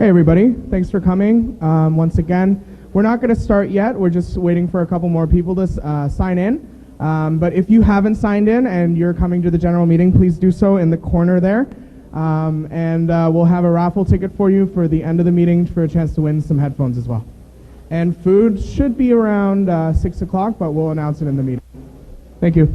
Hey everybody, thanks for coming. Once again, we're not going to start yet. We're just waiting for a couple more people to sign in. But if you haven't signed in and you're coming to the general meeting, please do so in the corner there. We'll have a raffle ticket for you for the end of the meeting for a chance to win some headphones as well. And food should be around 6 o'clock, but we'll announce it in the meeting. Thank you.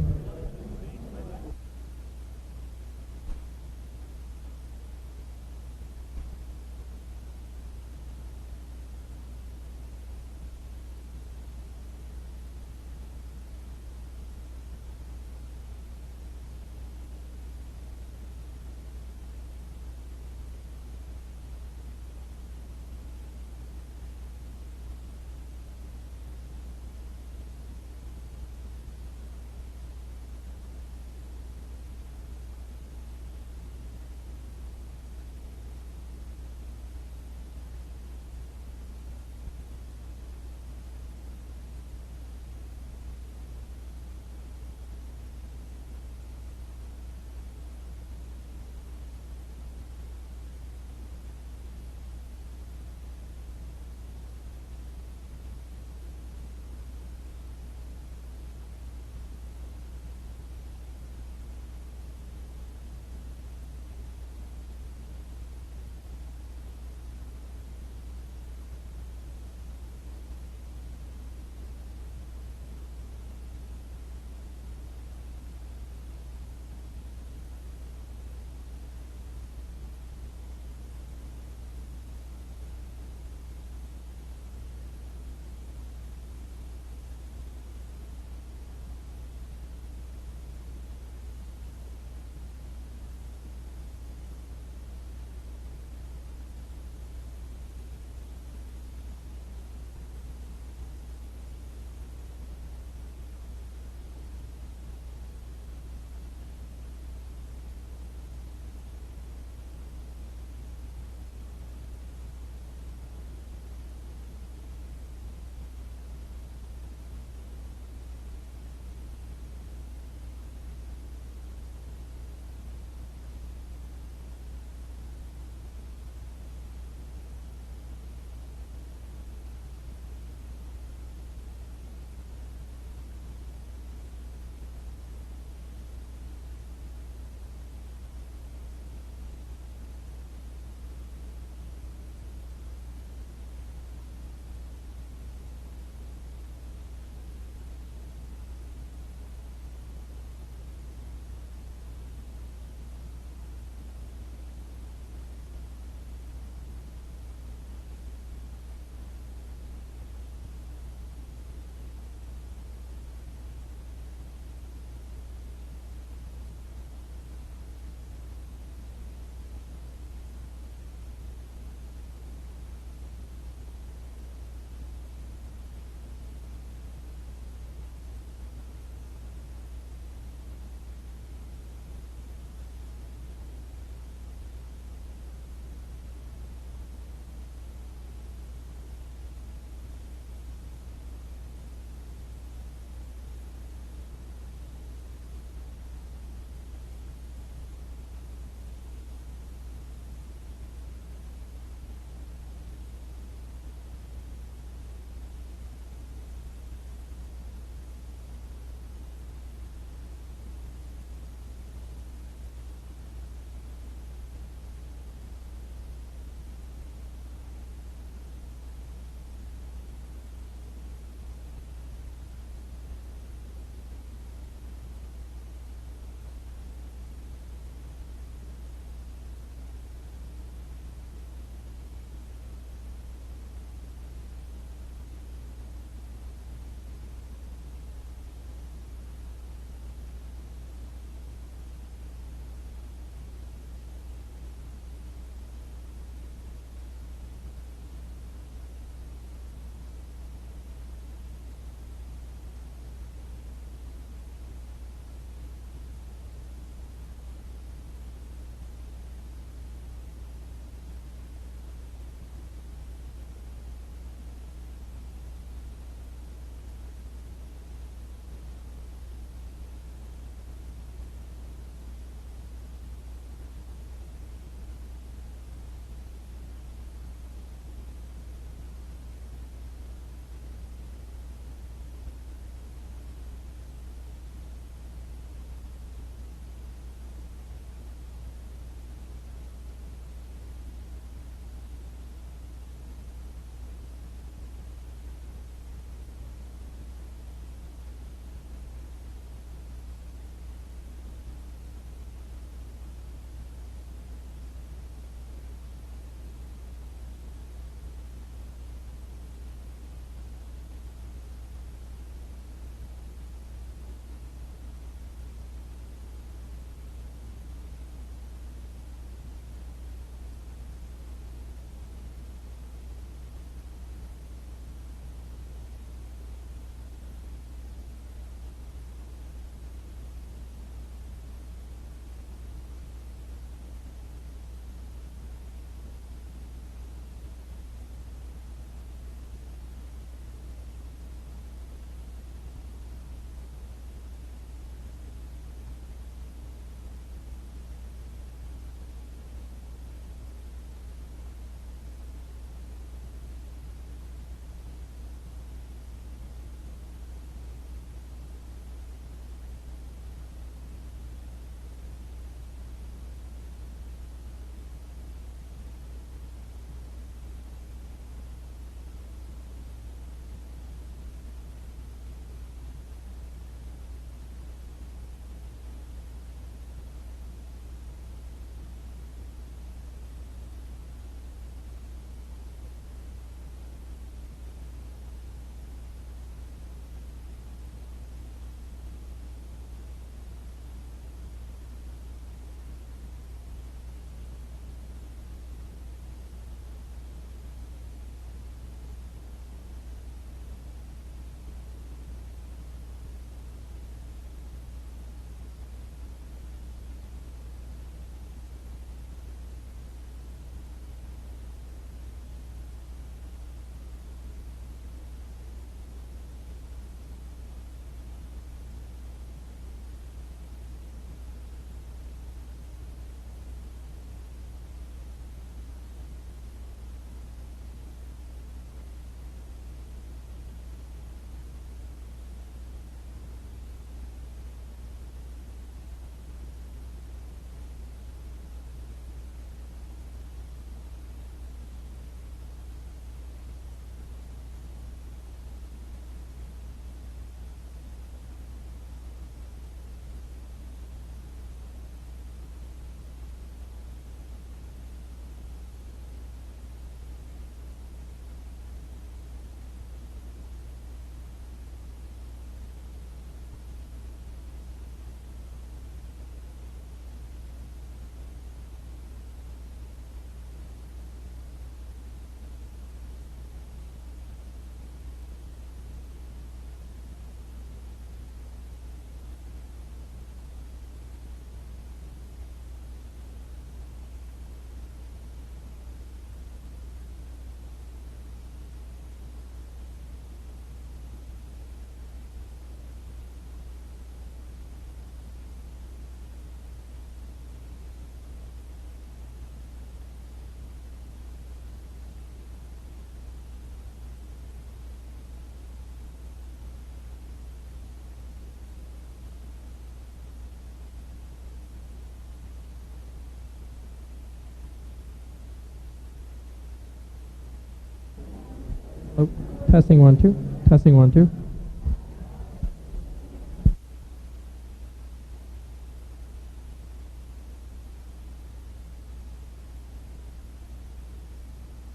Oh, testing 1 2. Testing 1 2.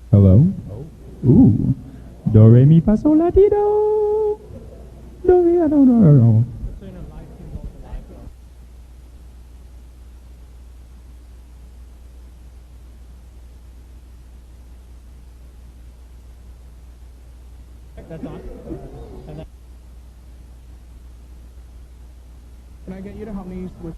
Hello? Ooh. Do, re, mi, fa, sol, la, ti, do. Do, re, do, do, do, do. That's on. And then Can I get you to help me with?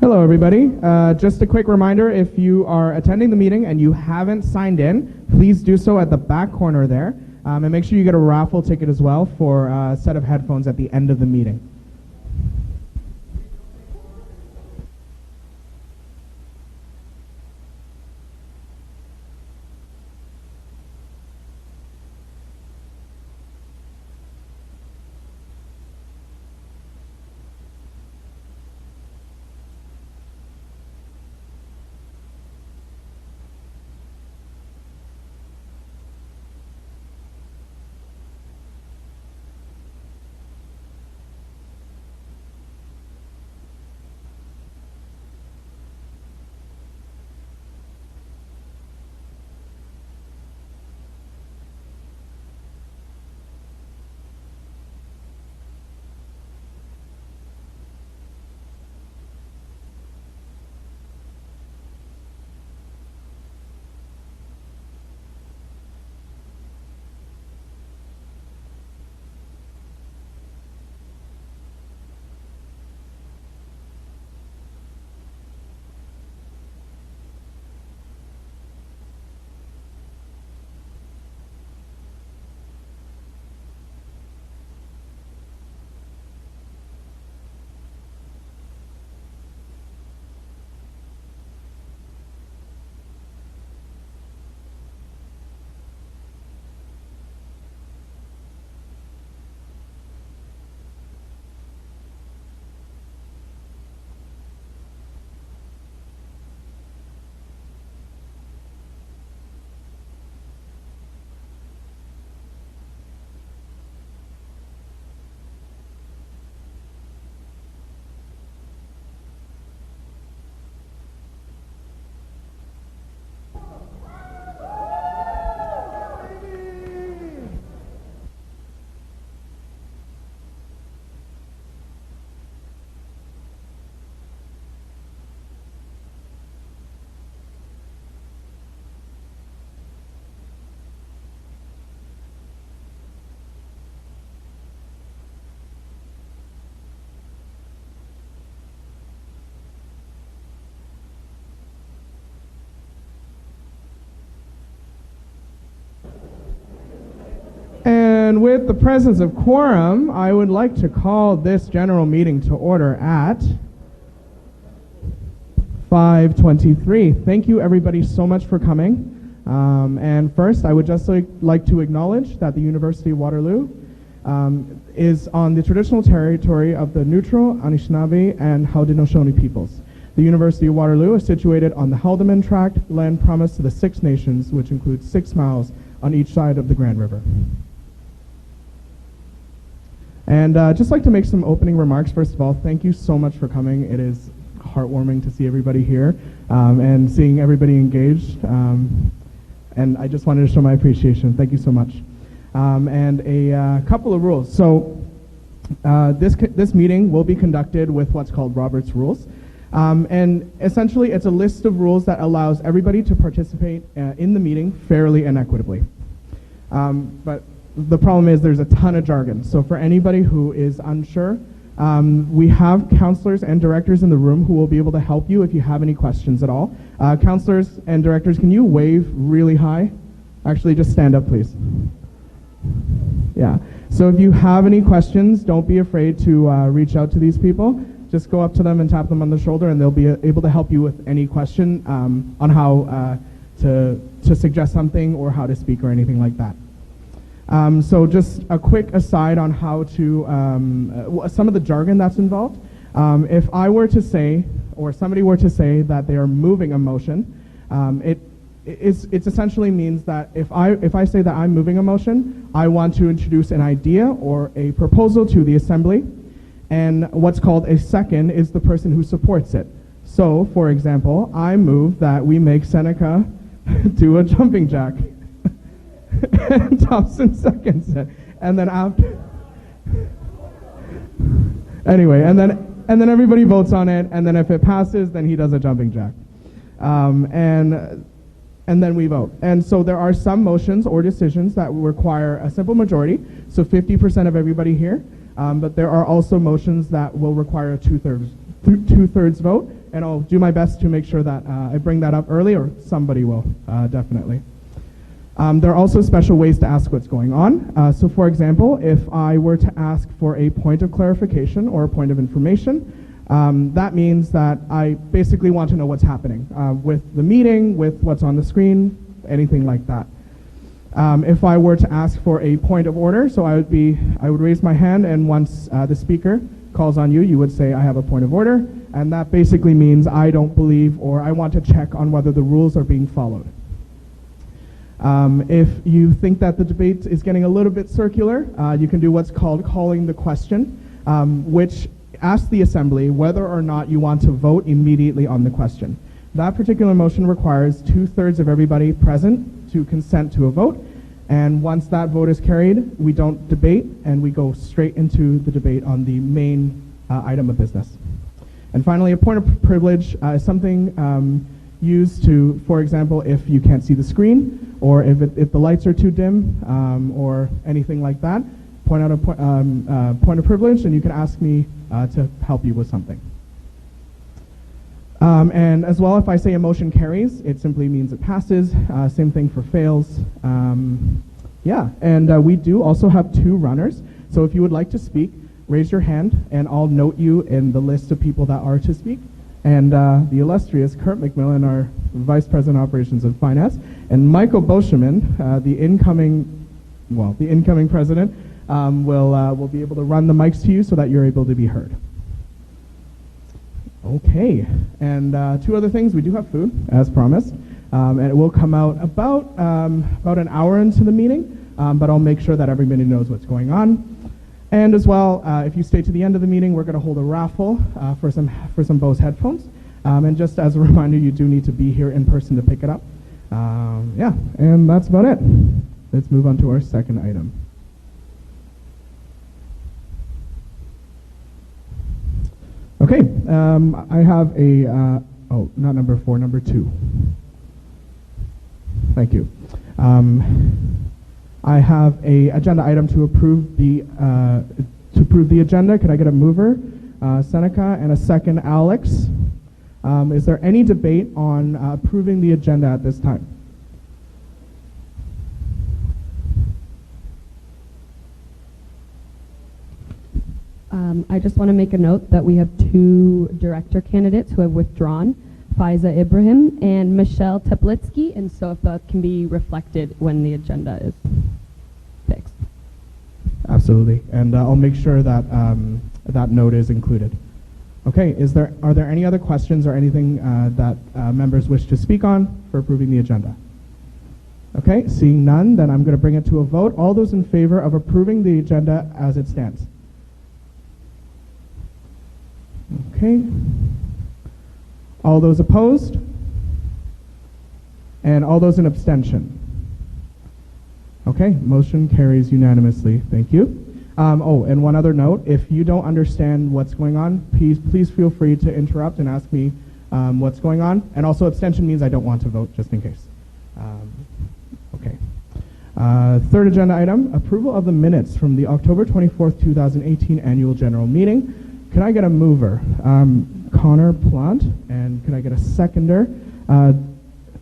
Hello, everybody. Just a quick reminder, if you are attending the meeting and you haven't signed in, please do so at the back corner there. And make sure you get a raffle ticket as well for a set of headphones at the end of the meeting. And with the presence of quorum, I would like to call this general meeting to order at 5:23. Thank you everybody so much for coming. And first, I would just like to acknowledge that the University of Waterloo is on the traditional territory of the Neutral, Anishinaabe, and Haudenosaunee peoples. The University of Waterloo is situated on the Haldimand Tract, land promised to the Six Nations, which includes 6 miles on each side of the Grand River. And just like to make some opening remarks. First of all, thank you so much for coming. It is heartwarming to see everybody here and seeing everybody engaged. And I just wanted to show my appreciation. Thank you so much. And a couple of rules. So this meeting will be conducted with what's called Robert's Rules. And essentially, it's a list of rules that allows everybody to participate in the meeting fairly and equitably. But the problem is there's a ton of jargon. So for anybody who is unsure, we have counselors and directors in the room who will be able to help you if you have any questions at all. Counselors and directors, can you wave really high? Actually, just stand up, please. Yeah. So if you have any questions, don't be afraid to reach out to these people. Just go up to them and tap them on the shoulder, and they'll be able to help you with any question on how to suggest something or how to speak or anything like that. So just a quick aside on how to, some of the jargon that's involved. If I were to say, or somebody were to say that they are moving a motion, it essentially means that if I say that I'm moving a motion, I want to introduce an idea or a proposal to the assembly, and what's called a second is the person who supports it. So, for example, I move that we make Seneca do a jumping jack. And Thompson seconds it, and then after, anyway, and then everybody votes on it, and then if it passes, then he does a jumping jack, and then we vote. And so there are some motions or decisions that require a simple majority, so 50% of everybody here. But there are also motions that will require a two-thirds vote, and I'll do my best to make sure that I bring that up early, or somebody will, definitely. There are also special ways to ask what's going on. So for example, if I were to ask for a point of clarification or a point of information, that means that I basically want to know what's happening with the meeting, with what's on the screen, anything like that. If I were to ask for a point of order, so I would raise my hand, and once the speaker calls on you, you would say, I have a point of order, and that basically means I don't believe, or I want to check on whether the rules are being followed. If you think that the debate is getting a little bit circular, you can do what's called calling the question, which asks the assembly whether or not you want to vote immediately on the question. That particular motion requires 2/3 of everybody present to consent to a vote, and once that vote is carried, we don't debate, and we go straight into the debate on the main item of business. And finally, a point of privilege is something used to, for example, if you can't see the screen, or if the lights are too dim, or anything like that, point out a point of privilege, and you can ask me to help you with something. And as well, if I say a motion carries, it simply means it passes. Same thing for fails. Yeah, and we do also have 2 runners. So if you would like to speak, raise your hand, and I'll note you in the list of people that are to speak. And the illustrious Kurt McMillan, our Vice President of Operations and Finance, and Michael Boscheman, the incoming president, will be able to run the mics to you so that you're able to be heard. Okay, and 2 other things. We do have food, as promised, and it will come out about an hour into the meeting, but I'll make sure that everybody knows what's going on. And as well, if you stay to the end of the meeting, we're going to hold a raffle for some Bose headphones. And just as a reminder, you do need to be here in person to pick it up. Yeah, and that's about it. Let's move on to our second item. Okay, I have a, not number 4, number 2. Thank you. I have a agenda item to approve the agenda. Could I get a mover, Seneca, and a second, Alex? Is there any debate on approving the agenda at this time? I just want to make a note that we have 2 director candidates who have withdrawn, Faiza Ibrahim and Michelle Teplitsky, and so if that can be reflected when the agenda is fixed. Absolutely, and I'll make sure that that note is included. Okay, are there any other questions or anything that members wish to speak on for approving the agenda? Okay, seeing none, then I'm going to bring it to a vote. All those in favor of approving the agenda as it stands? Okay. All those opposed? And all those in abstention? Okay, motion carries unanimously. Thank you. And one other note, if you don't understand what's going on, please feel free to interrupt and ask me what's going on. And also abstention means I don't want to vote, just in case. Okay. Third agenda item, approval of the minutes from the October 24th, 2018 annual general meeting. Can I get a mover? Connor Plant, and can I get a seconder?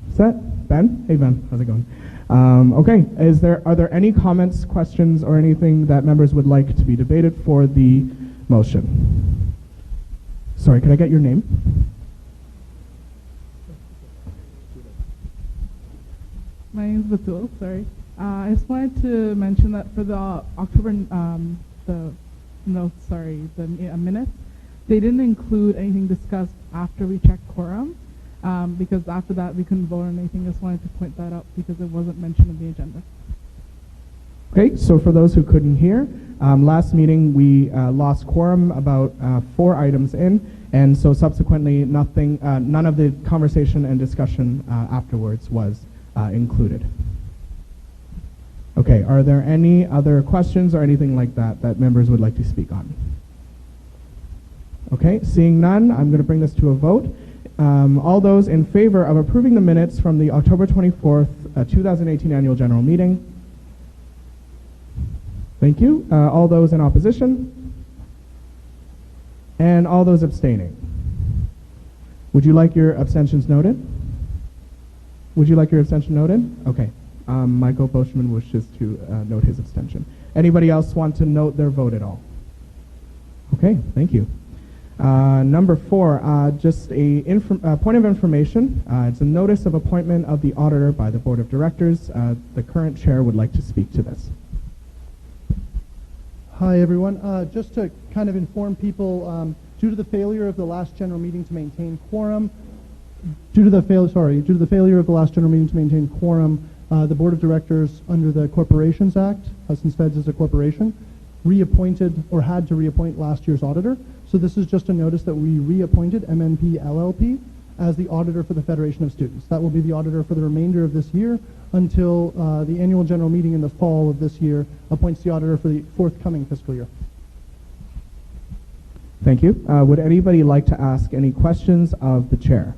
Is that Ben? Hey Ben, how's it going? Okay, are there any comments, questions, or anything that members would like to be debated for the motion? Sorry, could I get your name? My name is Batul, sorry. I just wanted to mention that for the October, minutes, they didn't include anything discussed after we checked quorum, because after that we couldn't vote on anything. Just wanted to point that out because it wasn't mentioned in the agenda. Okay, so for those who couldn't hear, last meeting we lost quorum about 4 items in, and so subsequently none of the conversation and discussion afterwards was included. Okay, are there any other questions or anything like that that members would like to speak on? Okay, seeing none, I'm going to bring this to a vote. All those in favor of approving the minutes from the October 24th, 2018 annual general meeting? Thank you. All those in opposition? And all those abstaining? Would you like your abstentions noted? Would you like your abstention noted? Okay. Michael Boschman wishes to note his abstention. Anybody else want to note their vote at all? Okay, thank you. Number 4, just a point of information. It's a notice of appointment of the auditor by the Board of Directors. The current chair would like to speak to this. Hi, everyone. Just to kind of inform people, due to the failure of the last general meeting to maintain quorum, due to the failure of the last general meeting to maintain quorum, the Board of Directors, under the Corporations Act, since Feds is a corporation, reappointed or had to reappoint last year's auditor. So this is just a notice that we reappointed MNP LLP as the auditor for the Federation of Students. That will be the auditor for the remainder of this year until the annual general meeting in the fall of this year appoints the auditor for the forthcoming fiscal year. Thank you. Would anybody like to ask any questions of the chair?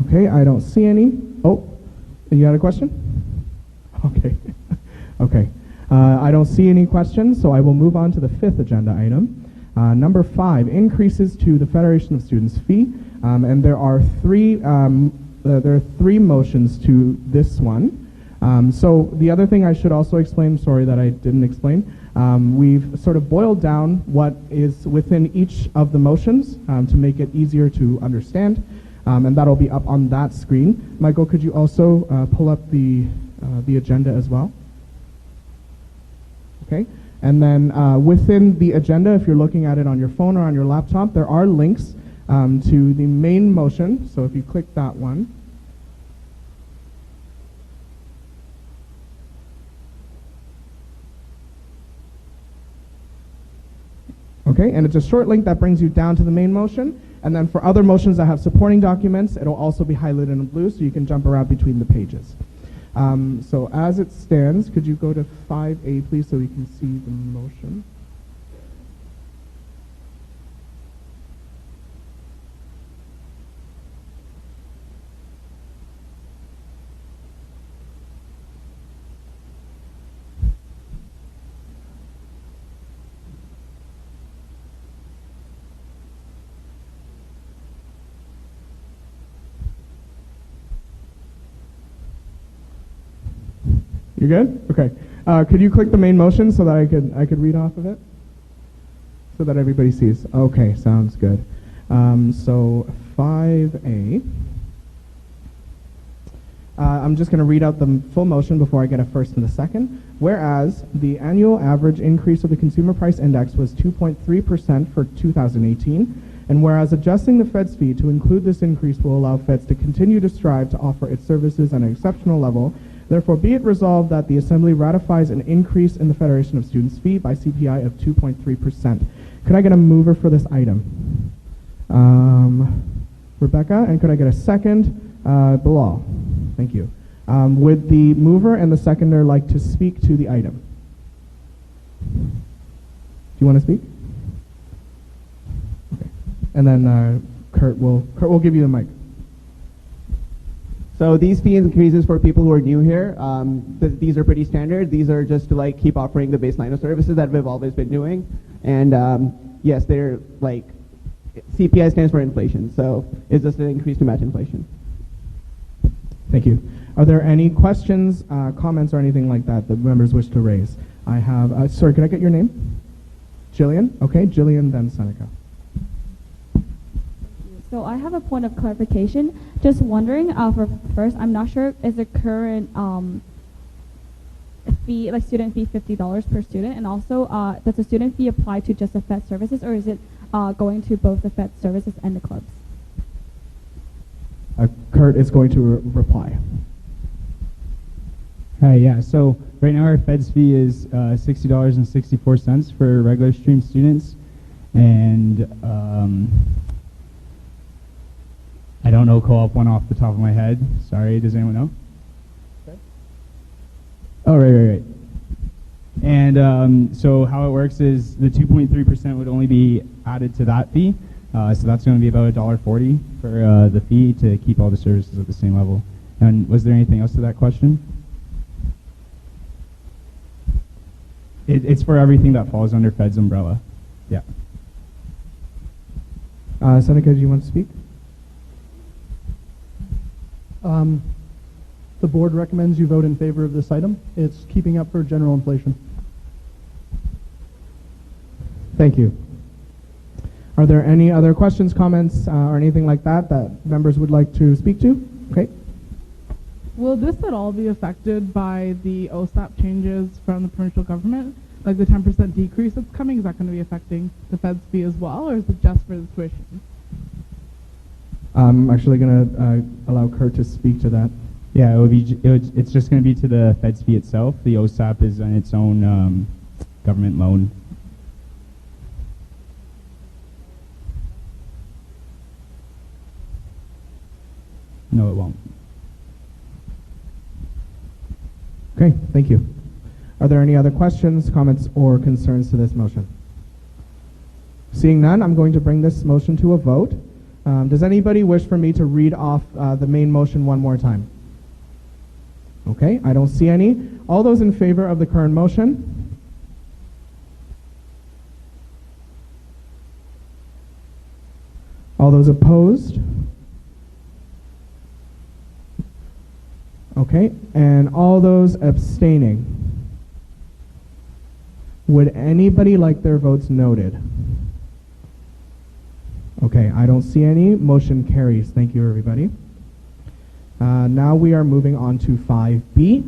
Okay, I don't see any. Oh, you had a question? Okay. Okay. I don't see any questions, so I will move on to the 5th agenda item. Number 5, increases to the Federation of Students fee, and there are three motions to this one. So the other thing I should also explain, sorry that I didn't explain, we've sort of boiled down what is within each of the motions to make it easier to understand, and that'll be up on that screen. Michael, could you also pull up the agenda as well? Okay, and then within the agenda, if you're looking at it on your phone or on your laptop, there are links to the main motion. So if you click that one, okay, and it's a short link that brings you down to the main motion. And then for other motions that have supporting documents, it'll also be highlighted in blue so you can jump around between the pages. So as it stands, could you go to 5A, please, so we can see the motion? You good? Okay. Could you click the main motion so that I could read off of it? So that everybody sees. Okay, sounds good. So 5A. I'm just going to read out the full motion before I get a first and a second. Whereas the annual average increase of the Consumer Price Index was 2.3% for 2018, and whereas adjusting the Fed's fee to include this increase will allow Feds to continue to strive to offer its services at an exceptional level, therefore be it resolved that the Assembly ratifies an increase in the Federation of Students fee by CPI of 2.3%. Could I get a mover for this item? Rebecca, and could I get a second? Bilal. Thank you. Would the mover and the seconder like to speak to the item? Do you want to speak? Okay. And then Kurt will give you the mic. So these fee increases for people who are new here, these are pretty standard. These are just to like keep offering the baseline of services that we've always been doing. And yes, they're like, CPI stands for inflation, so it's just an increase to match inflation. Thank you. Are there any questions, comments, or anything like that that members wish to raise? I have, sorry, could I get your name? Jillian? Okay, Jillian, then Seneca. So I have a point of clarification. Just wondering, for first, I'm not sure, is the current fee, like student fee, $50 per student? And also, does the student fee apply to just the Fed services, or is it going to both the Fed services and the clubs? Kurt is going to reply. Hi, yeah, so right now our Fed's fee is $60.64 for regular stream students, and I don't know co-op one off the top of my head. Sorry, does anyone know? Okay. Oh, right. And so how it works is the 2.3% would only be added to that fee. So that's going to be about $1.40 for the fee to keep all the services at the same level. And was there anything else to that question? It's for everything that falls under Fed's umbrella. Yeah. Seneca, do you want to speak? The board recommends you vote in favor of this item. It's keeping up for general inflation. Thank you. Are there any other questions, comments, or anything like that that members would like to speak to? Okay. Will this at all be affected by the OSAP changes from the provincial government? Like the 10% decrease that's coming, is that going to be affecting the Fed's fee as well, or is it just for the tuition? I'm actually going to allow Kurt to speak to that. Yeah, it's just going to be to the Fed's fee itself. The OSAP is on its own government loan. No, it won't. Okay, thank you. Are there any other questions, comments, or concerns to this motion? Seeing none, I'm going to bring this motion to a vote. Does anybody wish for me to read off the main motion one more time? Okay, I don't see any. All those in favor of the current motion? All those opposed? Okay, and all those abstaining? Would anybody like their votes noted? Okay, I don't see any. Motion carries. Thank you, everybody. Now we are moving on to 5B,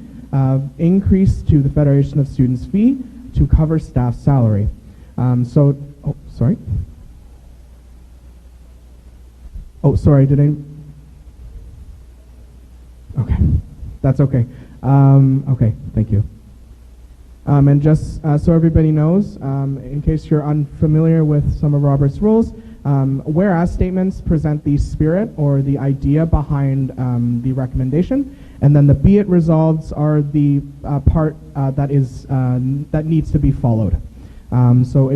increase to the Federation of Students fee to cover staff salary. Sorry, did I? Okay, that's okay. Okay, thank you. And just so everybody knows, in case you're unfamiliar with some of Robert's rules, whereas statements present the spirit or the idea behind the recommendation, and then the be it resolved are the part that needs to be followed. So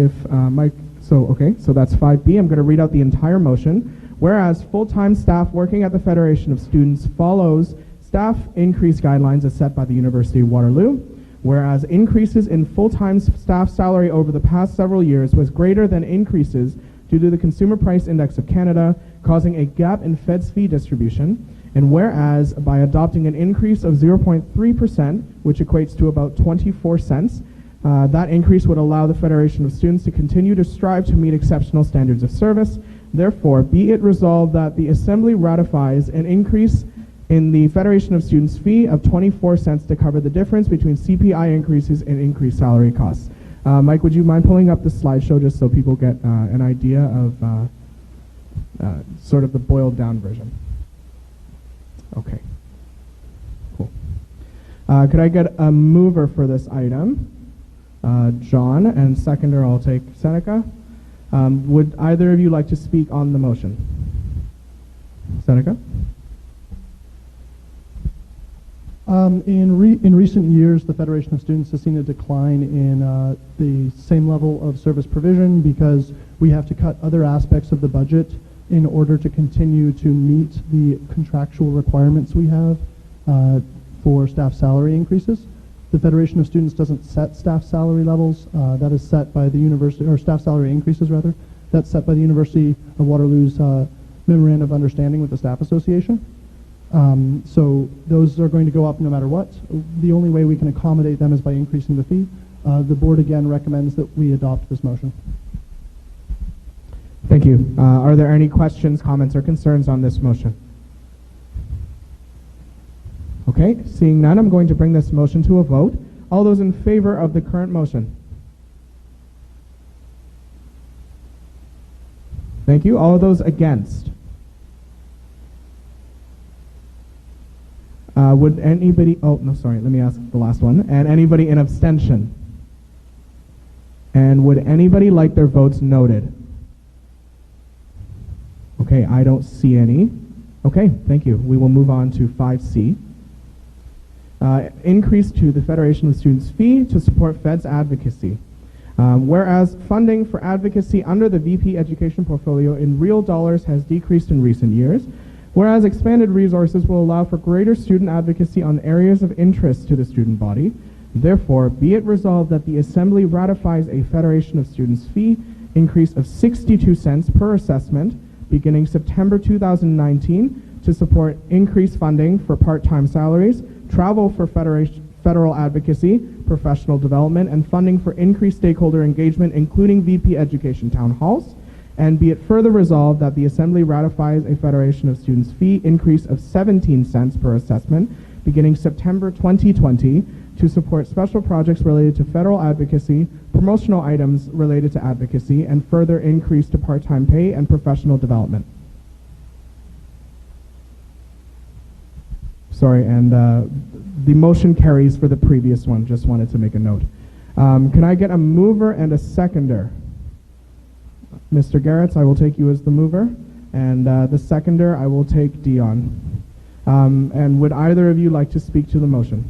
that's 5B. I'm going to read out the entire motion. Whereas full-time staff working at the Federation of Students follows staff increase guidelines as set by the University of Waterloo. Whereas increases in full-time staff salary over the past several years was greater than increases due to the Consumer Price Index of Canada, causing a gap in Fed's fee distribution. And whereas by adopting an increase of 0.3%, which equates to about 24 cents, that increase would allow the Federation of Students to continue to strive to meet exceptional standards of service. Therefore, be it resolved that the Assembly ratifies an increase in the Federation of Students fee of 24 cents to cover the difference between CPI increases and increased salary costs. Mike, would you mind pulling up the slideshow just so people get an idea of sort of the boiled down version? Okay, cool. Could I get a mover for this item? John, and seconder I'll take Seneca. Would either of you like to speak on the motion? Seneca? In recent years, the Federation of Students has seen a decline in the same level of service provision because we have to cut other aspects of the budget in order to continue to meet the contractual requirements we have for staff salary increases. The Federation of Students doesn't set staff salary levels. That is set by the university, or staff salary increases rather. That's set by the University of Waterloo's Memorandum of Understanding with the Staff Association. So those are going to go up no matter what. The only way we can accommodate them is by increasing the fee. The board again recommends that we adopt this motion. Thank you. Are there any questions, comments, or concerns on this motion? Okay, seeing none, I'm going to bring this motion to a vote. All those in favor of the current motion? Thank you. All of those against? Would anybody, let me ask the last one. And anybody in abstention? And would anybody like their votes noted? Okay, I don't see any. Okay, thank you. We will move on to 5C. Increase to the Federation of Students fee to support Fed's advocacy. Whereas funding for advocacy under the VP education portfolio in real dollars has decreased in recent years, whereas expanded resources will allow for greater student advocacy on areas of interest to the student body, therefore, be it resolved that the Assembly ratifies a Federation of Students fee increase of 62 cents per assessment beginning September 2019 to support increased funding for part-time salaries, travel for federal advocacy, professional development, and funding for increased stakeholder engagement, including VP education town halls. And be it further resolved that the Assembly ratifies a Federation of Students fee increase of 17 cents per assessment beginning September 2020 to support special projects related to federal advocacy, promotional items related to advocacy, and further increase to part-time pay and professional development. Sorry, and the motion carries for the previous one. Just wanted to make a note. Can I get a mover and a seconder? Mr. Garretts, I will take you as the mover, and the seconder, I will take Dion. And would either of you like to speak to the motion?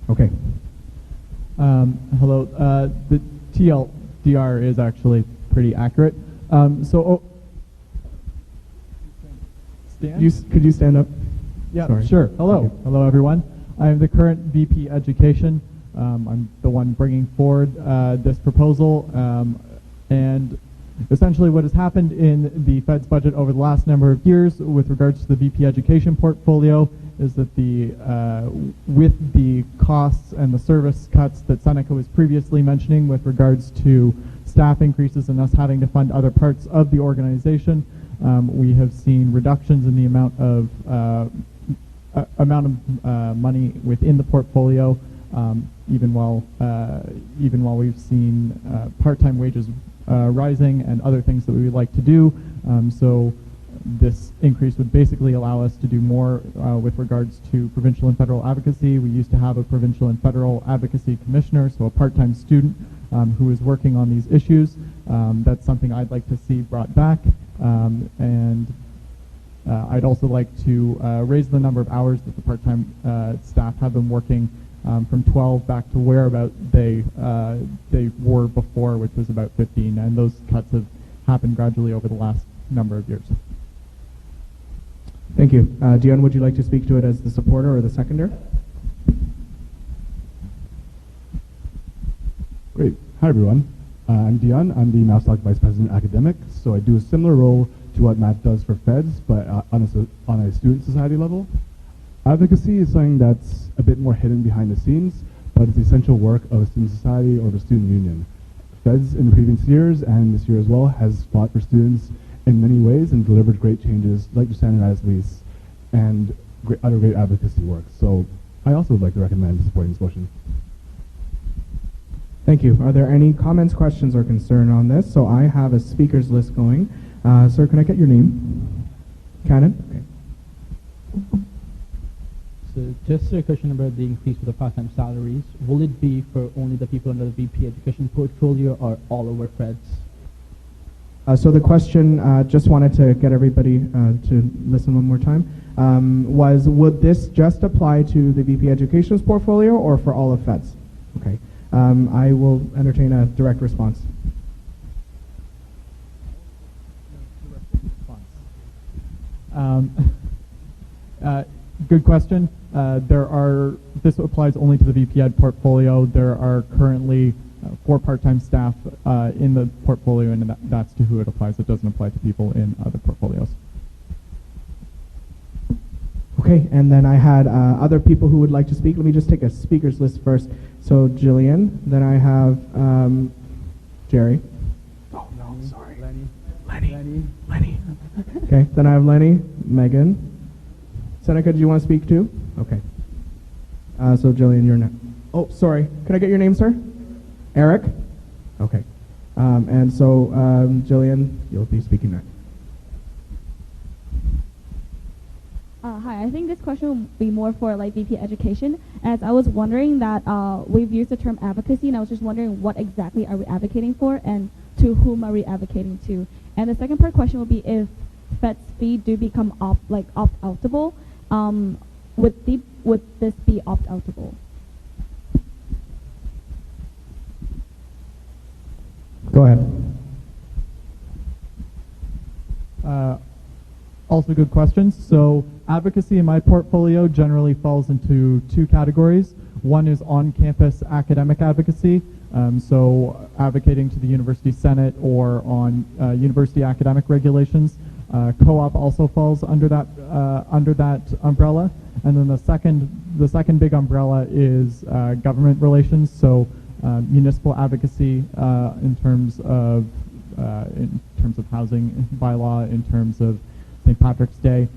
Okay. Hello. The TLDR is actually pretty accurate. Stan? Could you stand up? Yeah, Sorry. sure. Hello. Okay. Hello, everyone. I am the current VP Education. I'm the one bringing forward this proposal. And essentially what has happened in the Fed's budget over the last number of years with regards to the VP Education portfolio is that with the costs and the service cuts that Seneca was previously mentioning with regards to staff increases and us having to fund other parts of the organization, we have seen reductions in the amount of money within the portfolio, even while we've seen part-time wages rising and other things that we would like to do. So this increase would basically allow us to do more with regards to provincial and federal advocacy. We used to have a provincial and federal advocacy commissioner, so a part-time student who is working on these issues. That's something I'd like to see brought back. And I'd also like to raise the number of hours that the part-time staff have been working from 12 back to whereabout they were before, which was about 15, and those cuts have happened gradually over the last number of years. Thank you. Dion, would you like to speak to it as the supporter or the seconder? Great. Hi, everyone. I'm Dion. I'm the MAPSTOC Vice President Academic, so I do a similar role to what Matt does for Feds, but on a student society level. Advocacy is something that's a bit more hidden behind the scenes, but it's the essential work of a student society or of a student union. Feds in previous years and this year as well has fought for students in many ways and delivered great changes like the standardized lease and other great advocacy work. So I also would like to recommend supporting this motion. Thank you. Are there any comments, questions, or concern on this? So I have a speakers list going. Sir, can I get your name? Cannon? Okay. So just a question about the increase for the part-time salaries. Will it be for only the people under the VP Education portfolio or all over Feds? So the question, just wanted to get everybody to listen one more time, was would this just apply to the VP Education's portfolio or for all of Feds? Okay. I will entertain a direct response. Good question. This applies only to the VP Ed portfolio. There are currently 4 part-time staff in the portfolio, and that's to who it applies. It doesn't apply to people in other portfolios. Okay, and then I had other people who would like to speak. Let me just take a speakers list first. So Jillian, then I have Jerry. Oh no, sorry. Lenny. Okay, then I have Lenny, Megan. Seneca, do you want to speak too? Okay. So Jillian, you're next. Oh, sorry. Can I get your name, sir? Eric? Okay. And so Jillian, you'll be speaking next. Hi, I think this question will be more for like VP Education, as I was wondering that we've used the term advocacy, and I was just wondering what exactly are we advocating for and to whom are we advocating to? And the second part question would be if Fed's fee do become opt-outable, would this be opt-outable? Go ahead. Also good questions. So advocacy in my portfolio generally falls into 2 categories. One is on-campus academic advocacy, so advocating to the University Senate or on university academic regulations. Co-op also falls under that umbrella. And then the second big umbrella is government relations. So municipal advocacy in terms of housing bylaw, in terms of St. Patrick's Day.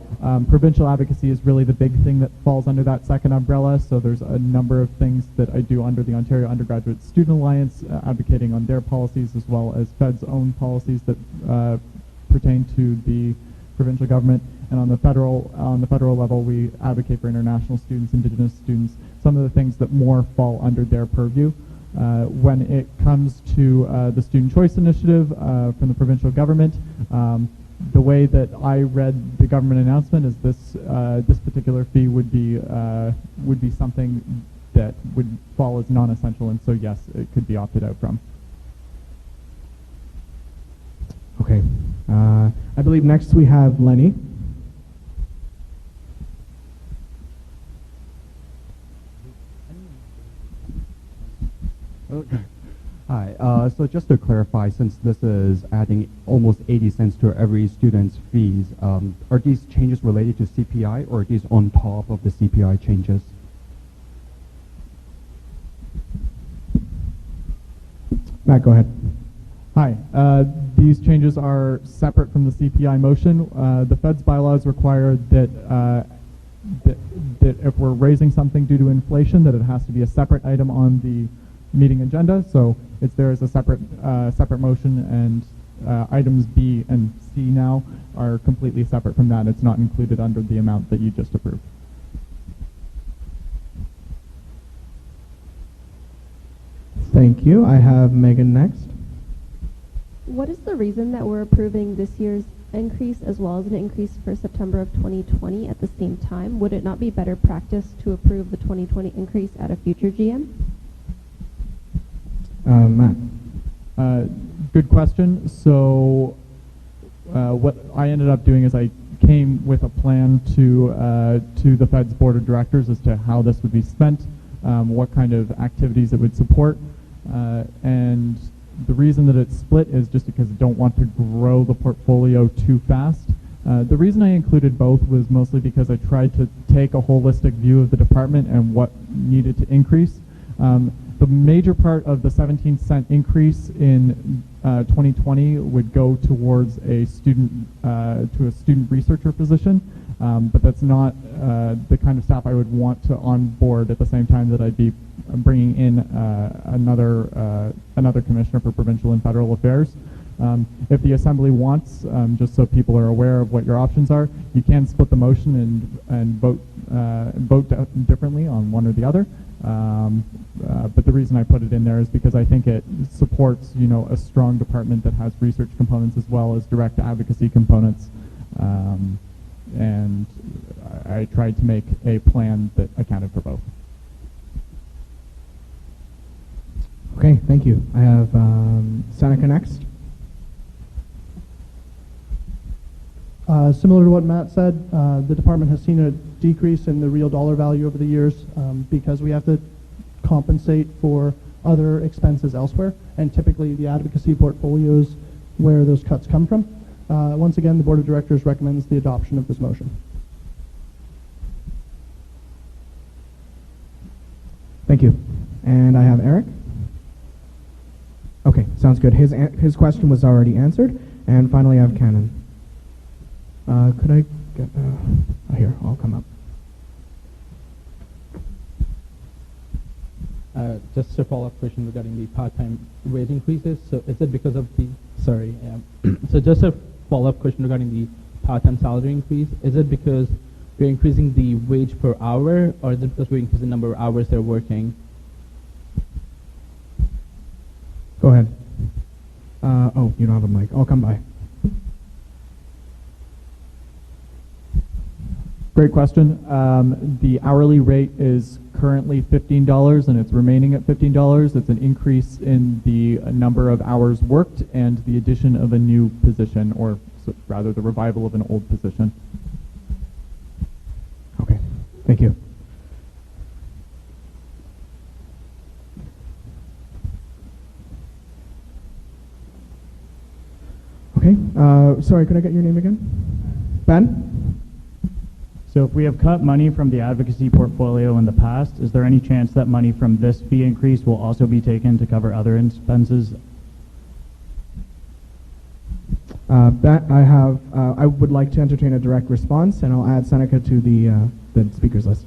Provincial advocacy is really the big thing that falls under that second umbrella. So there's a number of things that I do under the Ontario Undergraduate Student Alliance, advocating on their policies, as well as Fed's own policies that pertain to the provincial government. And on the federal level, we advocate for international students, Indigenous students, some of the things that more fall under their purview. When it comes to the Student Choice Initiative from the provincial government, the way that I read the government announcement is this particular fee would be something that would fall as non-essential, and so yes, it could be opted out from. Okay. I believe next we have Lenny. Hi. So just to clarify, since this is adding almost 80 cents to every student's fees, are these changes related to CPI, or are these on top of the CPI changes? Matt, go ahead. Hi. These changes are separate from the CPI motion. The Fed's bylaws require that if we're raising something due to inflation, that it has to be a separate item on the meeting agenda. So it's there as a separate motion, and items B and C now are completely separate from that. It's not included under the amount that you just approved. Thank you. I have Megan next. What is the reason that we're approving this year's increase as well as an increase for September of 2020 at the same time? Would it not be better practice to approve the 2020 increase at a future GM? Matt. Good question. So what I ended up doing is I came with a plan to the Fed's board of directors as to how this would be spent, what kind of activities it would support, and the reason that it's split is just because I don't want to grow the portfolio too fast. The reason I included both was mostly because I tried to take a holistic view of the department and what needed to increase. The major part of the 17-cent increase in 2020 would go towards a student researcher position, but that's not the kind of staff I would want to onboard at the same time that I'd be bringing in another commissioner for provincial and federal affairs. If the assembly wants, just so people are aware of what your options are, you can split the motion and vote differently on one or the other. But the reason I put it in there is because I think it supports, a strong department that has research components as well as direct advocacy components. And I tried to make a plan that accounted for both. Okay, thank you. I have Seneca next. Similar to what Matt said, the department has seen a decrease in the real dollar value over the years because we have to compensate for other expenses elsewhere, and typically the advocacy portfolios where those cuts come from. Once again, the board of directors recommends the adoption of this motion. Thank you. And I have Eric. Okay, sounds good. His question was already answered. And finally, I have Cannon. Could I get here? I'll come up. Just a follow-up question regarding the part-time wage increases. So is it because of the so just a follow-up question regarding the part-time salary increase. Is it because we're increasing the wage per hour, or is it because we're increasing the number of hours they're working? Go ahead. Oh, you don't have a mic. I'll come by. Great question. The hourly rate is currently $15 and it's remaining at $15. It's an increase in the number of hours worked and the addition of a new position, or rather the revival of an old position. Okay, thank you. Okay, sorry, could I get your name again? Ben? So if we have cut money from the advocacy portfolio in the past, is there any chance that money from this fee increase will also be taken to cover other expenses? Ben, I would like to entertain a direct response, and I'll add Seneca to the speakers list.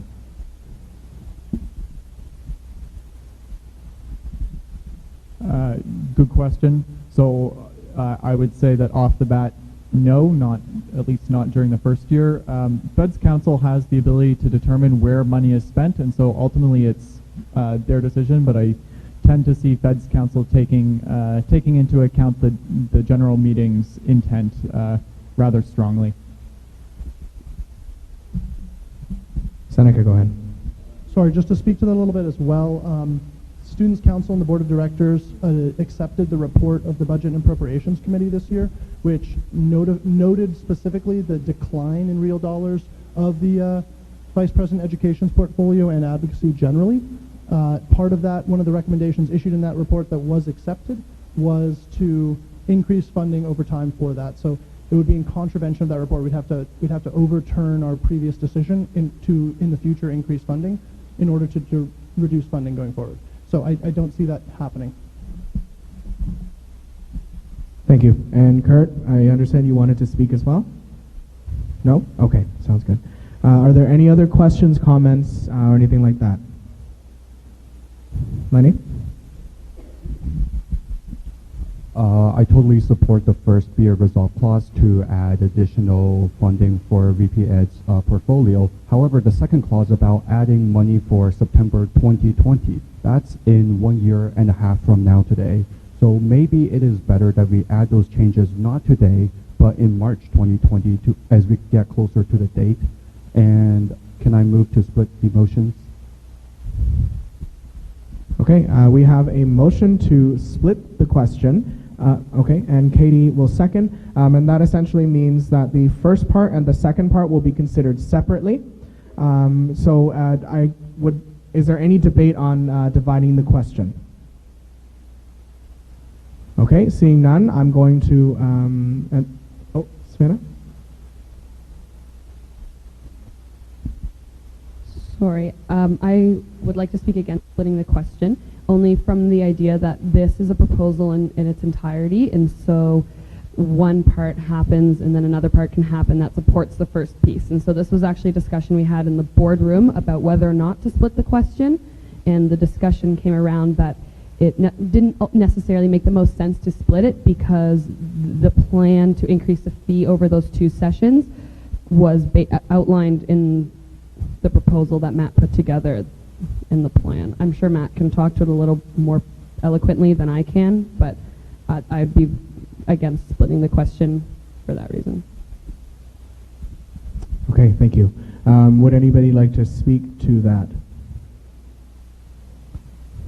Good question. So I would say that off the bat, no, not at least not during the first year. Feds Council has the ability to determine where money is spent, and so ultimately it's their decision. But I tend to see Feds Council taking into account the general meeting's intent rather strongly. Seneca, go ahead. Sorry, just to speak to that a little bit as well. Students' Council and the Board of Directors accepted the report of the Budget and Appropriations Committee this year, which noted specifically the decline in real dollars of the Vice President Education's portfolio and advocacy generally. Part of that, one of the recommendations issued in that report that was accepted was to increase funding over time for that. So it would be in contravention of that report. We'd have to overturn our previous decision in the future increase funding in order to reduce funding going forward. So I don't see that happening. Thank you. And Kurt, I understand you wanted to speak as well? No? Okay, sounds good. Are there any other questions, comments, or anything like that? Lenny? I totally support the first be it resolved clause to add additional funding for VP Ed's portfolio. However, the second clause about adding money for September 2020, that's in 1.5 years from now today. So maybe it is better that we add those changes not today, but in March 2020 as we get closer to the date. And can I move to split the motions? Okay, we have a motion to split the question. Okay, and Katie will second. And that essentially means that the first part and the second part will be considered separately. Is there any debate on dividing the question? Okay, seeing none, I'm going to, Savannah? Sorry, I would like to speak against splitting the question, only from the idea that this is a proposal in its entirety, and so one part happens and then another part can happen that supports the first piece. And so this was actually a discussion we had in the boardroom about whether or not to split the question, and the discussion came around that it didn't necessarily make the most sense to split it because the plan to increase the fee over those two sessions was outlined in the proposal that Matt put together in the plan. I'm sure Matt can talk to it a little more eloquently than I can, but I'd be against splitting the question for that reason. Okay, thank you. Would anybody like to speak to that?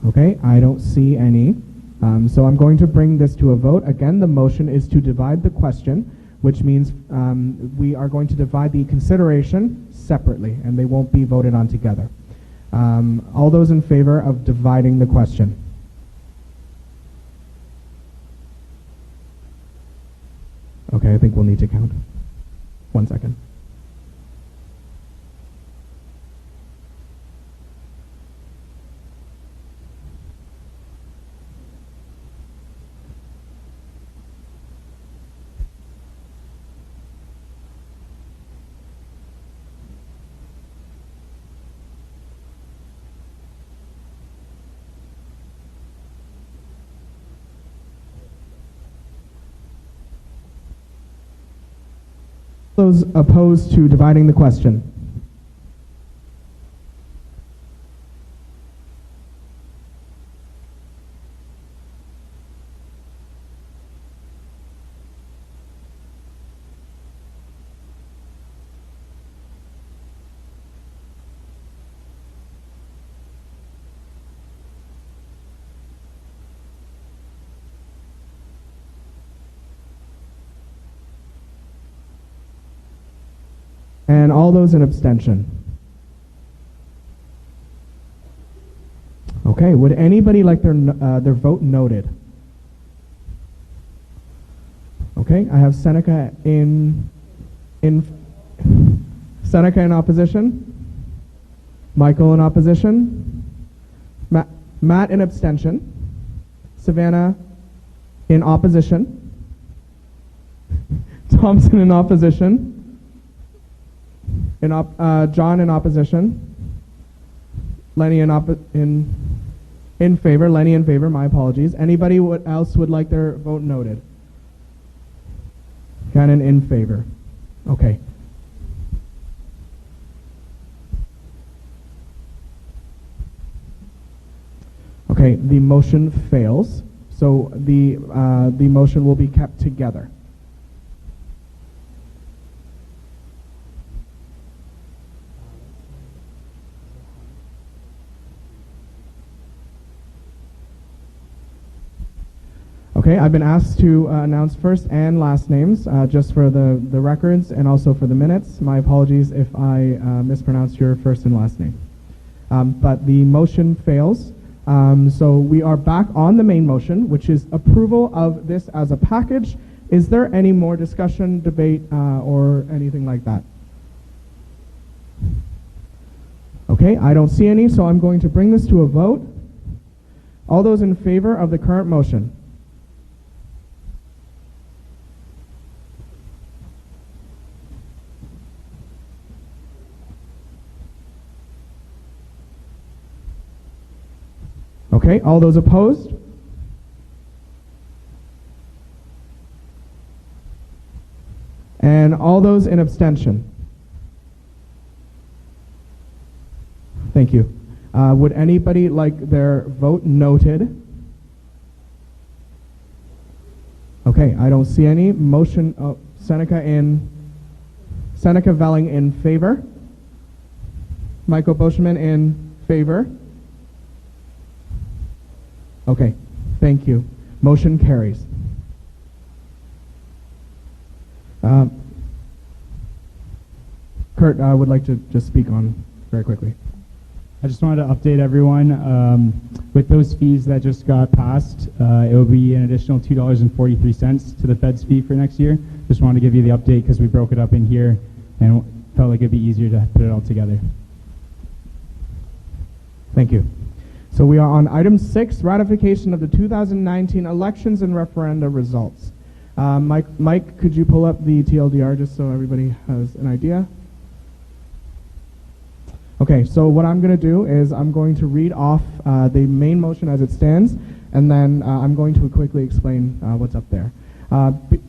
Okay, I don't see any. So I'm going to bring this to a vote. Again, the motion is to divide the question, which means we are going to divide the consideration separately, and they won't be voted on together. All those in favor of dividing the question? Okay, I think we'll need to count. 1 second. Those opposed to dividing the question? And all those in abstention? Okay, would anybody like their vote noted? Okay, I have Seneca in Seneca in opposition. Michael in opposition. Matt in abstention. Savannah in opposition. Thompson in opposition. John in opposition. Lenny in favor. Lenny in favor. My apologies. Anybody else would like their vote noted? Cannon in favor. Okay. Okay, the motion fails, so the motion will be kept together. Okay, I've been asked to announce first and last names just for the records and also for the minutes. My apologies if I mispronounced your first and last name. But the motion fails. So we are back on the main motion, which is approval of this as a package. Is there any more discussion, debate, or anything like that? Okay, I don't see any, so I'm going to bring this to a vote. All those in favor of the current motion? Okay, all those opposed? And all those in abstention? Thank you. Would anybody like their vote noted? Okay, I don't see any. Motion, Seneca Velling in favor. Michael Boschman in favor. Okay, thank you. Motion carries. Kurt, I would like to just speak on very quickly. I just wanted to update everyone. With those fees that just got passed, it will be an additional $2.43 to the Fed's fee for next year. Just wanted to give you the update because we broke it up in here and felt like it'd be easier to put it all together. Thank you. So we are on item 6, ratification of the 2019 elections and referenda results. Mike, could you pull up the TLDR just so everybody has an idea? Okay, so what I'm going to do is I'm going to read off the main motion as it stands, and then I'm going to quickly explain what's up there.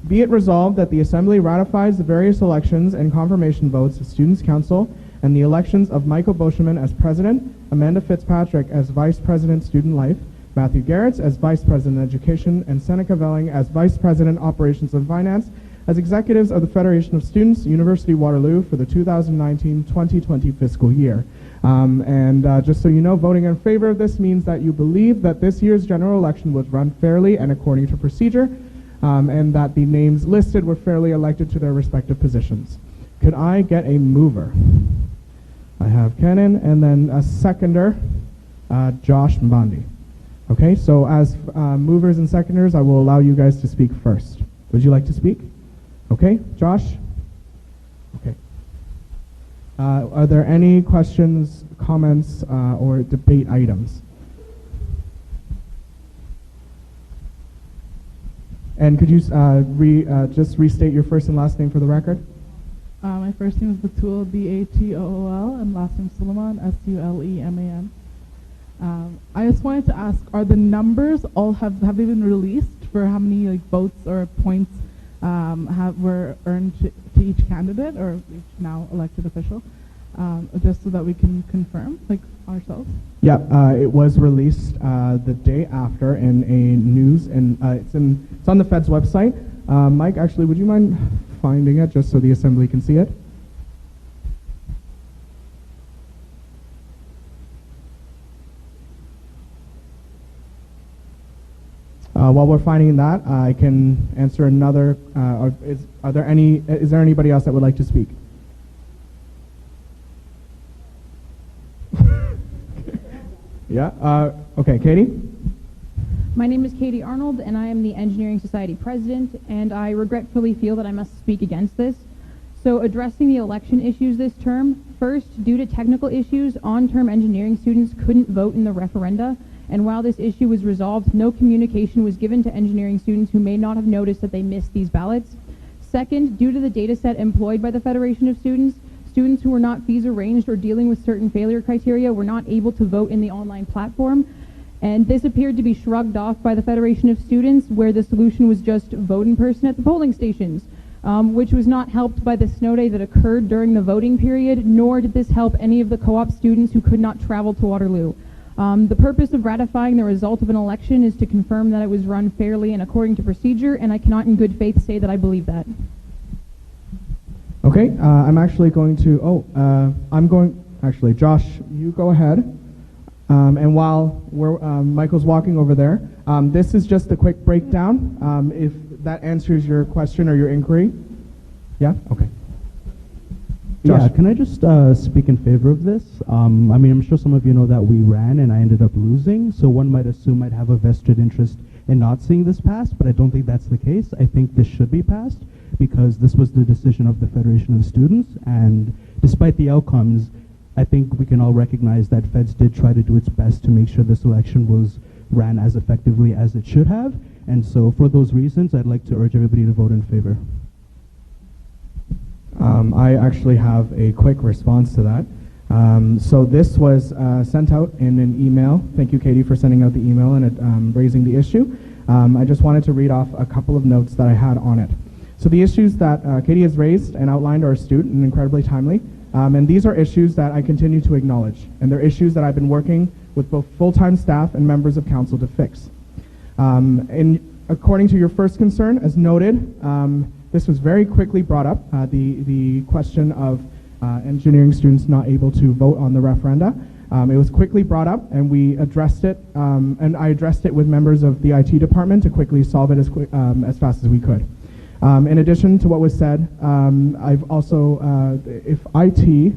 Be it resolved that the Assembly ratifies the various elections and confirmation votes of Students' Council and the elections of Michael Boschman as President, Amanda Fitzpatrick as Vice President Student Life, Matthew Garretts as Vice President Education, and Seneca Velling as Vice President Operations and Finance as executives of the Federation of Students, University Waterloo for the 2019-2020 fiscal year. Just so you know, voting in favor of this means that you believe that this year's general election was run fairly and according to procedure, and that the names listed were fairly elected to their respective positions. Could I get a mover? I have Kenan, and then a seconder, Josh Mbandi. Okay, so as movers and seconders, I will allow you guys to speak first. Would you like to speak? Okay, Josh? Okay. Are there any questions, comments, or debate items? And could you just restate your first and last name for the record? My first name is Batul, B-A-T-O-O-L, and last name Suleiman, S-U-L-E-M-A-N. I just wanted to ask, are the numbers all have they been released for how many votes or points were earned to each candidate or each now elected official, just so that we can confirm ourselves? Yeah, it was released the day after in a news, and it's on the Fed's website. Mike, actually, would you mind finding it just so the Assembly can see it? While we're finding that, I can answer another. Is there anybody else that would like to speak? Yeah. Okay, Katie. My name is Katie Arnold, and I am the Engineering Society President, and I regretfully feel that I must speak against this. So addressing the election issues this term, first, due to technical issues, on-term engineering students couldn't vote in the referenda, and while this issue was resolved, no communication was given to engineering students who may not have noticed that they missed these ballots. Second, due to the data set employed by the Federation of Students, students who were not fees arranged or dealing with certain failure criteria were not able to vote in the online platform. And this appeared to be shrugged off by the Federation of Students, where the solution was just vote in person at the polling stations, which was not helped by the snow day that occurred during the voting period, nor did this help any of the co-op students who could not travel to Waterloo. The purpose of ratifying the result of an election is to confirm that it was run fairly and according to procedure, and I cannot in good faith say that I believe that. Okay, I'm actually going to, actually, Josh, you go ahead. And while Michael's walking over there, this is just a quick breakdown, if that answers your question or your inquiry. Yeah? Okay. Josh. Yeah, can I just speak in favor of this? I mean, I'm sure some of you know that we ran and I ended up losing, so one might assume I'd have a vested interest in not seeing this passed, but I don't think that's the case. I think this should be passed because this was the decision of the Federation of Students, and despite the outcomes, I think we can all recognize that Feds did try to do its best to make sure this election was ran as effectively as it should have, and so for those reasons, I'd like to urge everybody to vote in favor. I actually have a quick response to that. So this was sent out in an email. Thank you, Katie, for sending out the email and raising the issue. I just wanted to read off a couple of notes that I had on it. So the issues that Katie has raised and outlined are astute and incredibly timely. And these are issues that I continue to acknowledge. And they're issues that I've been working with both full-time staff and members of council to fix. And according to your first concern, as noted, this was very quickly brought up, the question of engineering students not able to vote on the referenda. It was quickly brought up, and we addressed it, and I addressed it with members of the IT department to quickly solve it as fast as we could. In addition to what was said, I've also, if IT,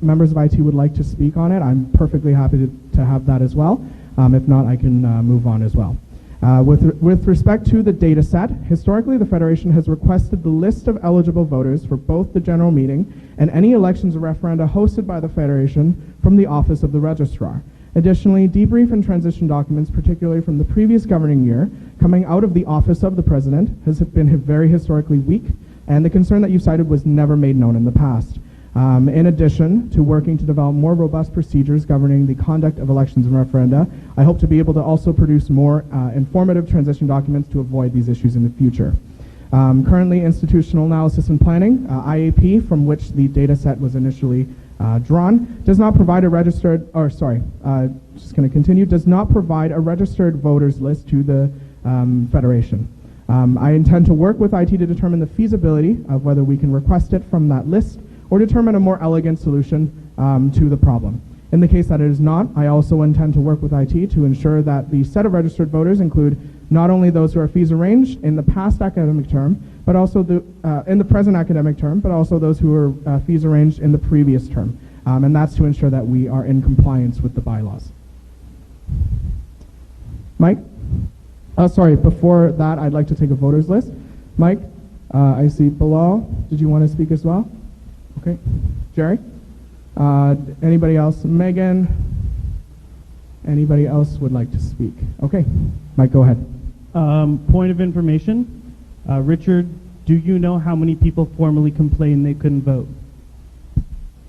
members of IT would like to speak on it, I'm perfectly happy to have that as well. If not, I can move on as well. With respect to the data set, historically the Federation has requested the list of eligible voters for both the general meeting and any elections or referenda hosted by the Federation from the Office of the Registrar. Additionally, debrief and transition documents, particularly from the previous governing year, coming out of the Office of the President, has been very historically weak, and the concern that you cited was never made known in the past. In addition to working to develop more robust procedures governing the conduct of elections and referenda, I hope to be able to also produce more informative transition documents to avoid these issues in the future. Currently, Institutional Analysis and Planning, IAP, from which the data set was initially drawn, does not provide a registered, just going to continue, does not provide a registered voters list to the Federation. I intend to work with IT to determine the feasibility of whether we can request it from that list or determine a more elegant solution to the problem. In the case that it is not, I also intend to work with IT to ensure that the set of registered voters include not only those who are fees arranged in the past academic term, but also in the present academic term, but also those who are fees arranged in the previous term. And that's to ensure that we are in compliance with the bylaws. Mike? Sorry, before that, I'd like to take a voters list. Mike, I see Bilal. Did you want to speak as well? Okay. Jerry? Anybody else? Megan? Anybody else would like to speak? Okay. Mike, go ahead. Point of information. Richard, do you know how many people formally complained they couldn't vote?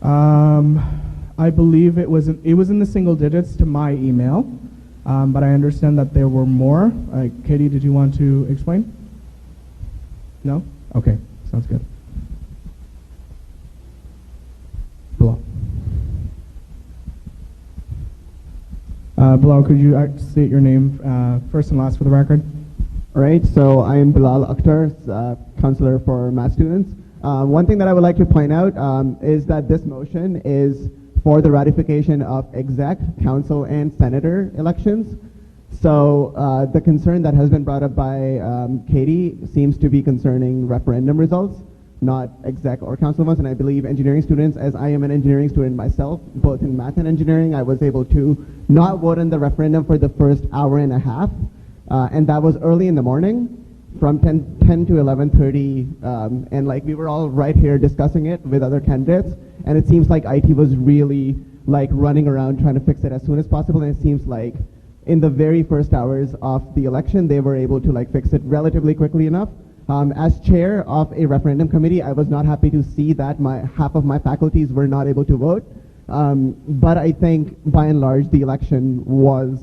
I believe it was in the single digits to my email, but I understand that there were more. Katie, did you want to explain? No? Okay. Sounds good. Bilal. Bilal, could you state your name first and last for the record? All right, so I am Bilal Akhtar, counselor for math students. One thing that I would like to point out is that this motion is for the ratification of exec, council, and senator elections. So the concern that has been brought up by Katie seems to be concerning referendum results, not exec or council ones, and I believe engineering students, as I am an engineering student myself, both in math and engineering, I was able to not vote in the referendum for the first hour and a half, and that was early in the morning. from 10 to 11:30, and like we were all right here discussing it with other candidates, and it seems like IT was really like running around trying to fix it as soon as possible, and it seems like in the very first hours of the election, they were able to like fix it relatively quickly enough. As chair of a referendum committee, I was not happy to see that half of my faculties were not able to vote. But I think by and large, the election was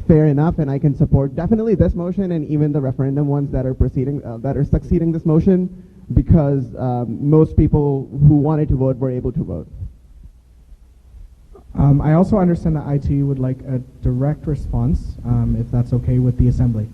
fair enough, and I can support definitely this motion and even the referendum ones that are succeeding this motion, because most people who wanted to vote were able to vote. I also understand that IT would like a direct response, if that's okay with the assembly.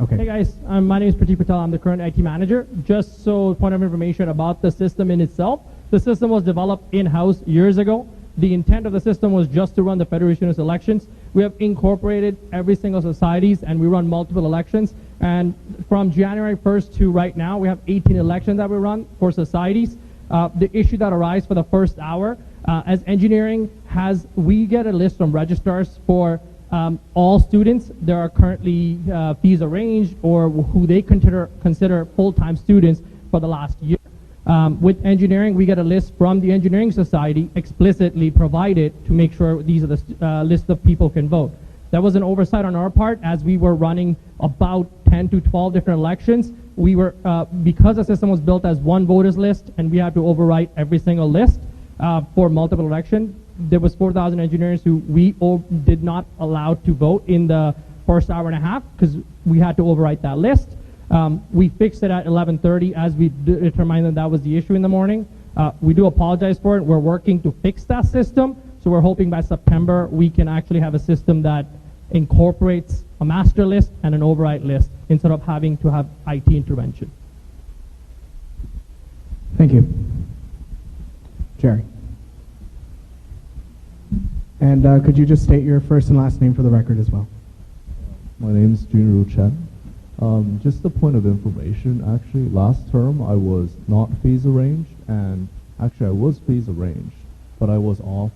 Okay. Hey guys, my name is Pratik Patel. I'm the current IT manager. Just so point of information about the system in itself, the system was developed in-house years ago. The intent of the system was just to run the federal students elections. We have incorporated every single societies, and we run multiple elections. And from January 1st to right now, we have 18 elections that we run for societies. The issue that arises for the first hour, as engineering we get a list from registrars for all students. There are currently fees arranged or who they consider full-time students for the last year. With engineering, we get a list from the Engineering Society explicitly provided to make sure these are the list of people can vote. That was an oversight on our part, as we were running about 10 to 12 different elections. We were, because the system was built as one voters list and we had to overwrite every single list for multiple elections, there was 4,000 engineers who we did not allow to vote in the first hour and a half because we had to overwrite that list. We fixed it at 11:30 as we determined that was the issue in the morning. We do apologize for it. We're working to fix that system, so we're hoping by September we can actually have a system that incorporates a master list and an override list instead of having to have IT intervention. Thank you. Jerry. And could you just state your first and last name for the record as well? My name is Junru Chen. Just a point of information, actually, last term I was not phase arranged, and actually I was phase arranged, but I was off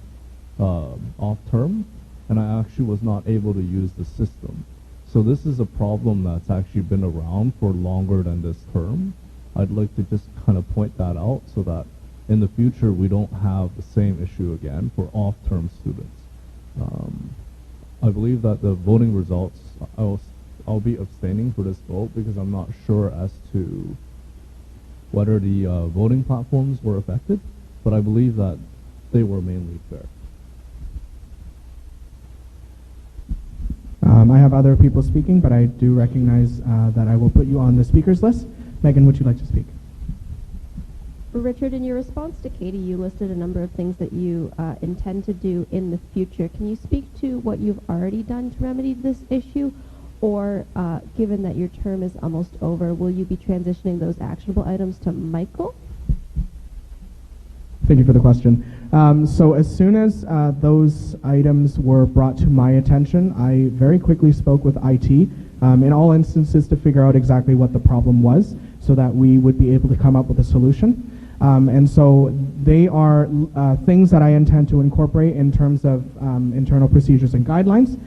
term, and I actually was not able to use the system. So this is a problem that's actually been around for longer than this term. I'd like to just kind of point that out so that in the future we don't have the same issue again for off-term students. I believe that the voting results, I'll be abstaining for this vote because I'm not sure as to whether the voting platforms were affected, but I believe that they were mainly fair. I have other people speaking, but I do recognize that I will put you on the speakers list. Megan, would you like to speak? Richard, in your response to Katie, you listed a number of things that you intend to do in the future. Can you speak to what you've already done to remedy this issue? Or, given that your term is almost over, will you be transitioning those actionable items to Michael? Thank you for the question. So as soon as those items were brought to my attention, I very quickly spoke with IT in all instances to figure out exactly what the problem was so that we would be able to come up with a solution. And so they are things that I intend to incorporate in terms of internal procedures and guidelines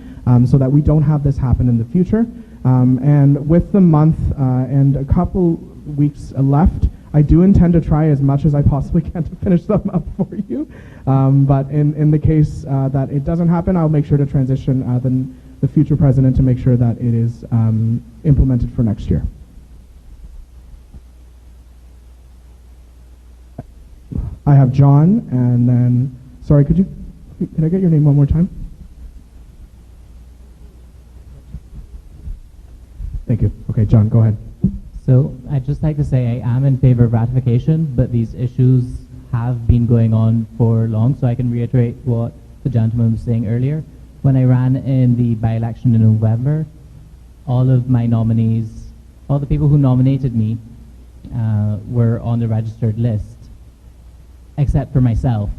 so that we don't have this happen in the future. And with the month and a couple weeks left, I do intend to try as much as I possibly can to finish them up for you. But in the case that it doesn't happen, I'll make sure to transition the future president to make sure that it is implemented for next year. I have John, and then, sorry, could I get your name one more time? Thank you. Okay, John, go ahead. So I'd just like to say I am in favor of ratification, but these issues have been going on for long, so I can reiterate what the gentleman was saying earlier. When I ran in the by-election in November, all of my nominees, all the people who nominated me were on the registered list, except for myself.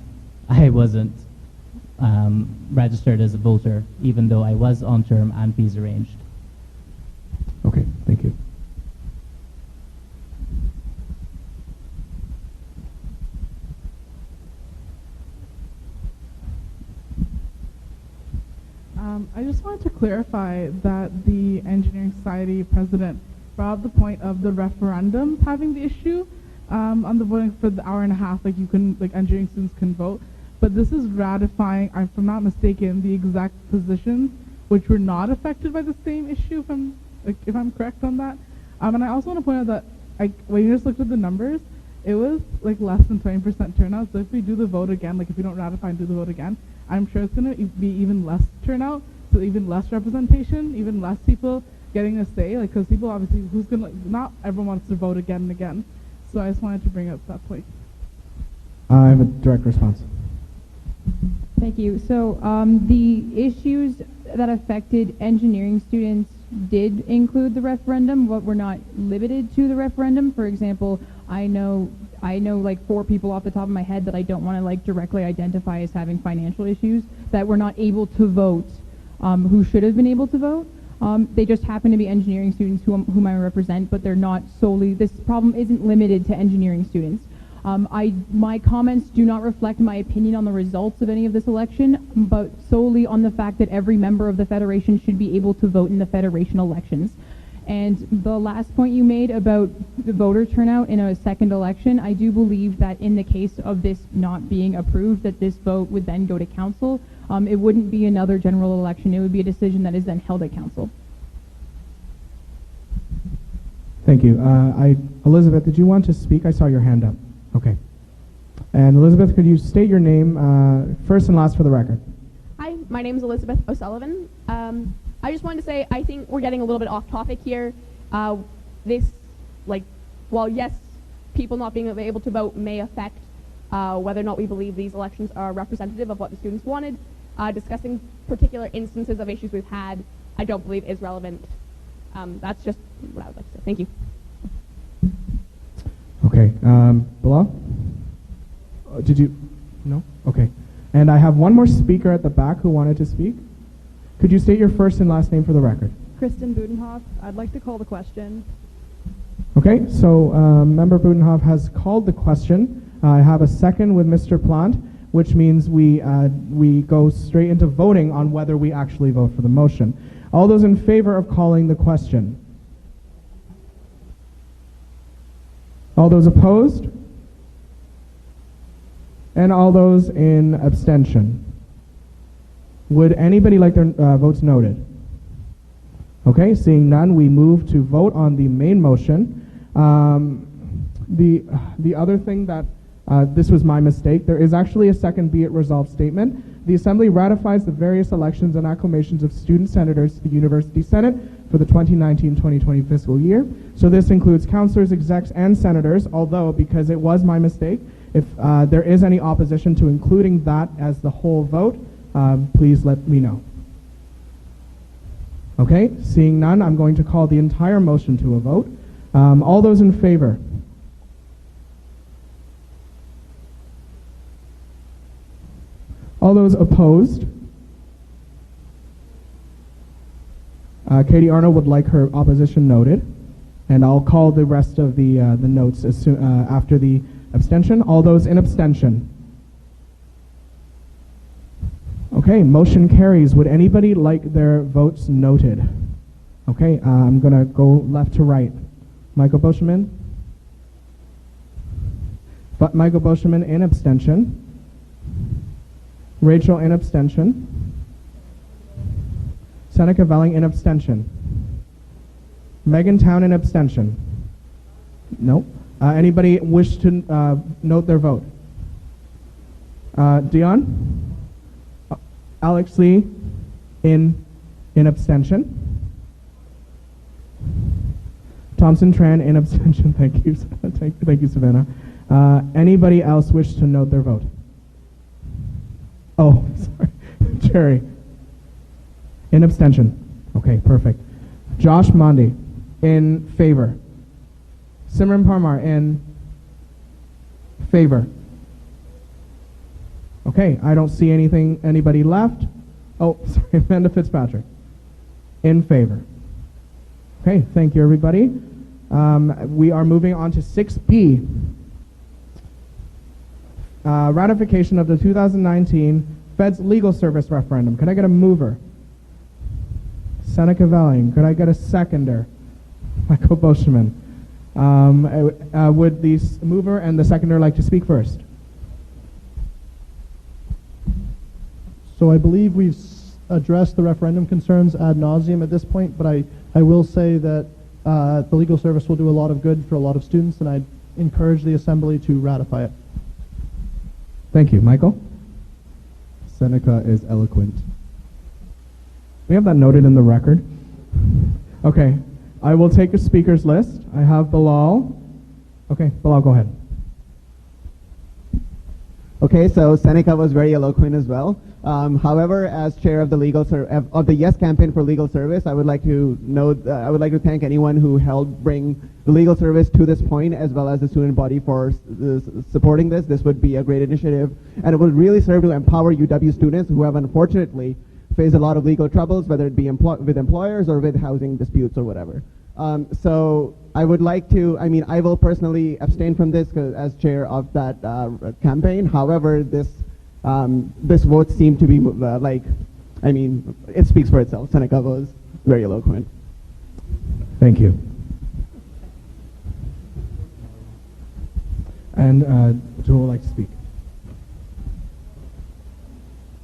I wasn't registered as a voter, even though I was on term and fees arranged. Okay, thank you. I just wanted to clarify that the Engineering Society president brought up the point of the referendums having the issue on the voting for the hour and a half. Like you can, like engineering students can vote, but this is ratifying, if I'm not mistaken, the exact positions which were not affected by the same issue. If I'm correct on that. And I also want to point out that when you just looked at the numbers, it was like less than 20% turnout. So if we do the vote again, like if we don't ratify and do the vote again, I'm sure it's going to be even less turnout, so even less representation, even less people getting a say. Like because people obviously, not everyone wants to vote again and again. So I just wanted to bring up that point. I have a direct response. Thank you. So the issues that affected engineering students did include the referendum, but were not limited to the referendum. For example, I know like 4 people off the top of my head that I don't want to like directly identify as having financial issues that were not able to vote, who should have been able to vote. They just happen to be engineering students whom I represent, but they're not solely, this problem isn't limited to engineering students. My comments do not reflect my opinion on the results of any of this election, but solely on the fact that every member of the Federation should be able to vote in the Federation elections. And the last point you made about the voter turnout in a second election, I do believe that in the case of this not being approved, that this vote would then go to council. It wouldn't be another general election. It would be a decision that is then held at council. Thank you. Elizabeth, did you want to speak? I saw your hand up. Okay. And Elizabeth, could you state your name first and last for the record? Hi, my name is Elizabeth O'Sullivan. I just wanted to say I think we're getting a little bit off topic here. While yes, people not being able to vote may affect whether or not we believe these elections are representative of what the students wanted, discussing particular instances of issues we've had, I don't believe is relevant. That's just what I would like to say. Thank you. Okay. Bilal? Did you? No? Okay. And I have one more speaker at the back who wanted to speak. Could you state your first and last name for the record? Kristen Budenhoff. I'd like to call the question. Okay, so Member Budenhoff has called the question. I have a second with Mr. Plant, which means we go straight into voting on whether we actually vote for the motion. All those in favor of calling the question? All those opposed? And all those in abstention? Would anybody like their votes noted? Okay, seeing none, we move to vote on the main motion. The other thing that, this was my mistake, there is actually a second be it resolved statement. The Assembly ratifies the various elections and acclamations of student senators to the University Senate for the 2019-2020 fiscal year. So this includes councillors, execs, and senators, although because it was my mistake, if there is any opposition to including that as the whole vote, please let me know. Okay, seeing none, I'm going to call the entire motion to a vote. All those in favor? All those opposed? Katie Arnold would like her opposition noted, and I'll call the rest of the notes as soon, after the abstention. All those in abstention? Okay, motion carries. Would anybody like their votes noted? Okay, I'm going to go left to right. Michael Boschman? Michael Boschman in abstention. Rachel in abstention. Seneca Velling in abstention. Megan Town in abstention. Nope. Anybody wish to note their vote? Dion? Alex Lee in abstention. Thompson Tran in abstention. Thank you. Thank you, Savannah. Anybody else wish to note their vote? Oh, sorry. Jerry. In abstention. Okay, perfect. Josh Mondi in favor. Simran Parmar in favor. Okay, I don't see anybody left. Oh, sorry, Amanda Fitzpatrick. In favor. Okay, thank you, everybody. We are moving on to 6B. Ratification of the 2019 Feds Legal Service Referendum. Can I get a mover? Seneca Velling. Could I get a seconder? Michael Boschman. Would the mover and the seconder like to speak first? So I believe we've addressed the referendum concerns ad nauseum at this point, but I will say that the legal service will do a lot of good for a lot of students, and I'd encourage the Assembly to ratify it. Thank you. Michael? Seneca is eloquent. We have that noted in the record. Okay. I will take a speaker's list. I have Bilal. Okay, Bilal, go ahead. Okay, so Seneca was very eloquent as well. However, as chair of the of the Yes Campaign for Legal Service, I would like to note, I would like to thank anyone who helped bring the legal service to this point, as well as the student body for supporting this. This would be a great initiative, and it would really serve to empower UW students who have unfortunately faced a lot of legal troubles, whether it be with employers or with housing disputes or whatever. So I would like to, I will personally abstain from this as chair of that campaign. However, this vote seemed to be it speaks for itself. Seneca was very eloquent. Thank you. And Joel would like to speak.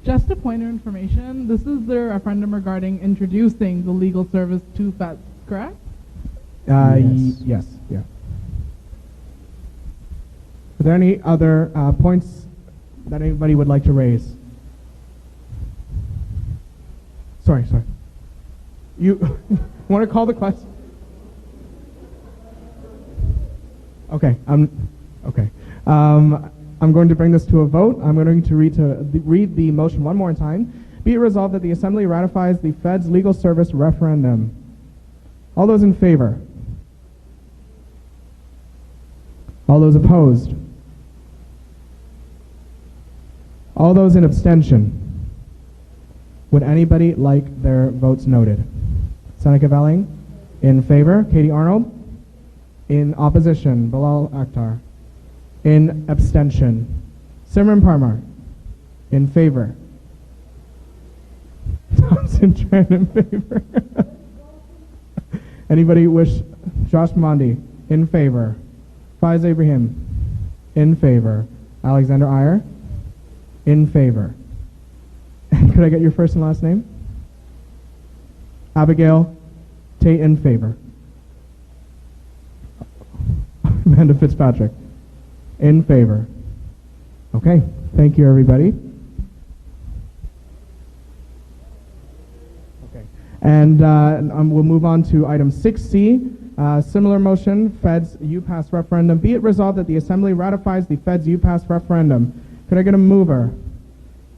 Just a point of information, this is the referendum regarding introducing the legal service to feds, correct? Yes. Yeah. Are there any other points that anybody would like to raise? Sorry. You want to call the question? Okay. Okay. I'm going to bring this to a vote. I'm going to read the motion one more time. Be it resolved that the Assembly ratifies the Fed's legal service referendum. All those in favor? All those opposed? All those in abstention? Would anybody like their votes noted? Seneca Velling? In favor? Katie Arnold? In opposition? Bilal Akhtar? In abstention? Simran Parmar? In favor? Thompson Tran in favor? Anybody wish? Josh Mondi? In favor? Faiz Ibrahim? In favor? Alexander Iyer? In favor? Could I get your first and last name? Abigail Tate in favor. Amanda Fitzpatrick? In favor. Okay, thank you everybody. Okay, and we'll move on to item 6C, similar motion, Fed's UPass referendum. Be it resolved that the Assembly ratifies the Fed's UPass referendum. Could I get a mover?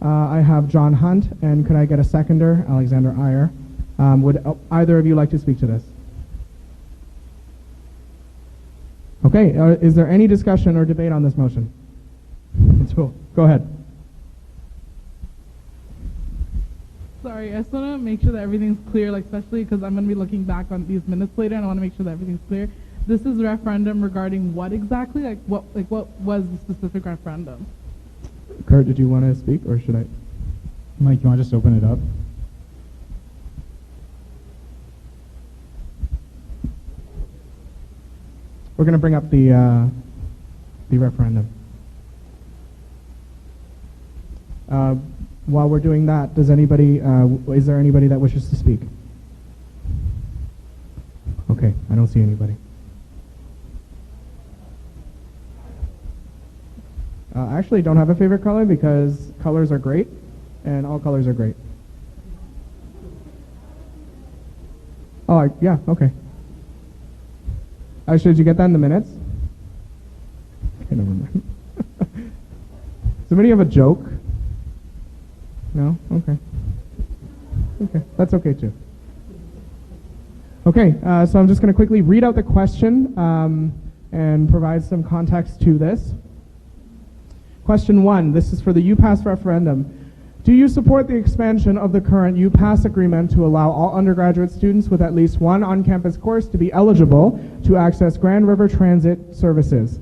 I have John Hunt, and could I get a seconder? Alexander Iyer. Would either of you like to speak to this? Okay, is there any discussion or debate on this motion? Go ahead. Sorry, I just want to make sure that everything's clear, especially because I'm going to be looking back on these minutes later, and I want to make sure that everything's clear. This is a referendum regarding what exactly? What was the specific referendum? Kurt, did you want to speak, or should I? Mike, you want to just open it up? We're going to bring up the referendum. While we're doing that, is there anybody that wishes to speak? Okay, I don't see anybody. I actually don't have a favorite color because colors are great, and all colors are great. Oh, yeah, okay. Did you get that in the minutes? Okay, never mind. Somebody have a joke? No? Okay. Okay, that's okay too. Okay, so I'm just going to quickly read out the question and provide some context to this. Question 1, this is for the UPass referendum. Do you support the expansion of the current UPass agreement to allow all undergraduate students with at least one on-campus course to be eligible to access Grand River Transit services?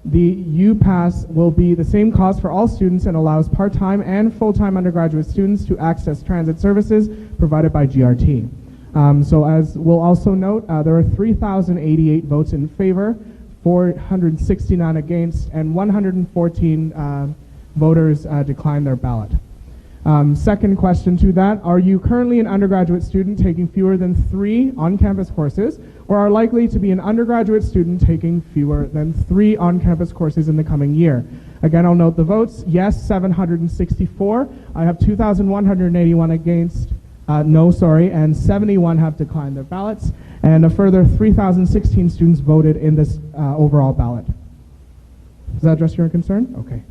The UPass will be the same cost for all students and allows part-time and full-time undergraduate students to access transit services provided by GRT. So as we'll also note, there are 3,088 votes in favor, 469 against, and 114 voters declined their ballot. Second question to that, are you currently an undergraduate student taking fewer than 3 on-campus courses, or are likely to be an undergraduate student taking fewer than 3 on-campus courses in the coming year? Again, I'll note the votes. Yes, 764. I have 2,181 against, and 71 have declined their ballots, and a further 3,016 students voted in this overall ballot. Does that address your concern? Okay.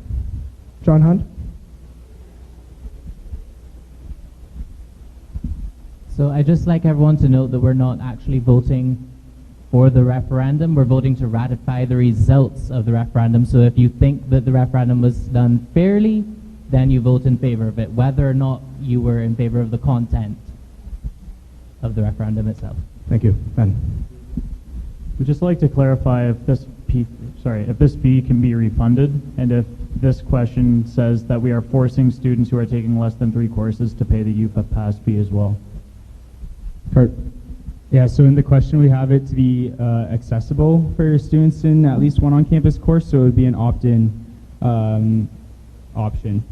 John Hunt? So I'd just like everyone to note that we're not actually voting for the referendum. We're voting to ratify the results of the referendum. So if you think that the referendum was done fairly, then you vote in favor of it, whether or not you were in favor of the content of the referendum itself. Thank you. Ben? We'd just like to clarify if this fee can be refunded, and if this question says that we are forcing students who are taking less than 3 courses to pay the UFA Pass fee as well. Kurt? Yeah, so in the question we have it to be accessible for students in at least one on-campus course, so it would be an opt-in option.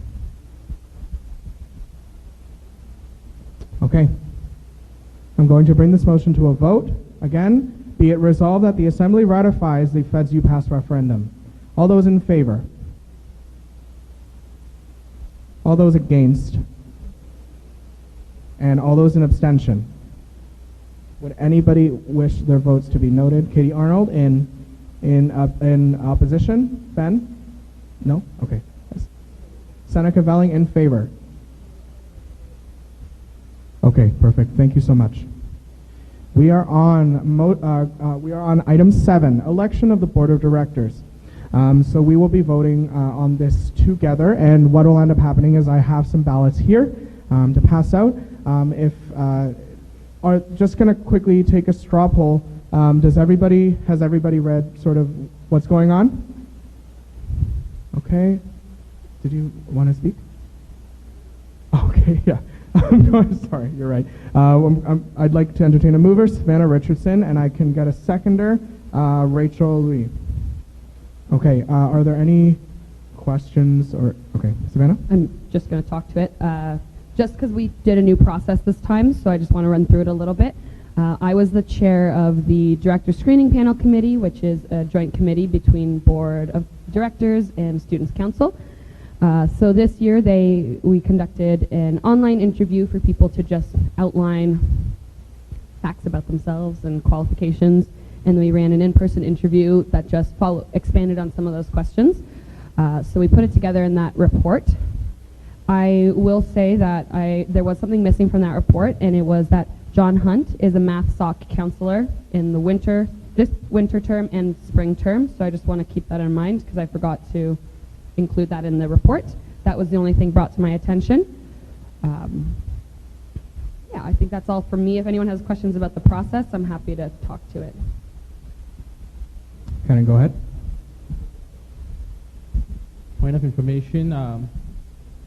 Okay. I'm going to bring this motion to a vote. Again, be it resolved that the Assembly ratifies the Feds UPass referendum. All those in favor? All those against? And all those in abstention? Would anybody wish their votes to be noted? Katie Arnold in opposition? Ben? No? Okay. Seneca Velling in favor? Okay, perfect. Thank you so much. We are on item 7, election of the Board of Directors. So we will be voting on this together, and what will end up happening is I have some ballots here to pass out. Just going to quickly take a straw poll. Has everybody read sort of what's going on? Okay. Did you want to speak? Okay, yeah. Sorry, you're right. I'd like to entertain a mover, Savannah Richardson, and I can get a seconder, Rachel Lee. Okay, are there any questions or, okay, Savannah? I'm just going to talk to it. Just because we did a new process this time, so I just want to run through it a little bit. I was the chair of the Director Screening Panel Committee, which is a joint committee between Board of Directors and Students' Council. So this year we conducted an online interview for people to just outline facts about themselves and qualifications, and we ran an in-person interview that just expanded on some of those questions. So we put it together in that report. I will say that there was something missing from that report, and it was that John Hunt is a math SOC counselor in this winter term and spring term, so I just want to keep that in mind because I forgot to include that in the report. That was the only thing brought to my attention. Yeah, I think that's all for me. If anyone has questions about the process, I'm happy to talk to it. Can I go ahead? Point of information,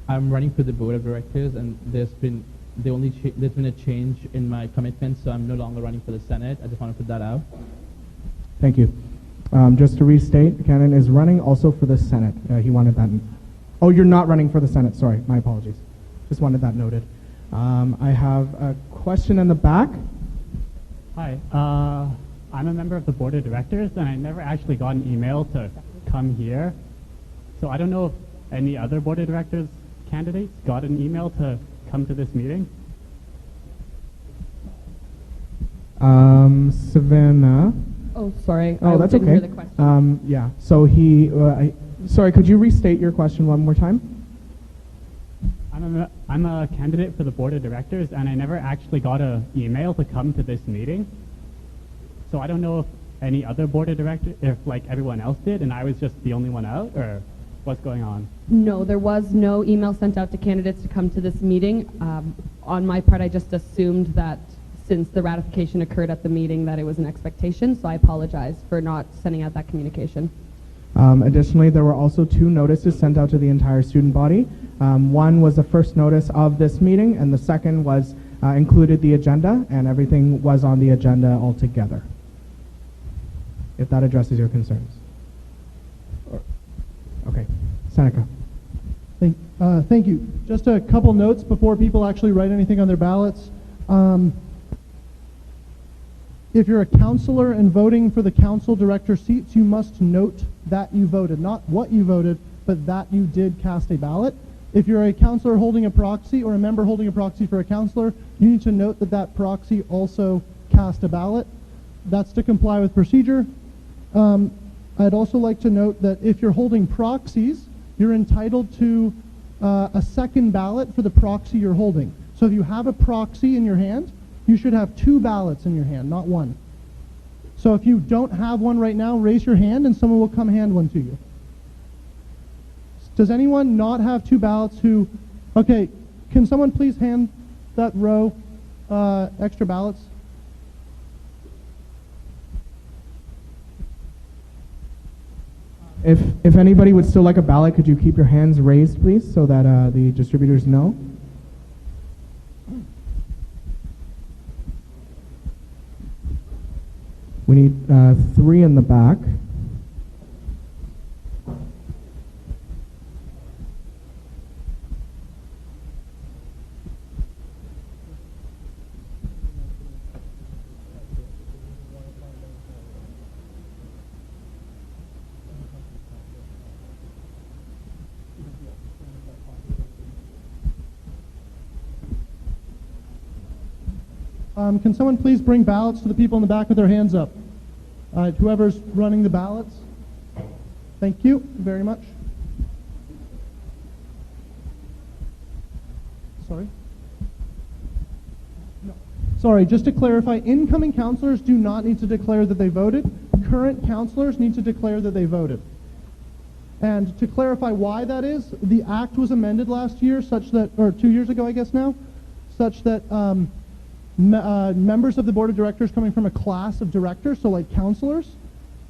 I'm running for the Board of Directors, and there's been a change in my commitment, so I'm no longer running for the Senate. I just want to put that out. Thank you. Just to restate, Cannon is running also for the Senate. He wanted that. Oh, you're not running for the Senate. Sorry, my apologies. Just wanted that noted. I have a question in the back. Hi, I'm a member of the Board of Directors, and I never actually got an email to come here. So I don't know if any other Board of Directors candidates got an email to come to this meeting. Savannah. Oh, sorry. Oh, that's didn't okay. hear the question. Yeah. So sorry, could you restate your question one more time? I'm a candidate for the Board of Directors, and I never actually got an email to come to this meeting. So I don't know if any other Board of Directors, if like everyone else did, and I was just the only one out, or what's going on? No, there was no email sent out to candidates to come to this meeting. On my part, I just assumed that since the ratification occurred at the meeting that it was an expectation, so I apologize for not sending out that communication. Additionally, there were also 2 notices sent out to the entire student body. One was the first notice of this meeting, and the second was included the agenda, and everything was on the agenda altogether. If that addresses your concerns. Okay, Seneca. Thank you. Just a couple notes before people actually write anything on their ballots. If you're a counselor and voting for the council director seats, you must note that you voted, not what you voted, but that you did cast a ballot. If you're a counselor holding a proxy or a member holding a proxy for a counselor, you need to note that that proxy also cast a ballot. That's to comply with procedure. I'd also like to note that if you're holding proxies, you're entitled to a second ballot for the proxy you're holding. So if you have a proxy in your hand, you should have 2 ballots in your hand, not 1. So if you don't have one right now, raise your hand and someone will come hand one to you. Does anyone not have 2 ballots who... Okay, can someone please hand that row extra ballots? If anybody would still like a ballot, could you keep your hands raised, please, so that the distributors know? We need 3 in the back. Can someone please bring ballots to the people in the back with their hands up? Whoever's running the ballots. Thank you very much. Sorry? No. Sorry, just to clarify, incoming counselors do not need to declare that they voted. Current counselors need to declare that they voted. And to clarify why that is, the act was amended last year such that, or 2 years ago I guess now, such that members of the board of directors coming from a class of directors, so like counselors,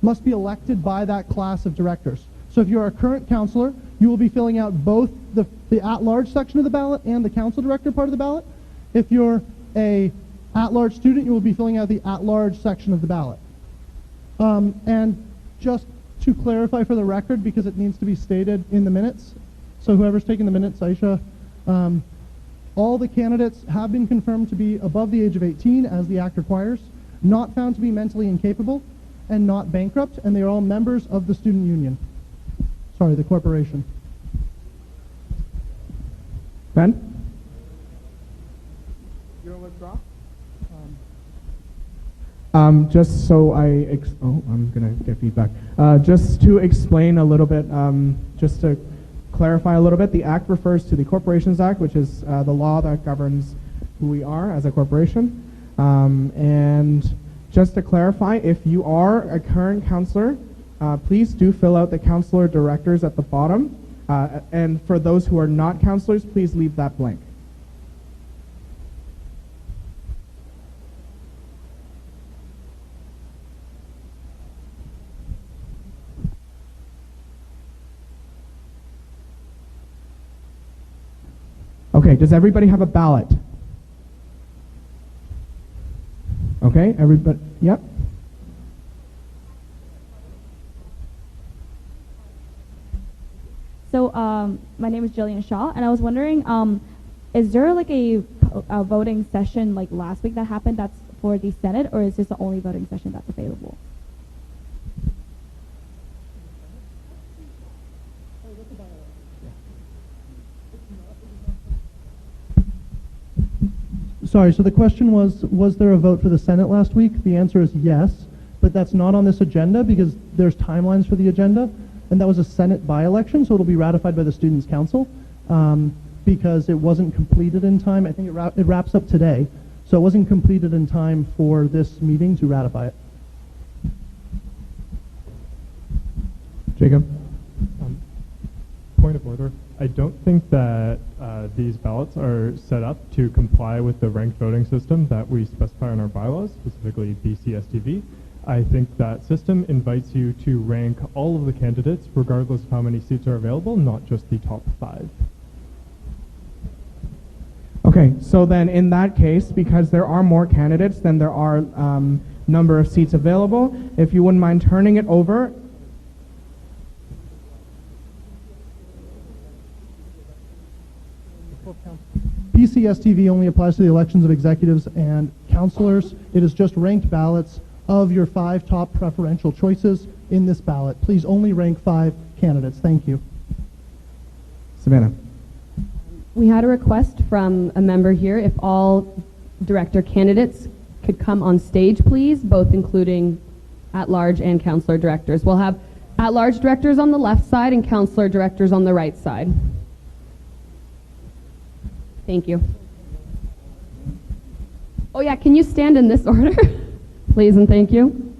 must be elected by that class of directors. So if you're a current counselor, you will be filling out both the at-large section of the ballot and the council director part of the ballot. If you're a at-large student, you will be filling out the at-large section of the ballot. And just to clarify for the record, because it needs to be stated in the minutes, so whoever's taking the minutes, Aisha, all the candidates have been confirmed to be above the age of 18, as the Act requires, not found to be mentally incapable, and not bankrupt, and they are all members of the student union. Sorry, the corporation. Ben? You want to withdraw? Just so I'm going to get feedback. Just to explain a little bit, just to clarify a little bit, the Act refers to the Corporations Act, which is the law that governs who we are as a corporation. And just to clarify, if you are a current counselor, please do fill out the counselor directors at the bottom. And for those who are not counselors, please leave that blank. Okay, does everybody have a ballot? Okay, everybody, yep. So my name is Jillian Shaw, and I was wondering, is there like a voting session like last week that happened that's for the Senate, or is this the only voting session that's available? Sorry, so the question was there a vote for the Senate last week? The answer is yes, but that's not on this agenda because there's timelines for the agenda, and that was a Senate by-election, so it'll be ratified by the Students' Council because it wasn't completed in time. I think it wraps up today, so it wasn't completed in time for this meeting to ratify it. Jacob? Point of order. I don't think that these ballots are set up to comply with the ranked voting system that we specify in our bylaws, specifically BCSTV. I think that system invites you to rank all of the candidates regardless of how many seats are available, not just the top 5. Okay, so then in that case, because there are more candidates than there are number of seats available, if you wouldn't mind turning it over. PCSTV only applies to the elections of executives and councilors. It is just ranked ballots of your 5 top preferential choices in this ballot. Please only rank 5 candidates. Thank you. Savannah. We had a request from a member here if all director candidates could come on stage, please, both including at-large and councillor directors. We'll have at-large directors on the left side and councillor directors on the right side. Thank you. Oh yeah, can you stand in this order? Please and thank you.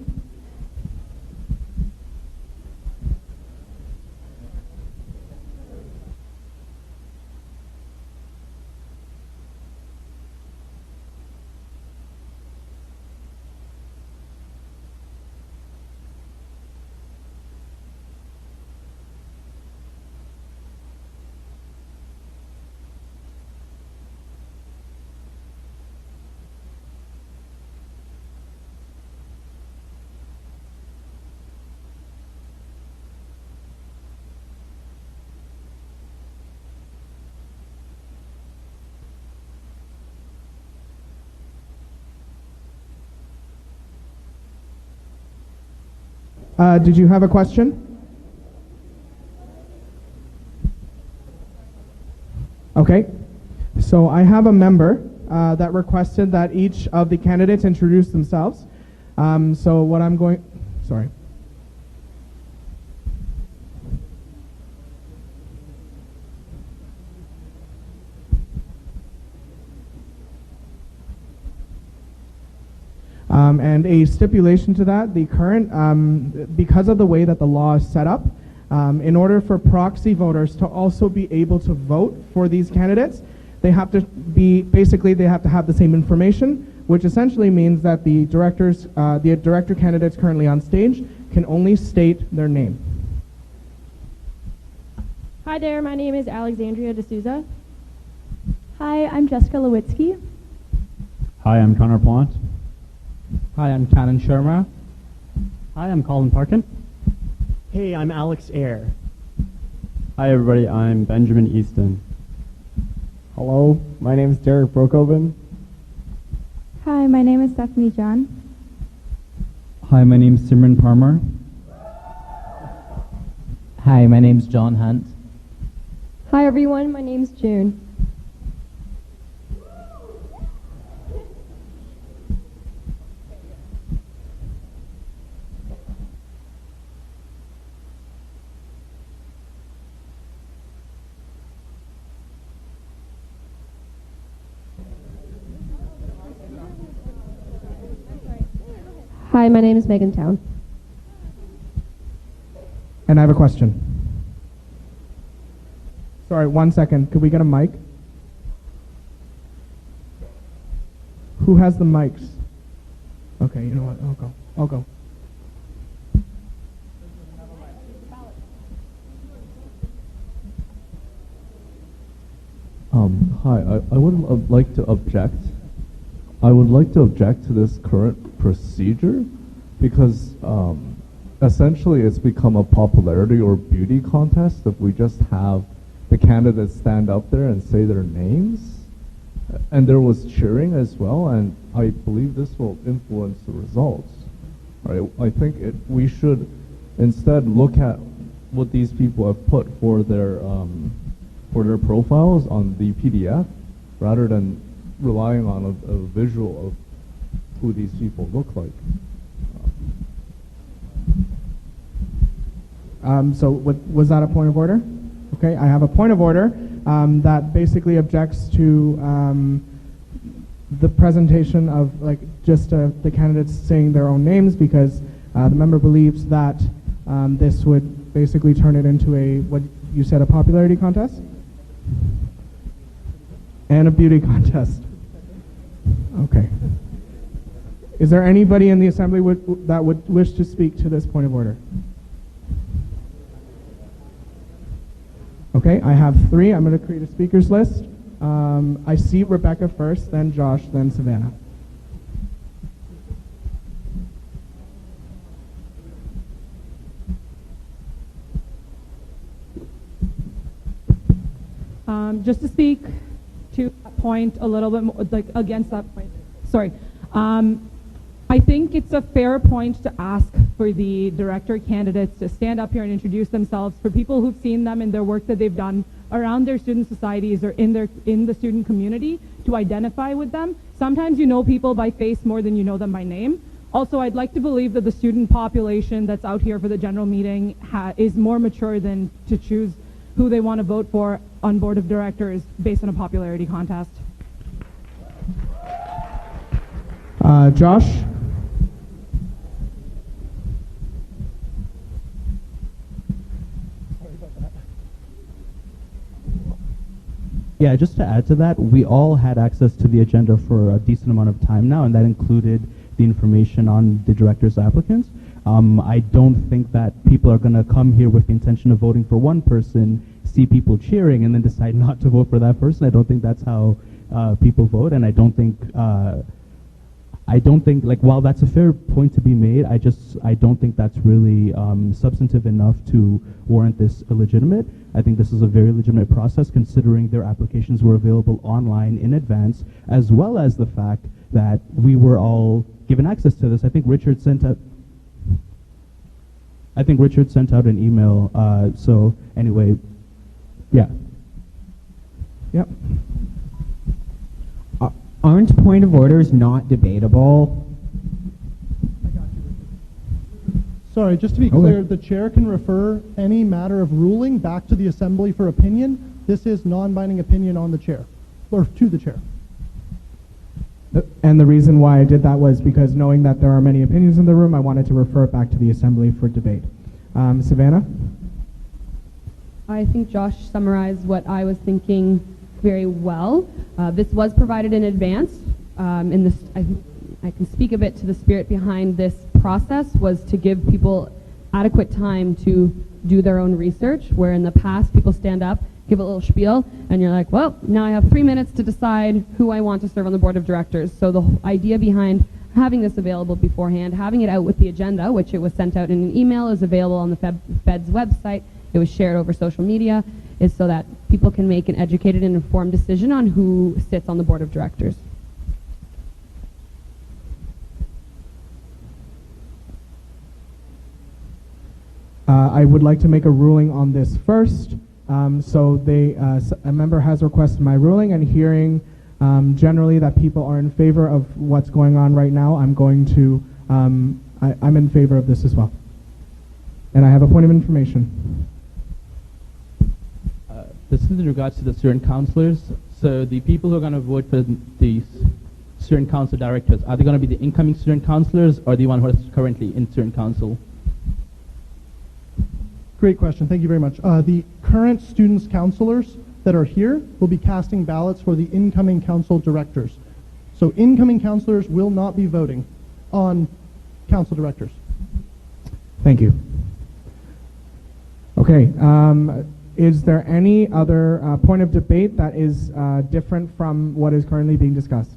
Did you have a question? Okay. So I have a member that requested that each of the candidates introduce themselves. So what I'm going... Sorry. And a stipulation to that, the current, because of the way that the law is set up, in order for proxy voters to also be able to vote for these candidates, they have to be, basically they have to have the same information, which essentially means that the director candidates currently on stage can only state their name. Hi there, my name is Alexandria D'Souza. Hi, I'm Jessica Lewitsky. Hi, I'm Connor Plant. Hi, I'm Canon Sharma. Hi, I'm Colin Parkin. Hey, I'm Alex Ayre. Hi, everybody. I'm Benjamin Easton. Hello, my name is Derek Brokoven. Hi, my name is Stephanie John. Hi, my name's Simran Parmar. Hi, my name's John Hunt. Hi everyone, my name's June. Hi, my name is Megan Town. And I have a question. Sorry, 1 second. Could we get a mic? Who has the mics? Okay, you know what? I'll go. Hi, I would like to object. I would like to object to this current procedure because essentially it's become a popularity or beauty contest if we just have the candidates stand up there and say their names. And there was cheering as well, and I believe this will influence the results. Right? I think we should instead look at what these people have put for their profiles on the PDF rather than relying on a visual of who these people look like. So was that a point of order? Okay, I have a point of order that basically objects to the presentation of just the candidates saying their own names because the member believes that this would basically turn it into what you said, a popularity contest? And a beauty contest. Okay. Is there anybody in the assembly that would wish to speak to this point of order? Okay, I have 3. I'm going to create a speakers list. I see Rebecca first, then Josh, then Savannah. Just to speak to that point a little bit more, like against that point. Sorry. I think it's a fair point to ask for the director candidates to stand up here and introduce themselves for people who've seen them in their work that they've done around their student societies or in the student community, to identify with them. Sometimes you know people by face more than you know them by name. Also, I'd like to believe that the student population that's out here for the general meeting is more mature than to choose who they want to vote for on board of directors based on a popularity contest. Josh? Yeah, just to add to that, we all had access to the agenda for a decent amount of time now, and that included the information on the director's applicants. I don't think that people are going to come here with the intention of voting for one person, see people cheering, and then decide not to vote for that person. I don't think that's how people vote, and I don't think, like, while that's a fair point to be made, I don't think that's really substantive enough to warrant this illegitimate. I think this is a very legitimate process, considering their applications were available online in advance, as well as the fact that we were all given access to this. I think Richard sent out an email. So anyway, yeah. Yep. Aren't point of orders not debatable? Sorry, just to be clear, the chair can refer any matter of ruling back to the assembly for opinion. This is non-binding opinion on the chair, or to the chair. And the reason why I did that was because knowing that there are many opinions in the room, I wanted to refer it back to the assembly for debate. Savannah? I think Josh summarized what I was thinking very well. This was provided in advance. I can speak a bit to the spirit behind this process was to give people adequate time to do their own research, where in the past people stand up, give a little spiel, and you're like, well, now I have 3 minutes to decide who I want to serve on the board of directors. So the idea behind having this available beforehand, having it out with the agenda, which it was sent out in an email, is available on the Fed's website, it was shared over social media, is so that people can make an educated and informed decision on who sits on the board of directors. I would like to make a ruling on this first. A member has requested my ruling, and hearing generally that people are in favor of what's going on right now, I'm in favor of this as well. And I have a point of information. This is in regards to the student councilors. So the people who are going to vote for the student council directors, are they going to be the incoming student councilors or the one who is currently in student council? Great question. Thank you very much. The current students councilors that are here will be casting ballots for the incoming council directors. So incoming councilors will not be voting on council directors. Thank you. Okay. Is there any other point of debate that is different from what is currently being discussed?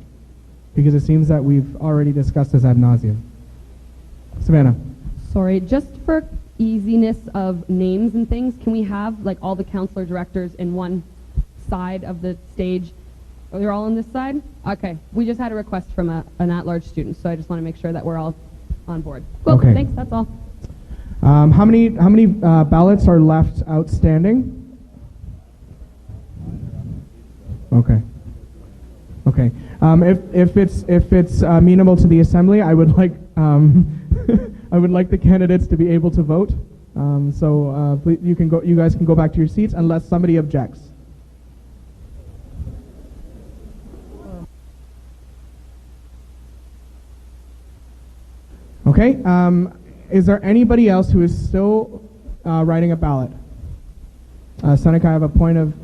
Because it seems that we've already discussed this ad nauseum. Savannah. Sorry, just for easiness of names and things, can we have like all the counselor directors in one side of the stage? They're all on this side? Okay. We just had a request from an at-large student, so I just want to make sure that we're all on board. Cool. Okay. Thanks. That's all. How many ballots are left outstanding? Okay. Okay. If it's amenable to the assembly, I would like I would like the candidates to be able to vote. Please, you guys can go back to your seats unless somebody objects. Okay. Is there anybody else who is still writing a ballot? Seneca, I have a point of.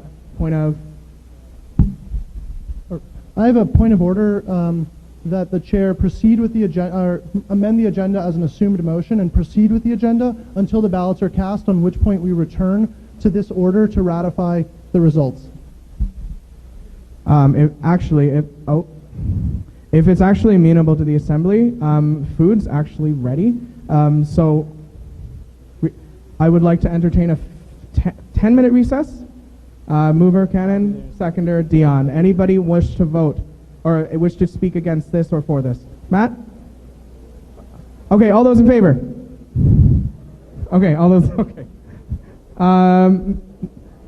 I have a point of order that the chair proceed with the agenda, or amend the agenda as an assumed motion and proceed with the agenda until the ballots are cast, on which point we return to this order to ratify the results. If it's actually amenable to the assembly, food's actually ready. So I would like to entertain a 10-minute recess. Mover Cannon, seconder Dion. Anybody wish to vote or wish to speak against this or for this? Matt? Okay, all those in favor? Okay, all those, okay.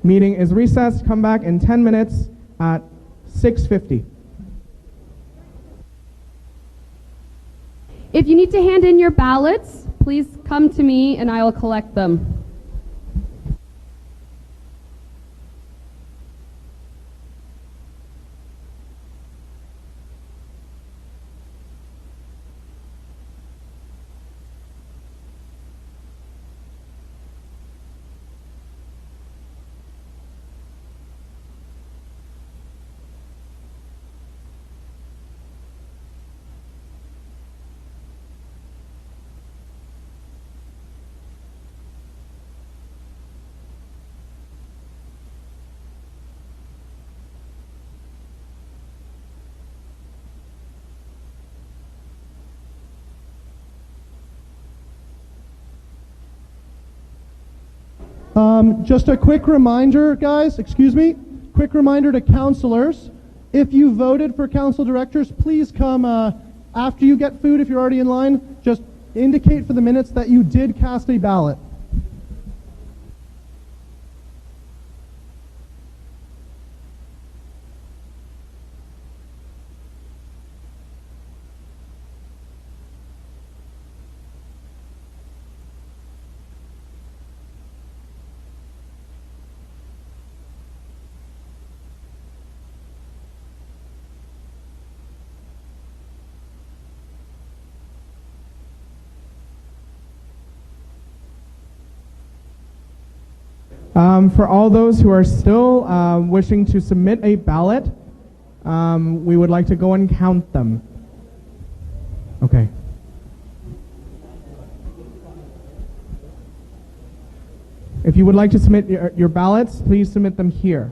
Meeting is recessed. Come back in 10 minutes at 6:50. If you need to hand in your ballots, please come to me and I will collect them. Just a quick reminder, guys, excuse me, quick reminder to counselors. If you voted for council directors, please come after you get food if you're already in line. Just indicate for the minutes that you did cast a ballot. For all those who are still wishing to submit a ballot, we would like to go and count them. Okay. If you would like to submit your ballots, please submit them here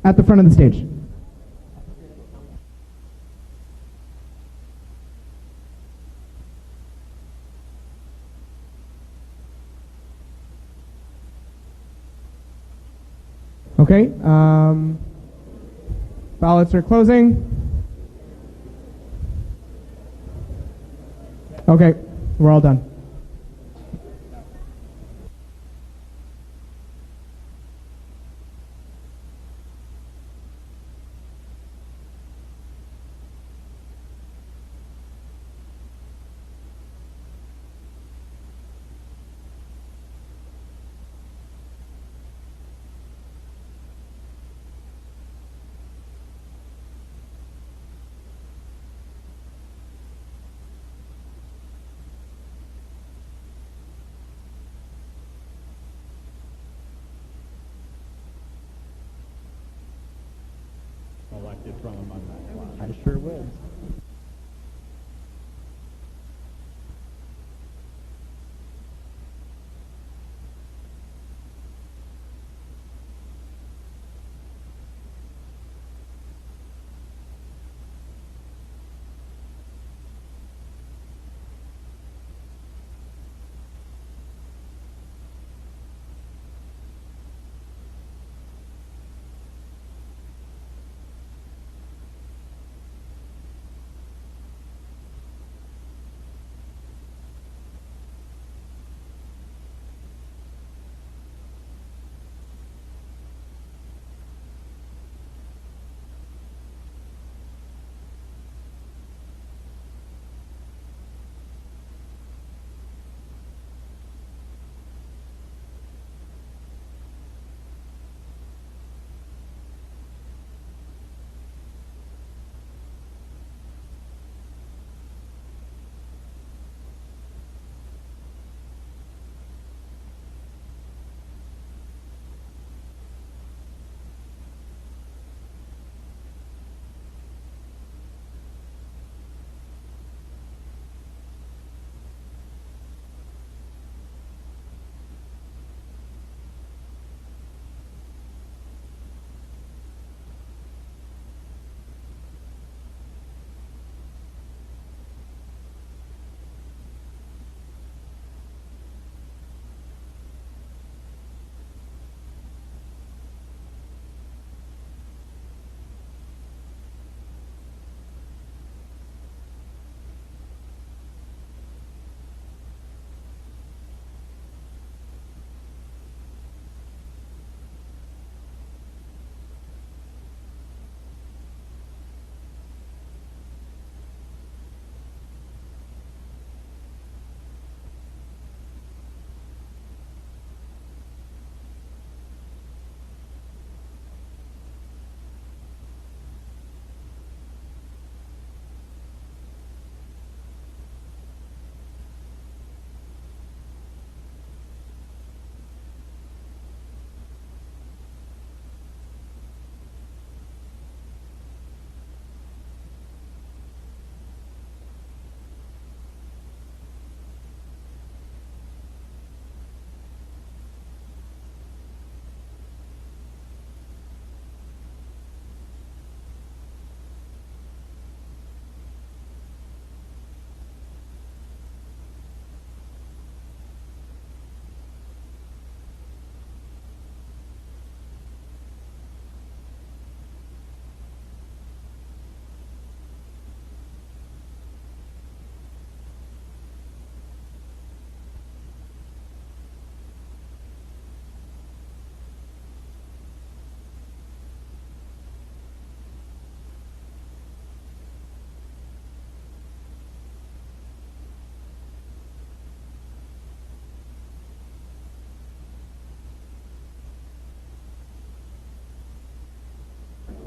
at the front of the stage. Okay, ballots are closing. Okay, we're all done. Elected from among that class. I sure will.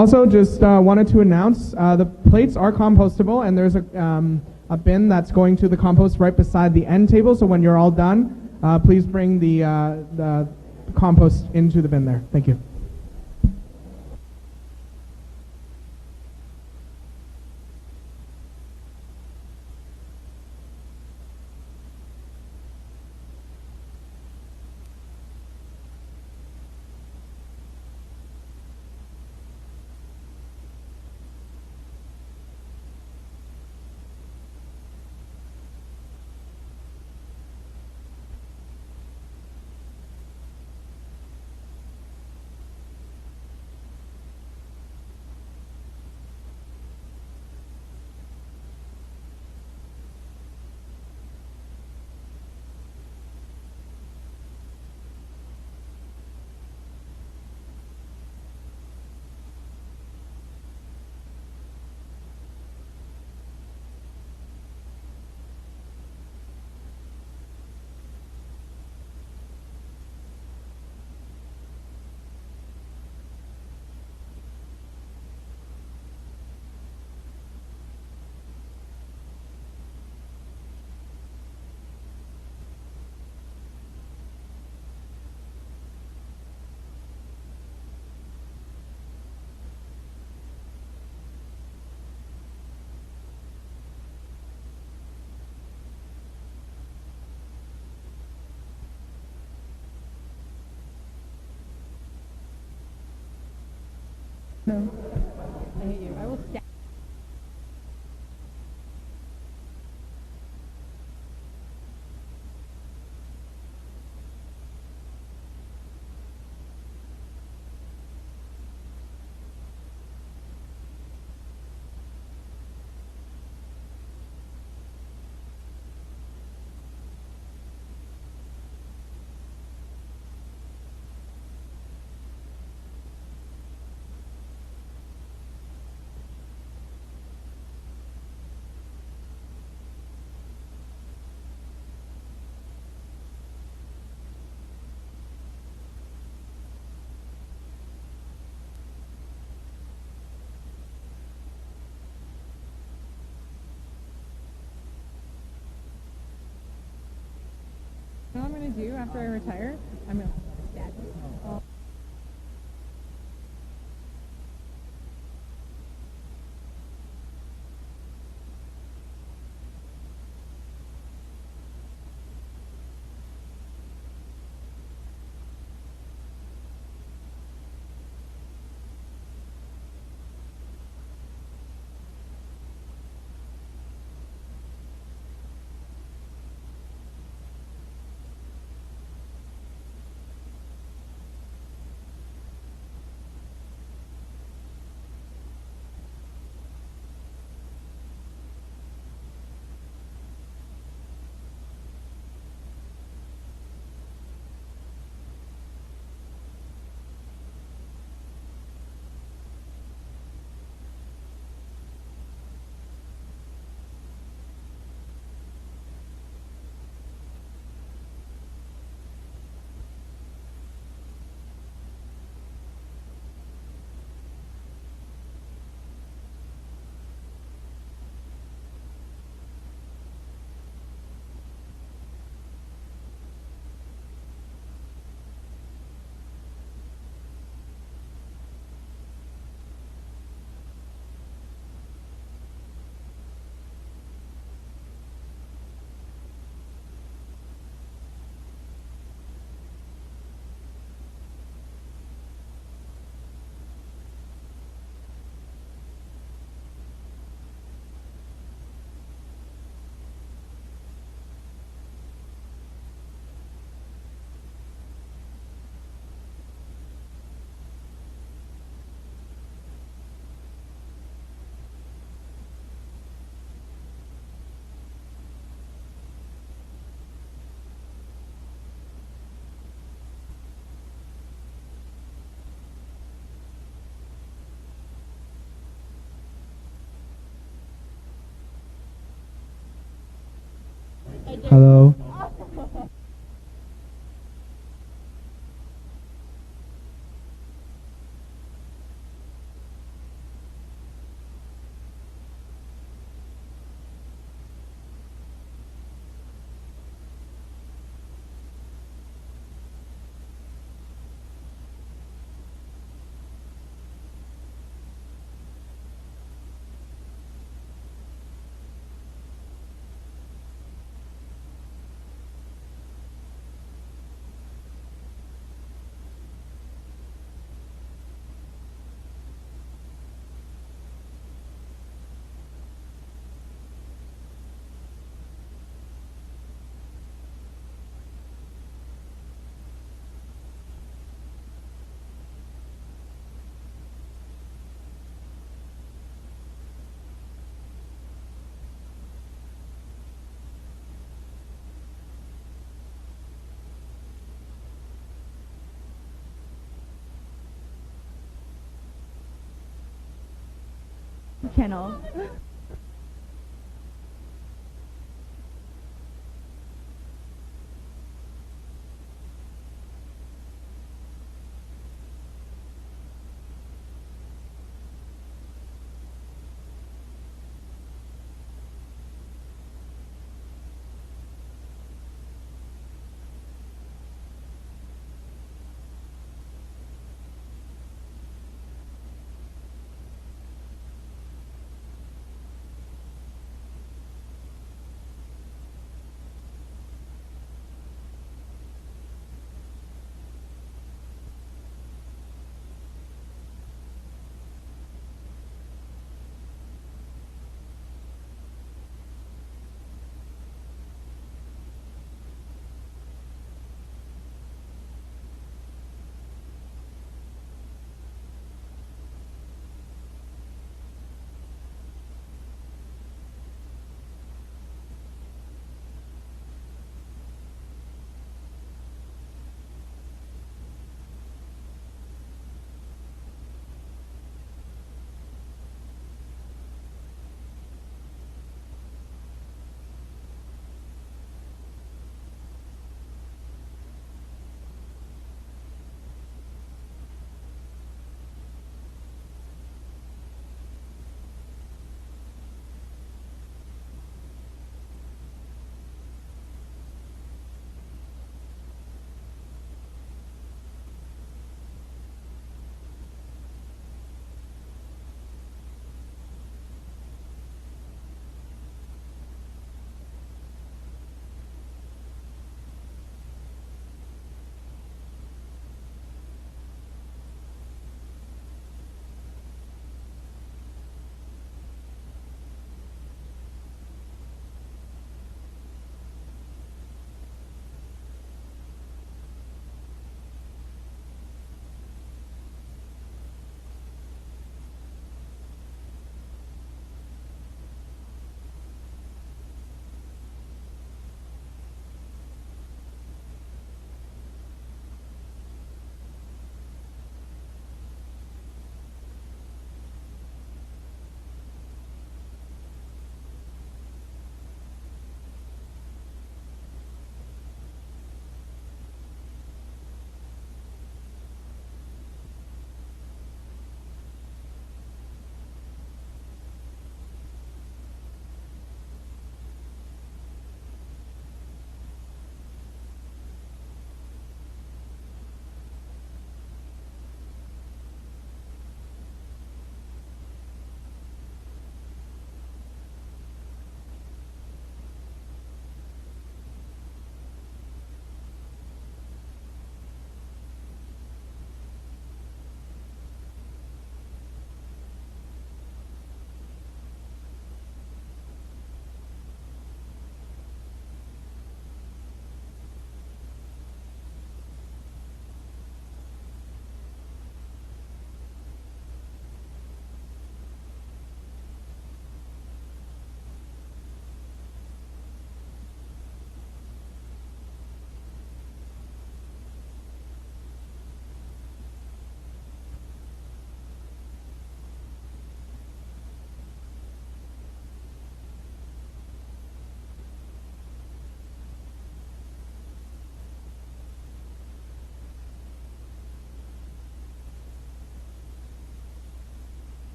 Also, just wanted to announce the plates are compostable, and there's a bin that's going to the compost right beside the end table. So when you're all done, please bring the compost into the bin there. Thank you. No. I hate you. I will stab. You know what I'm going to do after I retire? I'm going to stab you. Hello. channel.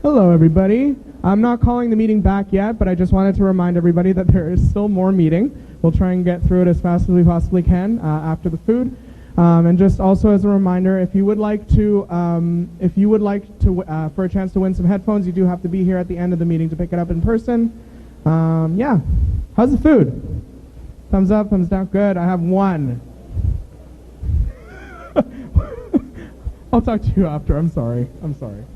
Hello, everybody. I'm not calling the meeting back yet, but I just wanted to remind everybody that there is still more meeting. We'll try and get through it as fast as we possibly can after the food. And just also as a reminder, if you would like to, for a chance to win some headphones, you do have to be here at the end of the meeting to pick it up in person. Yeah. How's the food? Thumbs up, thumbs down. Good. I have one. I'll talk to you after. I'm sorry. I'm sorry.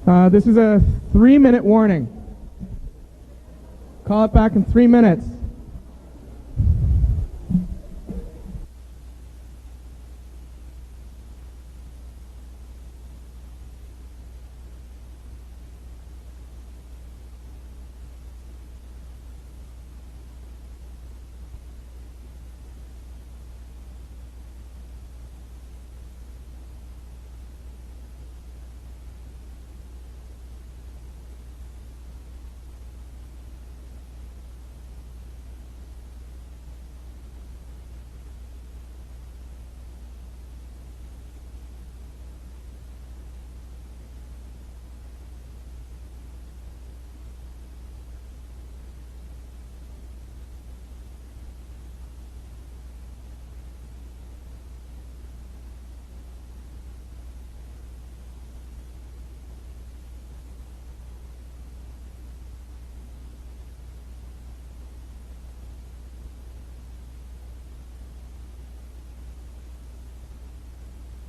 This is a 3-minute warning. Call it back in 3 minutes.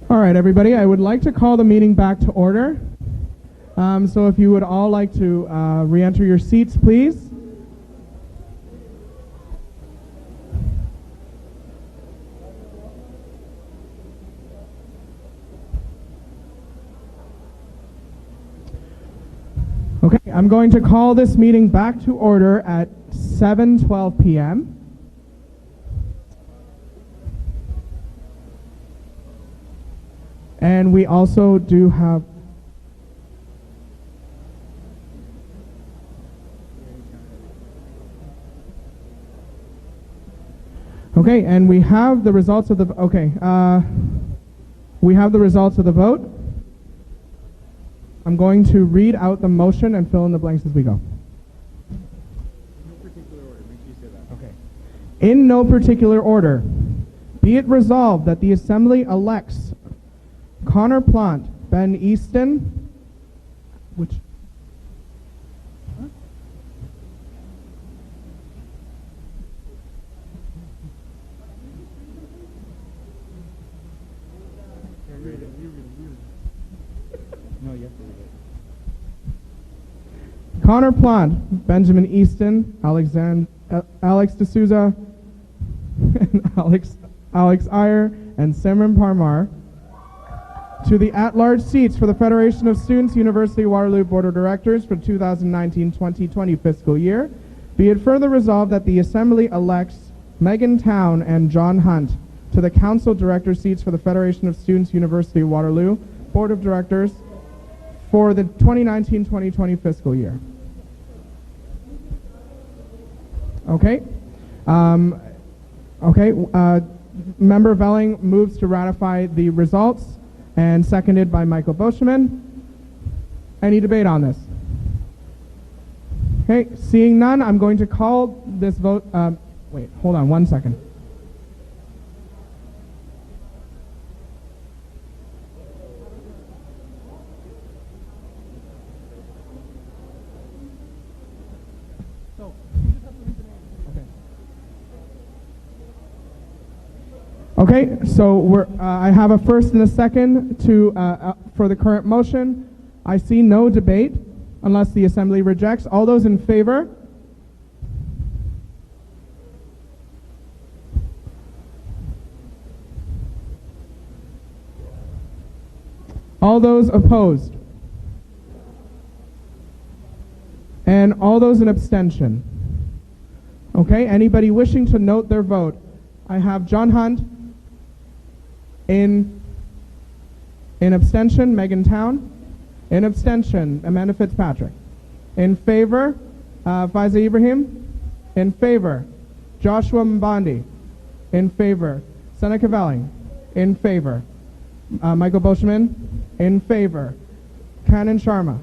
All right, everybody, I would like to call the meeting back to order. So if you would all like to re-enter your seats, please. Okay, I'm going to call this meeting back to order at 7:12 p.m. And we also do have okay, and we have the results of the we have the results of the vote. I'm going to read out the motion and fill in the blanks as we go. In no particular order, be it resolved that the Assembly elects Connor Plant, Ben Easton, which Connor Plant, Benjamin Easton, Alex D'Souza, and Alex Iyer, and Simran Parmar to the at-large seats for the Federation of Students, University Waterloo Board of Directors for 2019-2020 fiscal year. Be it further resolved that the Assembly elects Megan Town and John Hunt to the Council Director seats for the Federation of Students, University Waterloo Board of Directors for the 2019-2020 fiscal year. Okay. Member Velling moves to ratify the results, and seconded by Michael Boschman. Any debate on this? Okay, seeing none, I'm going to call this vote. Wait, hold on 1 second. Okay, so I have a first and a second for the current motion. I see no debate unless the Assembly rejects. All those in favor? All those opposed? And all those in abstention? Okay, anybody wishing to note their vote? I have John Hunt. In abstention, Megan Town. In abstention, Amanda Fitzpatrick. In favor, Faiza Ibrahim. In favor, Joshua Mbandi. In favor, Seneca Velling. In favor, Michael Boschman. In favor, Kanan Sharma.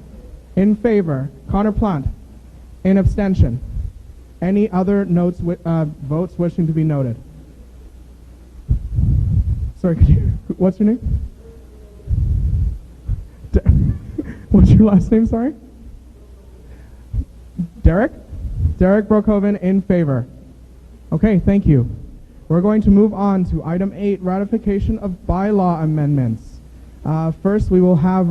In favor, Connor Plant. In abstention. Any other votes wishing to be noted? Sorry, what's your name? What's your last name, sorry? Derek? Derek Broekhoven, in favor. Okay, thank you. We're going to move on to item 8, ratification of bylaw amendments. First, we will have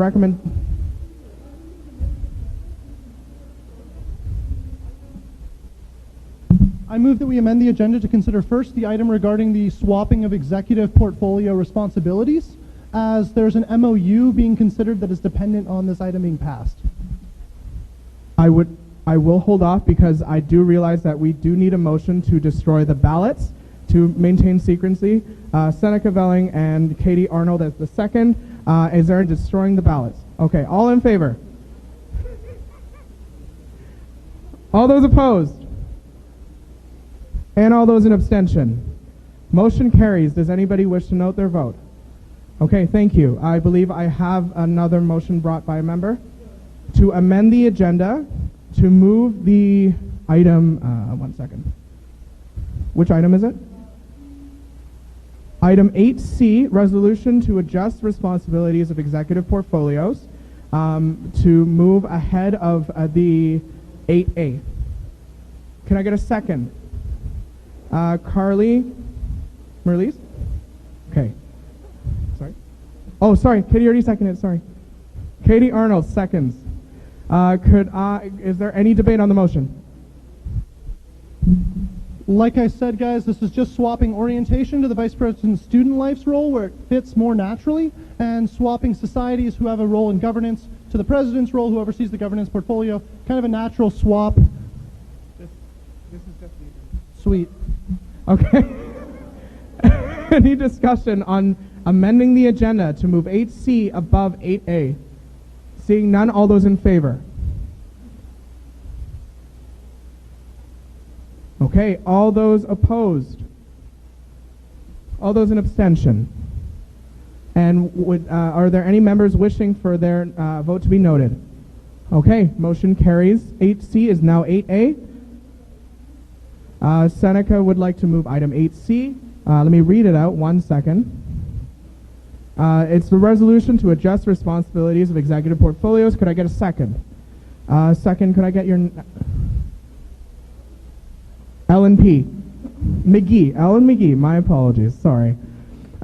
I move that we amend the agenda to consider first the item regarding the swapping of executive portfolio responsibilities, as there's an MOU being considered that is dependent on this item being passed. I will hold off because I do realize that we do need a motion to destroy the ballots to maintain secrecy. Seneca Velling and Katie Arnold as the second. Is there destroying the ballots? Okay, all in favor? All those opposed? And all those in abstention? Motion carries. Does anybody wish to note their vote? Okay, thank you. I believe I have another motion brought by a member to amend the agenda to move the item, one second. Which item is it? Item 8C, resolution to adjust responsibilities of executive portfolios to move ahead of the 8A. Can I get a second? Carly Merlis? Okay. Sorry. Oh, sorry. Katie already seconded. Sorry. Katie Arnold seconds. Is there any debate on the motion? Like I said, guys, this is just swapping orientation to the Vice President's student life's role where it fits more naturally, and swapping societies who have a role in governance to the President's role who oversees the governance portfolio. Kind of a natural swap. This is just Sweet. Okay. Any discussion on amending the agenda to move 8C above 8A? Seeing none, all those in favor? Okay, all those opposed? All those in abstention? And are there any members wishing for their vote to be noted? Okay, motion carries. 8C is now 8A. Seneca would like to move item 8C. Let me read it out, 1 second. It's the resolution to adjust responsibilities of executive portfolios. Could I get a second? Second, could I get your... Ellen P. McGee. Ellen McGee, my apologies, sorry.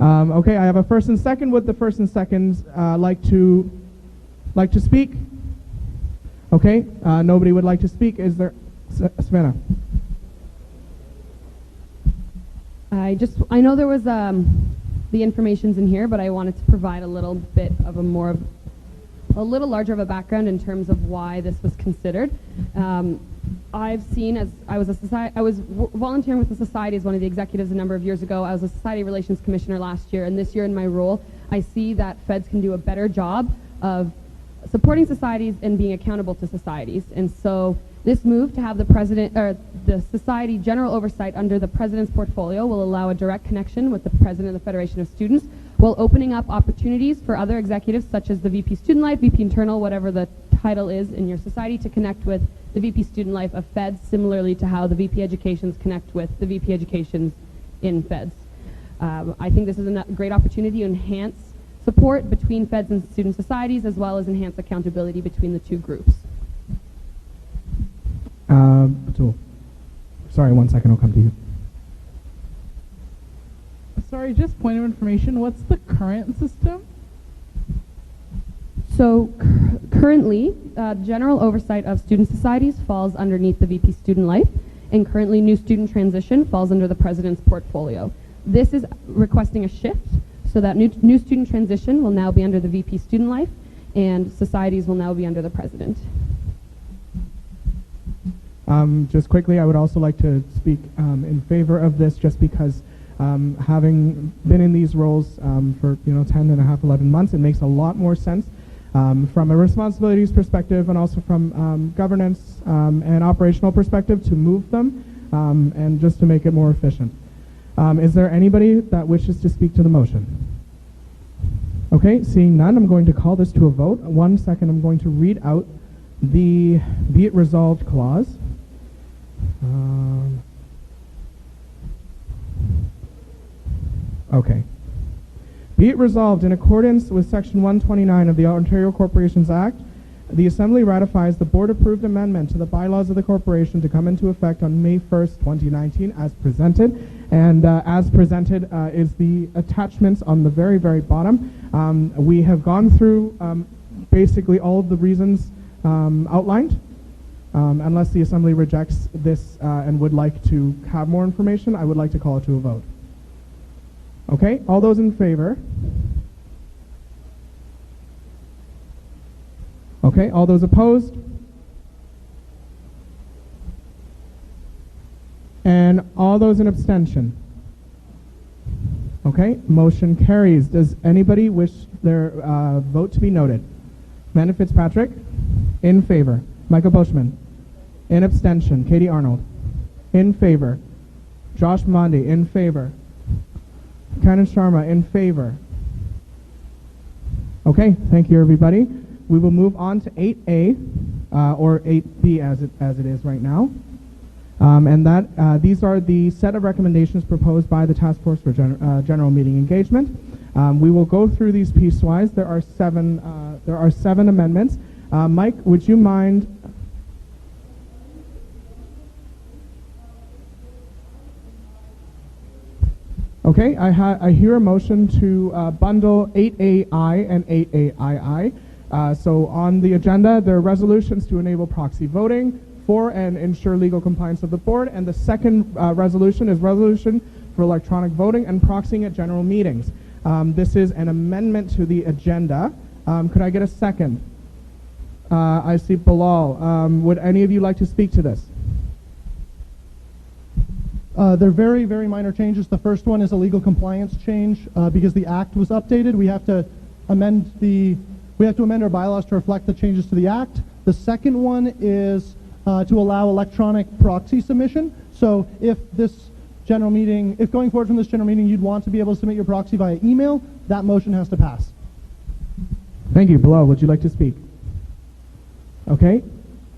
Okay, I have a first and second. Would the first and seconds like to speak? Okay, nobody would like to speak. Is there... Savannah? I know there was the information's in here, but I wanted to provide a little bit of a little larger of a background in terms of why this was considered. I've seen, as I was volunteering with the society as one of the executives a number of years ago. I was a society relations commissioner last year, and this year in my role, I see that feds can do a better job of supporting societies and being accountable to societies. And so this move to have the president or the society general oversight under the president's portfolio will allow a direct connection with the president of the Federation of Students, while opening up opportunities for other executives such as the VP Student Life, VP Internal, whatever the title is in your society, to connect with the VP Student Life of Feds, similarly to how the VP Educations connect with the VP Educations in Feds. I think this is a great opportunity to enhance support between Feds and student societies, as well as enhance accountability between the two groups. Batul. Sorry, 1 second, I'll come to you. Sorry, just point of information. What's the current system? So currently, general oversight of student societies falls underneath the VP Student Life, and currently new student transition falls under the president's portfolio. This is requesting a shift so that new student transition will now be under the VP Student Life, and societies will now be under the president. Just quickly, I would also like to speak in favor of this, just because having been in these roles for 10 and a half, 11 months, it makes a lot more sense from a responsibilities perspective, and also from governance and operational perspective, to move them and just to make it more efficient. Is there anybody that wishes to speak to the motion? Okay, seeing none, I'm going to call this to a vote. 1 second, I'm going to read out the be it resolved clause. Okay. Be it resolved, in accordance with Section 129 of the Ontario Corporations Act, the Assembly ratifies the board-approved amendment to the bylaws of the corporation to come into effect on May 1st, 2019, as presented. And as presented is the attachments on the very, very bottom. We have gone through basically all of the reasons outlined. Unless the Assembly rejects this and would like to have more information, I would like to call it to a vote. Okay, all those in favor? Okay, all those opposed? And all those in abstention? Okay, motion carries. Does anybody wish their vote to be noted? Amanda Fitzpatrick? In favor. Michael Boschman? In abstention. Katie Arnold? In favor. Josh Mondi? In favor. Kanan Sharma? In favor. Okay, thank you everybody. We will move on to 8A, or 8B as it is right now. And these are the set of recommendations proposed by the Task Force for General Meeting Engagement. We will go through these piecewise. There are seven amendments. Mike, would you mind? Okay, I hear a motion to bundle 8AI and 8AII. So on the agenda, there are resolutions to enable proxy voting for and ensure legal compliance of the board. And the second resolution is resolution for electronic voting and proxying at general meetings. This is an amendment to the agenda. Could I get a second? I see Bilal. Would any of you like to speak to this? They're very, very minor changes. The first one is a legal compliance change because the act was updated. We have to amend our bylaws to reflect the changes to the act. The second one is to allow electronic proxy submission. So if going forward from this general meeting, you'd want to be able to submit your proxy via email, that motion has to pass. Thank you. Bilal, would you like to speak? Okay.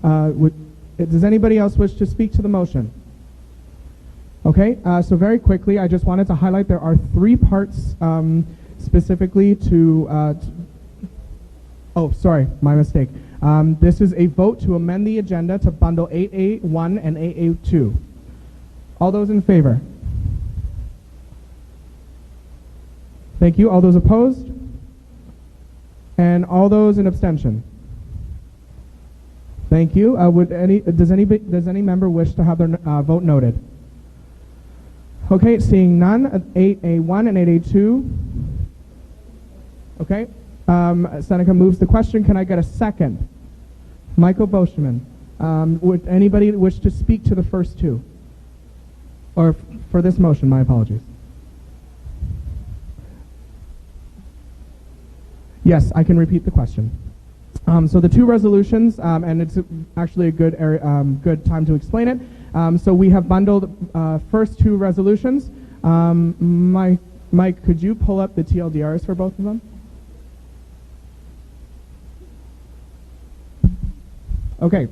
Does anybody else wish to speak to the motion? Okay, so very quickly, I just wanted to highlight there are three parts specifically oh, sorry, my mistake. This is a vote to amend the agenda to bundle 8A1 and 8A2. All those in favor? Thank you. All those opposed? And all those in abstention? Thank you. Does any member wish to have their vote noted? Okay, seeing none, 8A1 and 8A2. Okay, Seneca moves the question. Can I get a second? Michael Boschman. Would anybody wish to speak to the first two? Or for this motion, my apologies. Yes, I can repeat the question. So the two resolutions, and it's actually a good time to explain it. So we have bundled first two resolutions. Mike, could you pull up the TLDRs for both of them? Okay,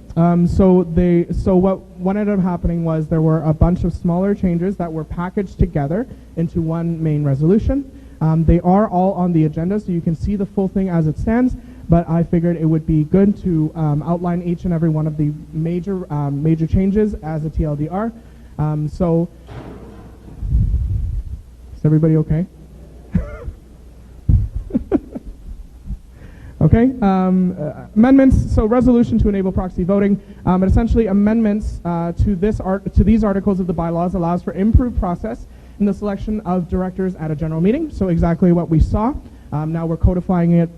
so what ended up happening was there were a bunch of smaller changes that were packaged together into one main resolution. They are all on the agenda, so you can see the full thing as it stands. But I figured it would be good to outline each and every one of the major changes as a TLDR. So, is everybody okay? Okay. Amendments. So, resolution to enable proxy voting. But essentially, amendments to these articles of the bylaws allows for improved process in the selection of directors at a general meeting. So, exactly what we saw. Now we're codifying it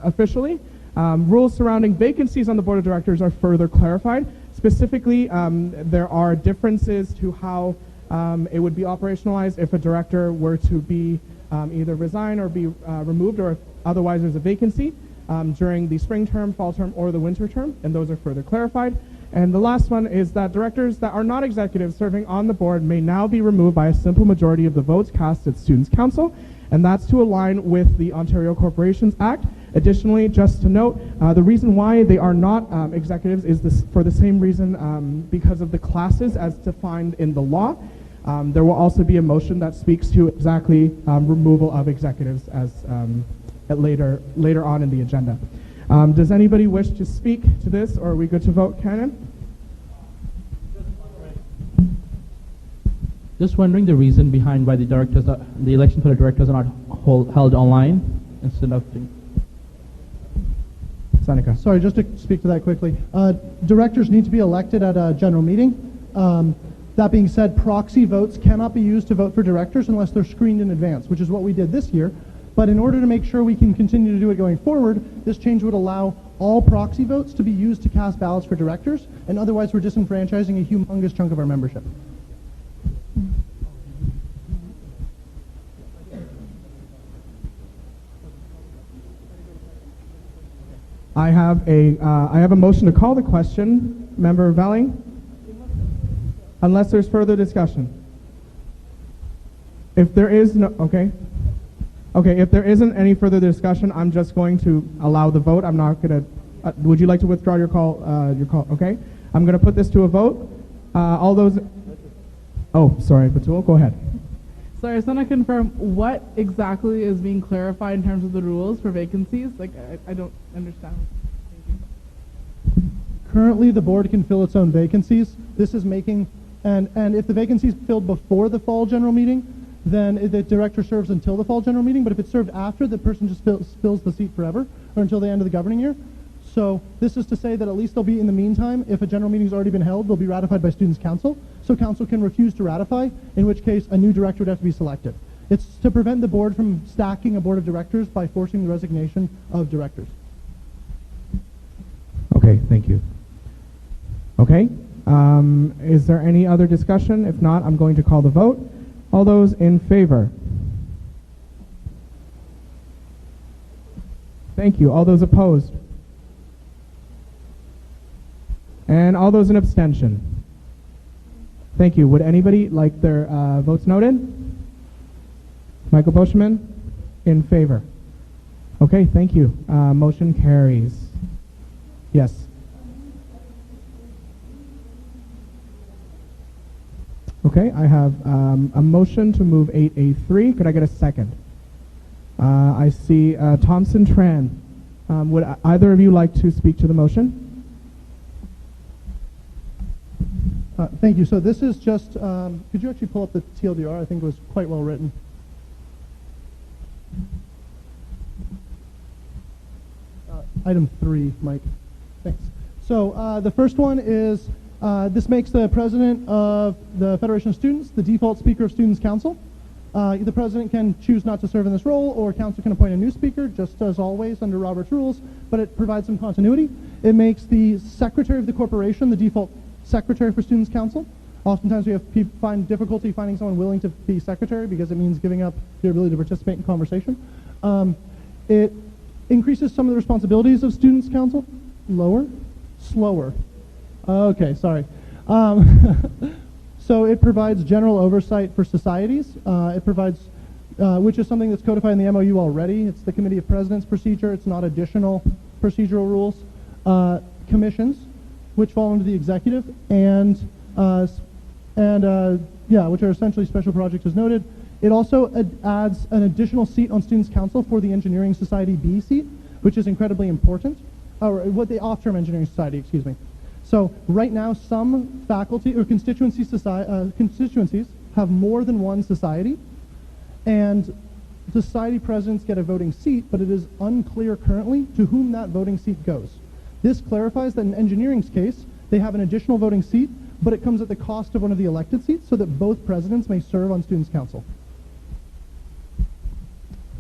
officially. Rules surrounding vacancies on the board of directors are further clarified. Specifically, there are differences to how it would be operationalized if a director were to be either resign or be removed, or if otherwise there's a vacancy during the spring term, fall term, or the winter term, and those are further clarified. And the last one is that directors that are not executives serving on the board may now be removed by a simple majority of the votes cast at Students' Council, and that's to align with the Ontario Corporations Act. Additionally, just to note, the reason why they are not executives is for the same reason, because of the classes as defined in the law. There will also be a motion that speaks to exactly removal of executives as later on in the agenda. Does anybody wish to speak to this, or are we good to vote, Canon? Just wondering the reason behind why the election for the directors are not held online instead of. Seneca. Sorry, just to speak to that quickly. Directors need to be elected at a general meeting. That being said, proxy votes cannot be used to vote for directors unless they're screened in advance, which is what we did this year. But in order to make sure we can continue to do it going forward, this change would allow all proxy votes to be used to cast ballots for directors, and otherwise we're disenfranchising a humongous chunk of our membership. I have a motion to call the question. Member Velling? Unless there's further discussion. If there is no, okay. Okay, if there isn't any further discussion, I'm just going to allow the vote. I'm not going to, would you like to withdraw your call? Okay. I'm going to put this to a vote. All those, oh, sorry, Batul, go ahead. Sorry, I just want to confirm what exactly is being clarified in terms of the rules for vacancies. Like, I don't understand. Currently, the board can fill its own vacancies. This is making, and if the vacancy is filled before the fall general meeting, then the director serves until the fall general meeting. But if it's served after, the person just fills the seat forever, or until the end of the governing year. So this is to say that at least they'll be, in the meantime, if a general meeting has already been held, they'll be ratified by Students' Council. So Council can refuse to ratify, in which case a new director would have to be selected. It's to prevent the board from stacking a board of directors by forcing the resignation of directors. Okay, thank you. Okay, is there any other discussion? If not, I'm going to call the vote. All those in favor? Thank you. All those opposed? And all those in abstention? Thank you. Would anybody like their votes noted? Michael Boschman? In favor. Okay, thank you. Motion carries. Yes. Okay, I have a motion to move 8A3. Could I get a second? I see Thompson Tran. Would either of you like to speak to the motion? Thank you. So this is just, could you actually pull up the TLDR? I think it was quite well written. Item 3, Mike. Thanks. So the first one is, this makes the president of the Federation of Students the default speaker of Students' Council. The president can choose not to serve in this role, or council can appoint a new speaker, just as always under Robert's rules, but it provides some continuity. It makes the secretary of the corporation the default secretary for Students' Council. Oftentimes we have people find difficulty finding someone willing to be secretary because it means giving up your ability to participate in conversation. It increases some of the responsibilities of Students' Council. Lower? Slower. Okay, sorry. So it provides general oversight for societies. It provides, which is something that's codified in the MOU already. It's the Committee of Presidents procedure. It's not additional procedural rules. Commissions, which fall under the executive, and which are essentially special projects as noted. It also adds an additional seat on Students' Council for the Engineering Society B seat, which is incredibly important, or what the off-term Engineering Society, excuse me. So right now, some faculty or constituencies have more than one society, and society presidents get a voting seat, but it is unclear currently to whom that voting seat goes. This clarifies that in engineering's case, they have an additional voting seat, but it comes at the cost of one of the elected seats so that both presidents may serve on Students' Council.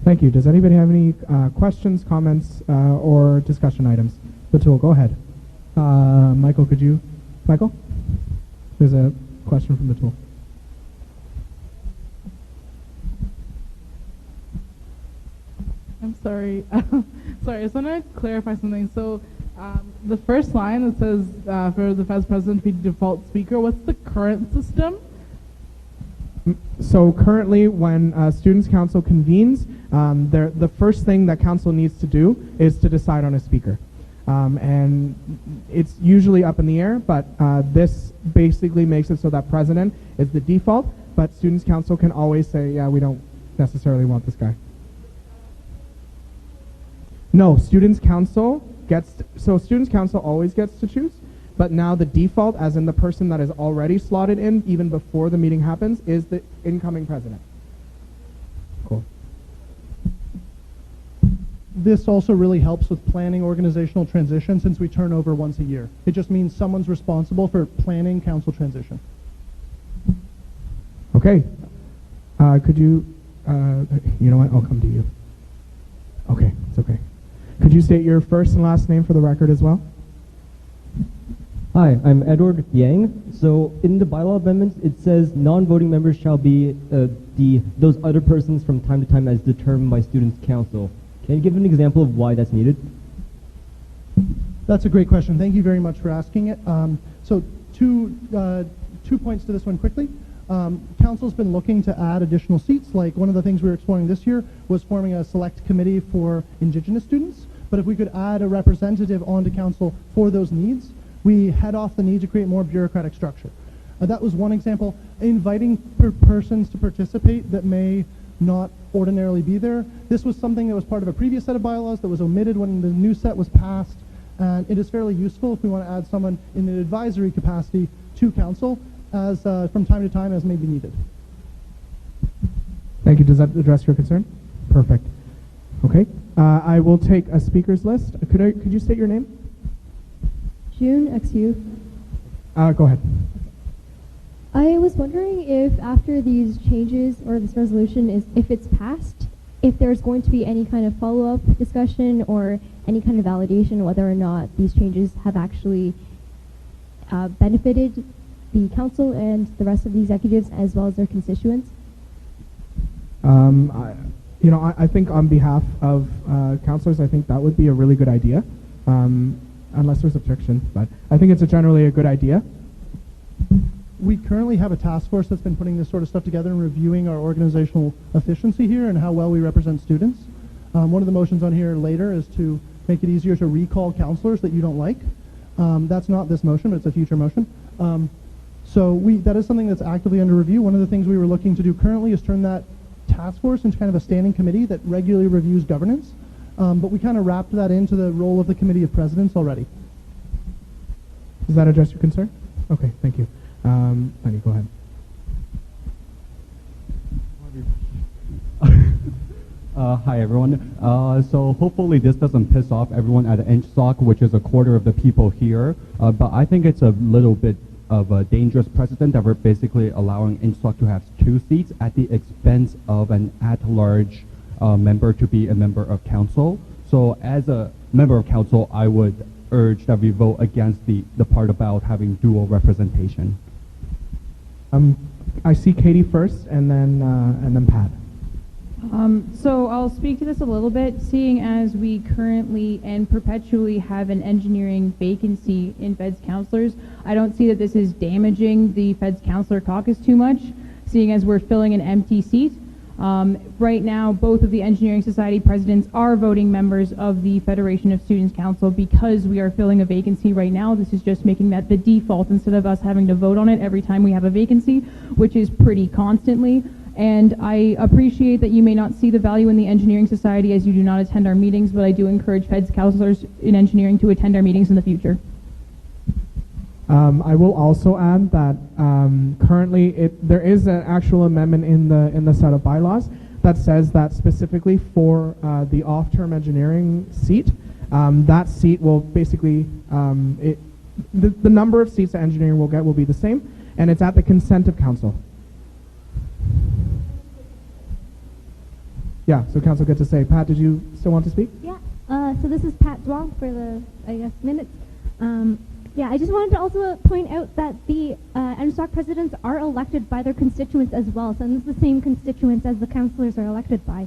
Thank you. Does anybody have any questions, comments, or discussion items? Batul, go ahead. Michael, could you? Michael? There's a question from Batul. I'm sorry. Sorry, I just want to clarify something. So the first line that says for the Fed's president to be default speaker, what's the current system? So currently when Students' Council convenes, the first thing that council needs to do is to decide on a speaker. And it's usually up in the air, but this basically makes it so that president is the default, but Students' Council can always say, yeah, we don't necessarily want this guy. No, Students' Council Students' Council always gets to choose, but now the default, as in the person that is already slotted in, even before the meeting happens, is the incoming president. Cool. this also really helps with planning organizational transition since we turn over once a year. It just means someone's responsible for planning council transition. Okay. Could you, you know what, I'll come to you. Okay, it's okay. Could you state your first and last name for the record as well? Hi, I'm Edward Yang. So in the bylaw amendments, it says non-voting members shall be those other persons from time to time as determined by students' council. Can you give an example of why that's needed? That's a great question. Thank you very much for asking it. So two points to this one quickly. Council's been looking to add additional seats. Like one of the things we were exploring this year was forming a select committee for Indigenous students. But if we could add a representative onto council for those needs, we head off the need to create more bureaucratic structure. That was one example. Inviting persons to participate that may not ordinarily be there. This was something that was part of a previous set of bylaws that was omitted when the new set was passed. And it is fairly useful if we want to add someone in an advisory capacity to council as from time to time as may be needed. Thank you. Does that address your concern? Perfect. Okay. I will take a speakers list. Could you state your name? June XU. Go ahead. I was wondering if after these changes or this resolution if it's passed, if there's going to be any kind of follow-up discussion or any kind of validation whether or not these changes have actually benefited the council and the rest of the executives as well as their constituents. I think on behalf of councilors, I think that would be a really good idea, unless there's objection. But I think it's generally a good idea. We currently have a task force that's been putting this sort of stuff together and reviewing our organizational efficiency here and how well we represent students. One of the motions on here later is to make it easier to recall counselors that you don't like. That's not this motion, but it's a future motion. So that is something that's actively under review. One of the things we were looking to do currently is turn that task force into kind of a standing committee that regularly reviews governance. But we kind of wrapped that into the role of the Committee of Presidents already. Does that address your concern? Okay, thank you. Lenny, go ahead. Hi everyone. So hopefully this doesn't piss off everyone at NSOC, which is a quarter of the people here. But I think it's a little bit of a dangerous precedent that we're basically allowing NSOC to have 2 seats at the expense of an at-large member to be a member of council. So as a member of council, I would urge that we vote against the part about having dual representation. I see Katie first, and then Pat. So I'll speak to this a little bit, seeing as we currently and perpetually have an engineering vacancy in Feds counselors. I don't see that this is damaging the Feds counselor caucus too much, seeing as we're filling an empty seat. Right now, both of the Engineering Society presidents are voting members of the Federation of Students Council because we are filling a vacancy right now. This is just making that the default instead of us having to vote on it every time we have a vacancy, which is pretty constantly. And I appreciate that you may not see the value in the Engineering Society as you do not attend our meetings, but I do encourage Feds counselors in engineering to attend our meetings in the future. I will also add that currently there is an actual amendment in the set of bylaws that says that specifically for the off-term engineering seat, that seat will basically the number of seats that engineering will get will be the same, and it's at the consent of council. Yeah, so council gets to say. Pat, did you still want to speak? Yeah. So this is Pat Dwong for the minutes. Yeah, I just wanted to also point out that the NSOC presidents are elected by their constituents as well. So it's the same constituents as the councillors are elected by.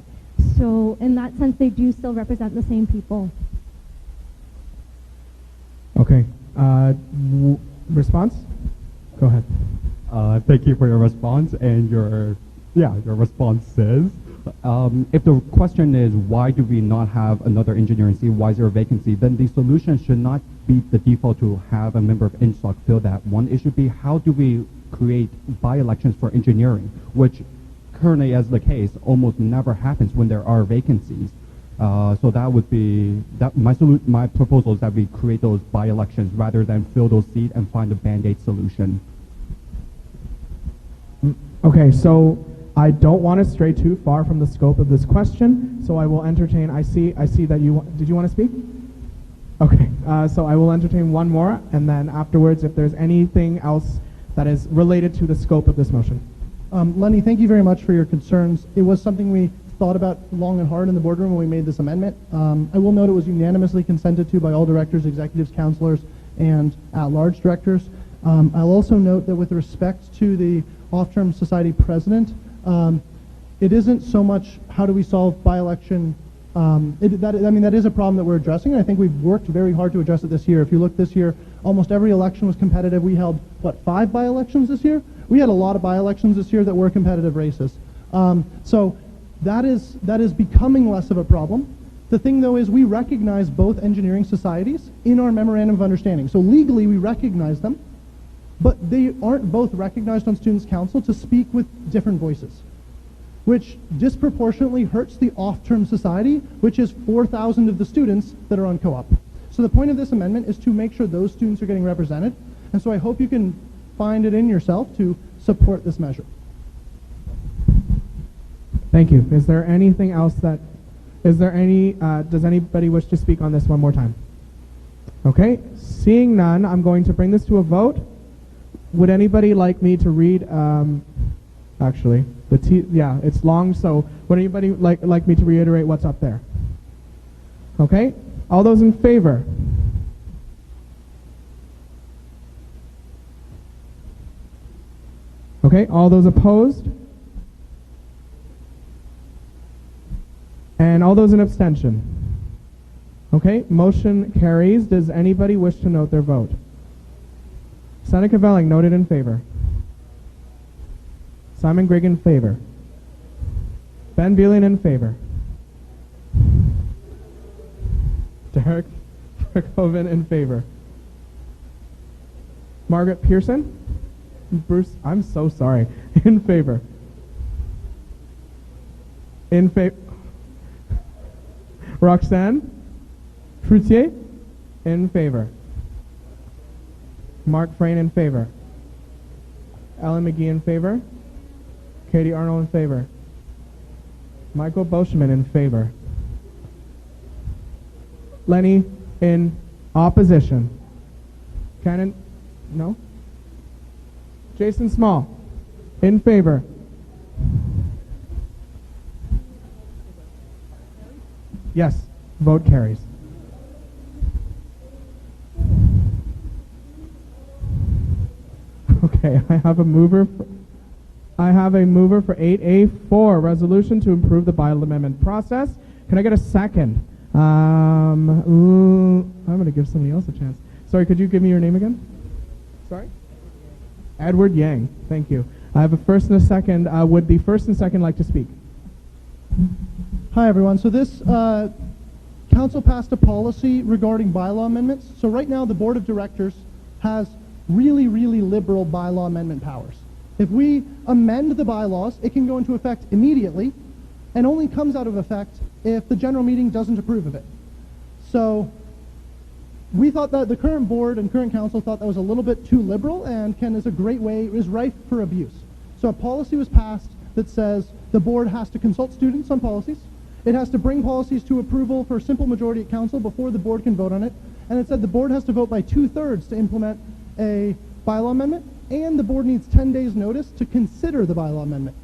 So in that sense, they do still represent the same people. Okay. Response? Go ahead. Thank you for your response and your responses. If the question is why do we not have another engineering seat, why is there a vacancy, then the solution should not be the default to have a member of NSOC fill that one. It should be how do we create by-elections for engineering, which currently, as the case, almost never happens when there are vacancies. So that would be my proposal is that we create those by-elections rather than fill those seats and find a band-aid solution. Okay, so I don't want to stray too far from the scope of this question, so I will entertain, I see that did you want to speak? Okay, so I will entertain one more, and then afterwards, if there's anything else that is related to the scope of this motion. Lenny, thank you very much for your concerns. It was something we thought about long and hard in the boardroom when we made this amendment. I will note it was unanimously consented to by all directors, executives, counselors, and at-large directors. I'll also note that with respect to the off-term society president, it isn't so much how do we solve by-election. That is a problem that we're addressing, and I think we've worked very hard to address it this year. If you look this year, almost every election was competitive. We held, 5 by-elections this year? We had a lot of by-elections this year that were competitive races. So that is becoming less of a problem. The thing, though, is we recognize both engineering societies in our Memorandum of Understanding. So legally, we recognize them, but they aren't both recognized on Students' Council to speak with different voices, which disproportionately hurts the off-term society, which is 4,000 of the students that are on co-op. So the point of this amendment is to make sure those students are getting represented, and so I hope you can find it in yourself to support this measure. Thank you. Is there anything else does anybody wish to speak on this one more time? Okay, seeing none, I'm going to bring this to a vote. Would anybody like me to read, actually, it's long, so would anybody like me to reiterate what's up there? Okay, all those in favor? Okay, all those opposed? And all those in abstention? Okay, motion carries. Does anybody wish to note their vote? Seneca Velling noted in favor. Simon Grigg in favor. Ben Beelen in favor. Derek Verhoeven in favor. Margaret Pearson? Bruce, I'm so sorry. In favor. In favor. Roxanne Fruitier? In favor. Mark Frayne in favor. Ellen McGee in favor. Katie Arnold in favor. Michael Boschman in favor. Lenny in opposition. Cannon? No? Jason Small in favor. Yes, vote carries. Okay, I have a mover for 8A4, resolution to improve the bylaw amendment process. Can I get a second? I'm going to give somebody else a chance. Sorry, could you give me your name again? Sorry? Edward Yang. Thank you. I have a first and a second. Would the first and second like to speak? Hi, everyone. So this council passed a policy regarding bylaw amendments. So right now, the board of directors has really, really liberal bylaw amendment powers. If we amend the bylaws, it can go into effect immediately and only comes out of effect if the general meeting doesn't approve of it. So we thought that the current board and current council thought that was a little bit too liberal and is a great way, is rife for abuse. So a policy was passed that says the board has to consult students on policies. It has to bring policies to approval for a simple majority at council before the board can vote on it. And it said the board has to vote by 2/3 to implement a bylaw amendment, and the board needs 10 days notice to consider the bylaw amendment.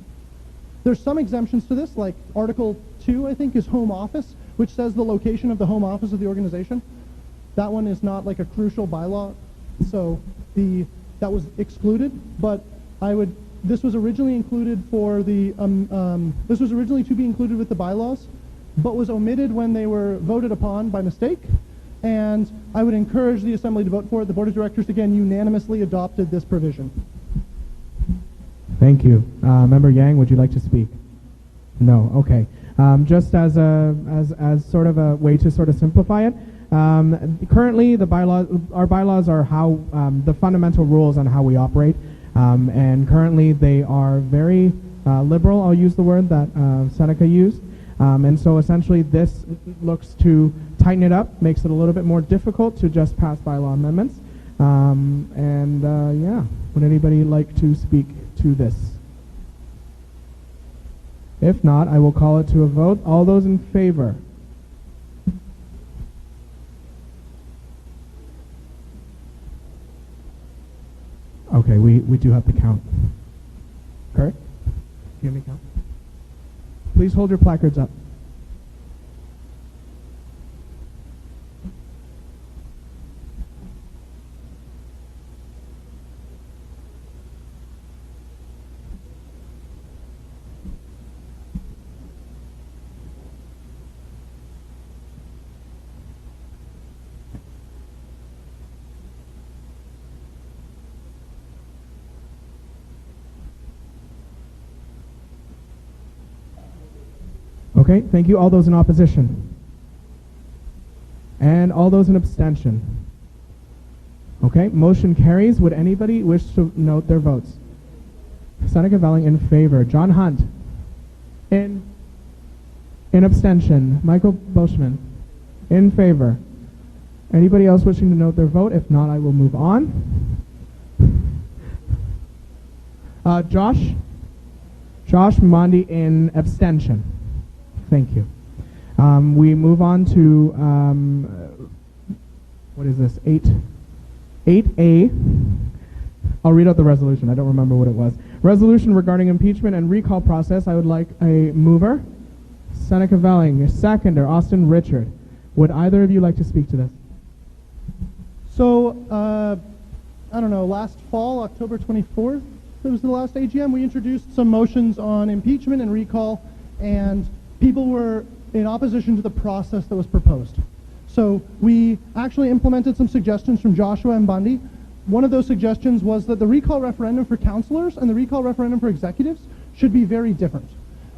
There's some exemptions to this, like Article 2, I think, is home office, which says the location of the home office of the organization. That one is not like a crucial bylaw, so that was excluded, but this was originally included for the, this was originally to be included with the bylaws, but was omitted when they were voted upon by mistake. And I would encourage the Assembly to vote for it. The Board of Directors, again, unanimously adopted this provision. Thank you. Member Yang, would you like to speak? No. Okay. Just as sort of a way to sort of simplify it, currently our bylaws are how the fundamental rules on how we operate, and currently they are very liberal. I'll use the word that Seneca used. And so essentially this looks to tighten it up, makes it a little bit more difficult to just pass bylaw amendments. Yeah, would anybody like to speak to this? If not, I will call it to a vote. All those in favor? Okay, we do have to count. Kurt? Do you have me count? Please hold your placards up. Okay, thank you. All those in opposition? And all those in abstention? Okay, motion carries. Would anybody wish to note their votes? Seneca Velling in favor. John Hunt? In abstention. Michael Boschman? In favor. Anybody else wishing to note their vote? If not, I will move on. Josh? Josh Mondi in abstention. Thank you. We move on to, what is this, 8A. I'll read out the resolution. I don't remember what it was. Resolution regarding impeachment and recall process. I would like a mover. Seneca Velling. A seconder, Austin Richard. Would either of you like to speak to this? So, I don't know, last fall, October 24th, it was the last AGM, we introduced some motions on impeachment and recall, and people were in opposition to the process that was proposed. So we actually implemented some suggestions from Joshua and Bundy. One of those suggestions was that the recall referendum for councillors and the recall referendum for executives should be very different.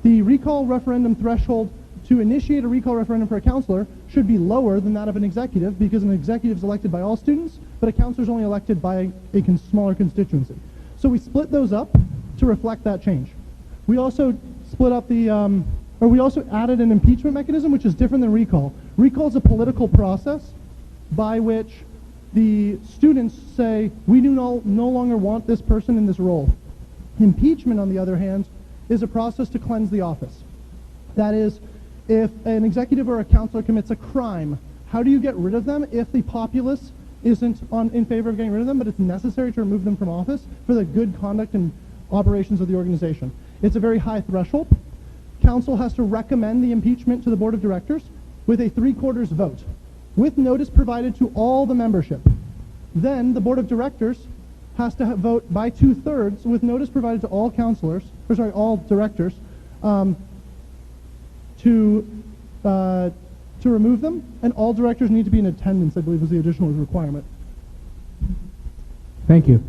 The recall referendum threshold to initiate a recall referendum for a councillor should be lower than that of an executive, because an executive is elected by all students, but a councillor is only elected by a smaller constituency. So we split those up to reflect that change. We also split up the we also added an impeachment mechanism, which is different than recall. Recall is a political process by which the students say, we do no longer want this person in this role. Impeachment, on the other hand, is a process to cleanse the office. That is, if an executive or a councillor commits a crime, how do you get rid of them if the populace isn't in favor of getting rid of them, but it's necessary to remove them from office for the good conduct and operations of the organization? It's a very high threshold. Council has to recommend the impeachment to the board of directors with a 3/4 vote, with notice provided to all the membership. Then the board of directors has to vote by 2/3 with notice provided to all councillors, all directors, to remove them, and all directors need to be in attendance, I believe is the additional requirement. Thank you.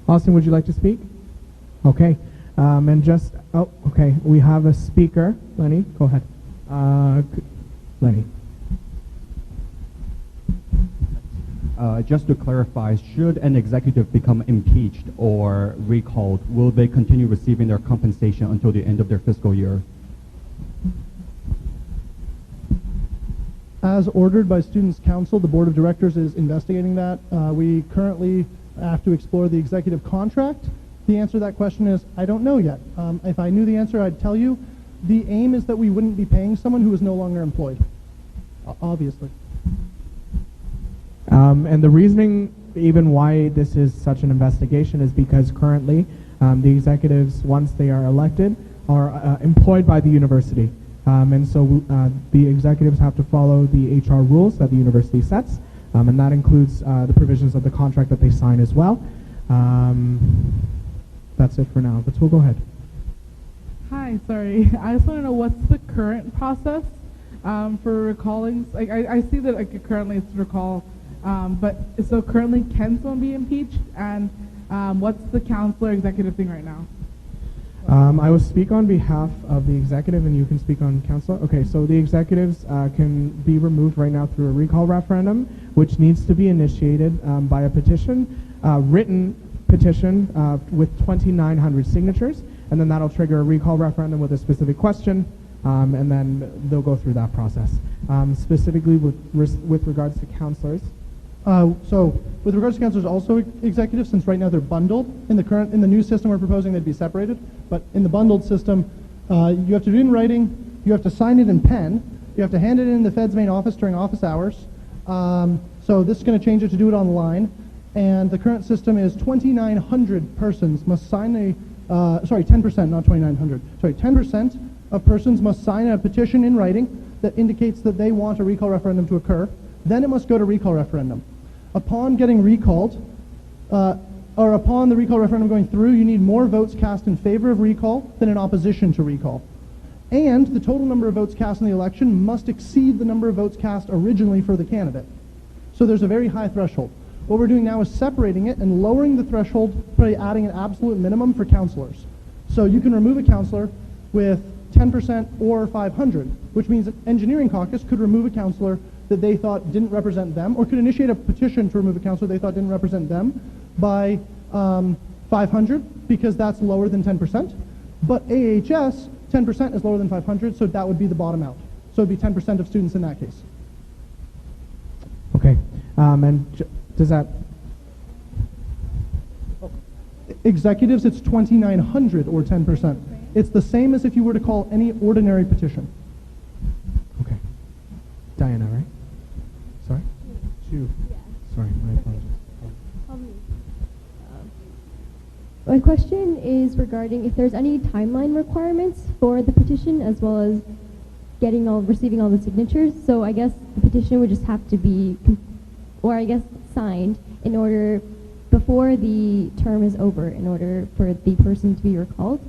Austin, would you like to speak? Okay. Okay, we have a speaker. Lenny, go ahead. Lenny. Just to clarify, should an executive become impeached or recalled, will they continue receiving their compensation until the end of their fiscal year? As ordered by Students' Council, the Board of Directors is investigating that. We currently have to explore the executive contract. The answer to that question is, I don't know yet. If I knew the answer, I'd tell you. The aim is that we wouldn't be paying someone who is no longer employed, obviously. And the reasoning even why this is such an investigation is because currently the executives, once they are elected, are employed by the university. And so the executives have to follow the HR rules that the university sets, and that includes the provisions of the contract that they sign as well. That's it for now, but we'll go ahead. Hi, sorry. I just want to know what's the current process for recalling. Like, I see that currently it's recall, but so currently can someone be impeached? And what's the councillor executive thing right now? I will speak on behalf of the executive, and you can speak on council. Okay, so the executives can be removed right now through a recall referendum, which needs to be initiated by a petition, written petition with 2,900 signatures, and then that'll trigger a recall referendum with a specific question, and then they'll go through that process. Specifically with regards to councillors. So with regards to councillors, also executives, since right now they're bundled. In the new system we're proposing they'd be separated, but in the bundled system, You have to do it in writing, you have to sign it in pen, you have to hand it in the Fed's main office during office hours. So this is going to change it to do it online. And the current system is 2,900 persons must sign a, sorry, 10%, not 2,900. Sorry, 10% of persons must sign a petition in writing that indicates that they want a recall referendum to occur. Then it must go to recall referendum. Upon getting recalled, or upon the recall referendum going through, you need more votes cast in favor of recall than in opposition to recall. And the total number of votes cast in the election must exceed the number of votes cast originally for the candidate. So there's a very high threshold. What we're doing now is separating it and lowering the threshold by adding an absolute minimum for councillors. So you can remove a councillor with 10% or 500, which means an engineering caucus could remove a councillor that they thought didn't represent them, or could initiate a petition to remove a councillor they thought didn't represent them by 500, because that's lower than 10%. But AHS, 10% is lower than 500, so that would be the bottom out. So it'd be 10% of students in that case. Okay. Does that... Executives, it's 2,900 or 10%. It's the same as if you were to call any ordinary petition. Okay. Diana, right? Sorry? You. Sorry, my apologies. My question is regarding if there's any timeline requirements for the petition as well as receiving all the signatures. So I guess the petition would just have to be, signed in order, before the term is over, in order for the person to be recalled.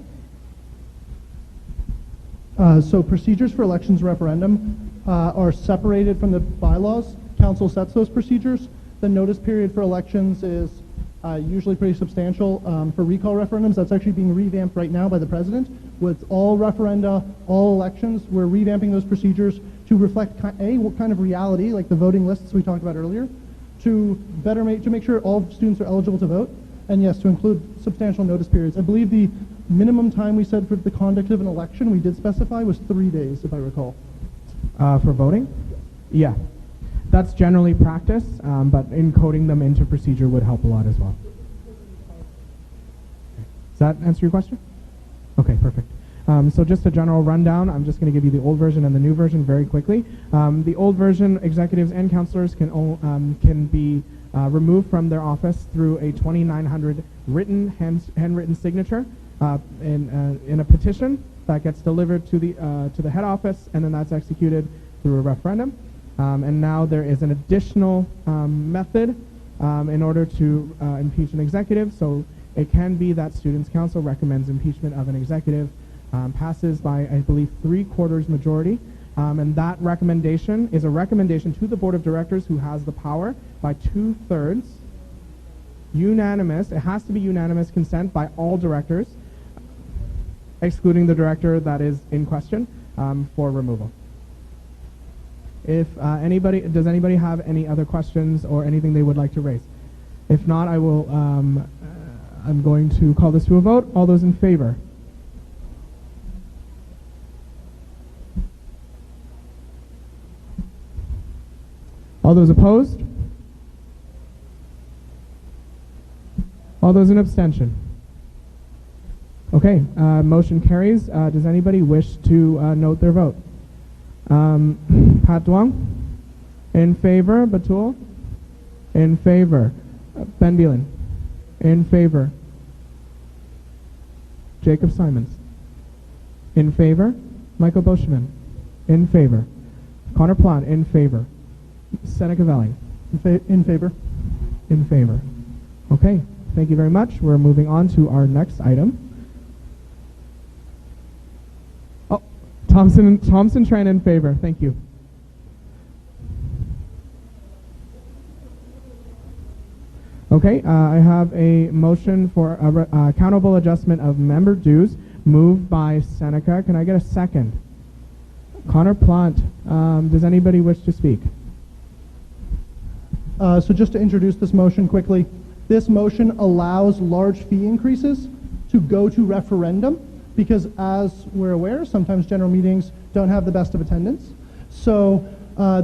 So procedures for elections referendum are separated from the bylaws. Council sets those procedures. The notice period for elections is usually pretty substantial. For recall referendums, that's actually being revamped right now by the president. With all referenda, all elections, we're revamping those procedures to reflect what kind of reality, like the voting lists we talked about earlier, to make sure all students are eligible to vote, and yes, to include substantial notice periods. I believe the minimum time we said for the conduct of an election we did specify was 3 days, if I recall. For voting? Yeah. That's generally practice, but encoding them into procedure would help a lot as well. Does that answer your question? Okay, perfect. So just a general rundown. I'm just going to give you the old version and the new version very quickly. The old version, executives and councillors can be removed from their office through a 2,900 handwritten signature in a petition that gets delivered to the head office, and then that's executed through a referendum. And now there is an additional method in order to impeach an executive. So it can be that Students' Council recommends impeachment of an executive, passes by, I believe, 3/4 majority. And that recommendation is a recommendation to the Board of Directors, who has the power by 2/3. Unanimous. It has to be unanimous consent by all directors, excluding the director that is in question, for removal. If does anybody have any other questions or anything they would like to raise? If not, I will, I'm going to call this to a vote. All those in favor? All those opposed? All those in abstention? Okay, motion carries. Does anybody wish to note their vote? Pat Duong? In favor. Batul? In favor. Ben Beelan? In favor. Jacob Simons? In favor. Michael Boschman? In favor. Connor Plant? In favor. Seneca Velling? In favor. In favor. Okay, thank you very much. We're moving on to our next item. Thompson Tran in favor. Thank you. Okay, I have a motion for accountable adjustment of member dues, moved by Seneca. Can I get a second? Connor Plant. Does anybody wish to speak? So just to introduce this motion quickly, this motion allows large fee increases to go to referendum, because as we're aware, sometimes general meetings don't have the best of attendance. So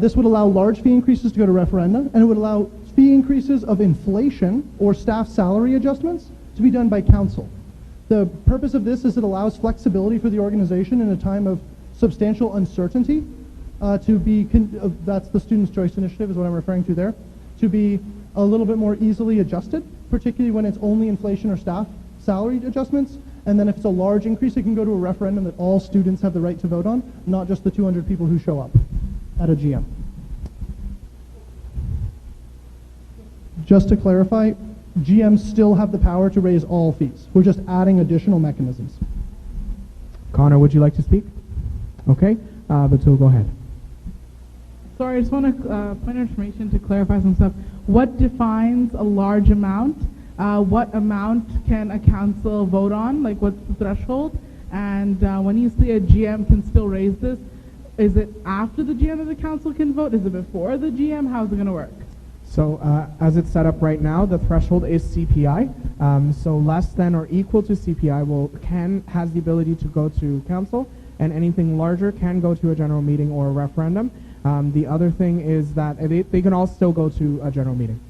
this would allow large fee increases to go to referendum, and it would allow fee increases of inflation or staff salary adjustments to be done by council. The purpose of this is it allows flexibility for the organization in a time of substantial uncertainty to be, that's the Students' Choice Initiative is what I'm referring to there, to be a little bit more easily adjusted, particularly when it's only inflation or staff salary adjustments. And then if it's a large increase, it can go to a referendum that all students have the right to vote on, not just the 200 people who show up at a GM. Just to clarify, GMs still have the power to raise all fees. We're just adding additional mechanisms. Connor, would you like to speak? Okay, Batul, go ahead. Sorry, I just want to point of information to clarify some stuff. What defines a large amount? What amount can a council vote on? Like, what's the threshold? And when you say a GM can still raise this, is it after the GM of the council can vote? Is it before the GM? How's it going to work? So as it's set up right now, the threshold is CPI. So less than or equal to CPI has the ability to go to council, and anything larger can go to a general meeting or a referendum. The other thing is that they can all still go to a general meeting.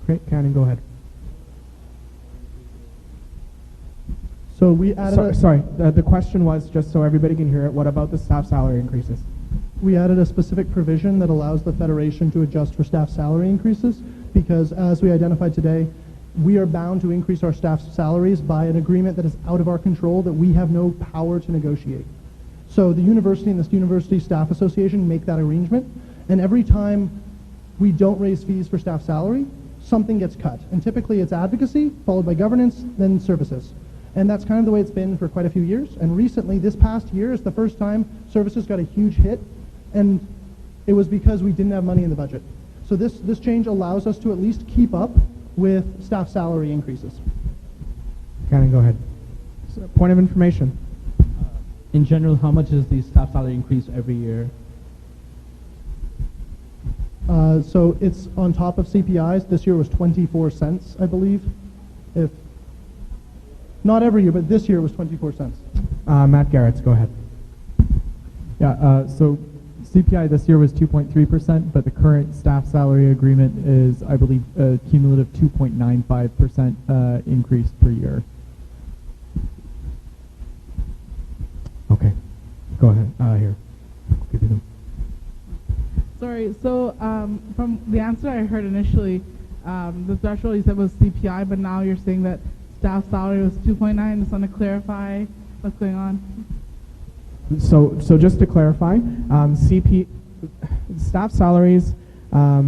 Great, Cannon, go ahead. So we added sorry, the question was, just so everybody can hear it, what about the staff salary increases? We added a specific provision that allows the Federation to adjust for staff salary increases because, as we identified today, we are bound to increase our staff's salaries by an agreement that is out of our control that we have no power to negotiate. So the university and the University Staff Association make that arrangement, and every time we don't raise fees for staff salary, something gets cut. And typically it's advocacy, followed by governance, then services. And that's kind of the way it's been for quite a few years. And recently, this past year, is the first time services got a huge hit, and it was because we didn't have money in the budget. So this change allows us to at least keep up with staff salary increases. Cannon, go ahead. So, point of information. In general, how much is the staff salary increase every year? So it's on top of CPIs. This year was 24 cents, I believe. If not every year, but this year was 24 cents. Matt Garretts, go ahead. Yeah, so CPI this year was 2.3%, but the current staff salary agreement is, I believe, a cumulative 2.95% increase per year. Okay, go ahead. Here, I'll give you them. Sorry, so from the answer I heard initially, the threshold you said was CPI, but now you're saying that staff salary was 2.9. Just want to clarify what's going on. So just to clarify, staff salaries are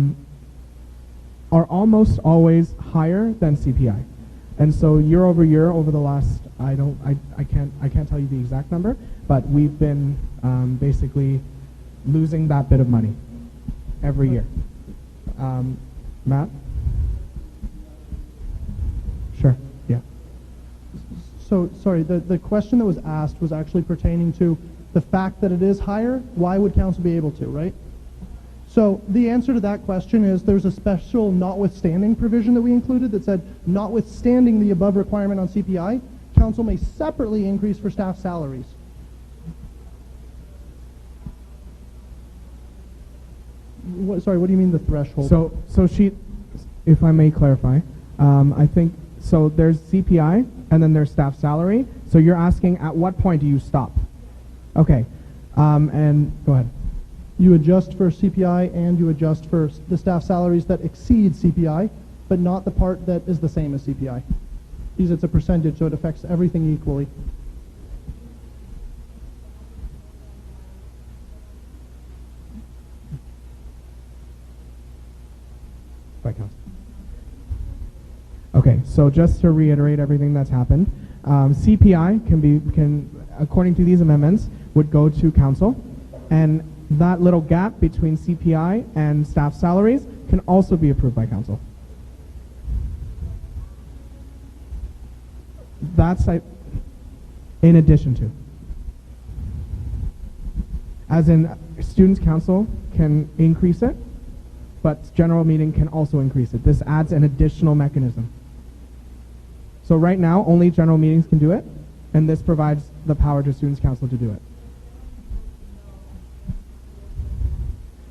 almost always higher than CPI, and so year over year, over the last I can't tell you the exact number, but we've been basically losing that bit of money every year. Matt? Sure. Yeah. So, sorry, the question that was asked was actually pertaining to the fact that it is higher. Why would council be able to, right? So the answer to that question is there's a special notwithstanding provision that we included that said, notwithstanding the above requirement on CPI, council may separately increase for staff salaries. Sorry, what do you mean the threshold? So she, if I may clarify, I think, so there's CPI and then there's staff salary. So you're asking at what point do you stop? Okay, and go ahead. You adjust for CPI and you adjust for the staff salaries that exceed CPI, but not the part that is the same as CPI. Because it's a percentage, so it affects everything equally. Okay, so just to reiterate everything that's happened, CPI can, according to these amendments, would go to council, and that little gap between CPI and staff salaries can also be approved by council. That's in addition to. As in, students' council can increase it, but general meeting can also increase it. This adds an additional mechanism. So right now, only general meetings can do it, and this provides the power to students' council to do it.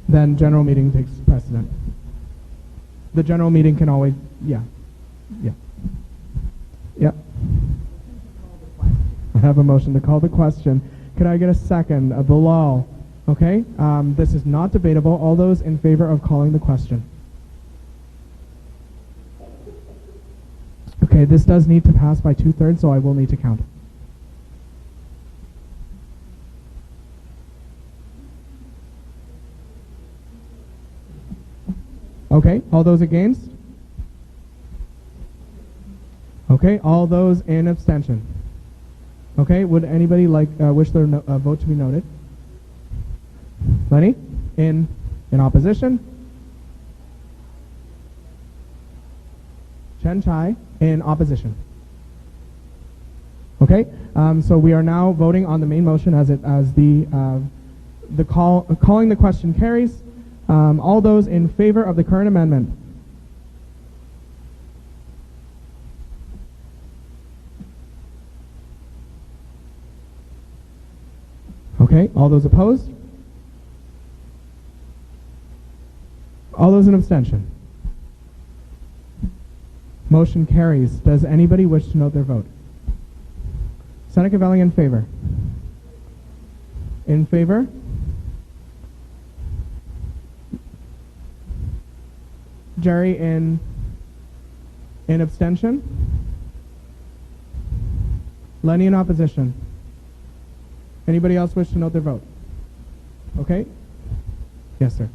Then general meeting takes precedent. The general meeting can always, yeah. Yep. I have a motion to call the question. Could I get a second? Bilal. Okay. This is not debatable. All those in favor of calling the question? Okay, this does need to pass by 2/3, so I will need to count. Okay, all those against? Okay, all those in abstention. Okay, would anybody like wish their vote to be noted? Lenny, in opposition. Chen Chai, in opposition. Okay, so we are now voting on the main motion as calling the question carries. All those in favor of the current amendment? Okay, all those opposed? All those in abstention? Motion carries. Does anybody wish to note their vote? Seneca Velling in favor? In favor? Jerry in abstention? Lenny in opposition? Anybody else wish to note their vote? Okay. Yes, sir.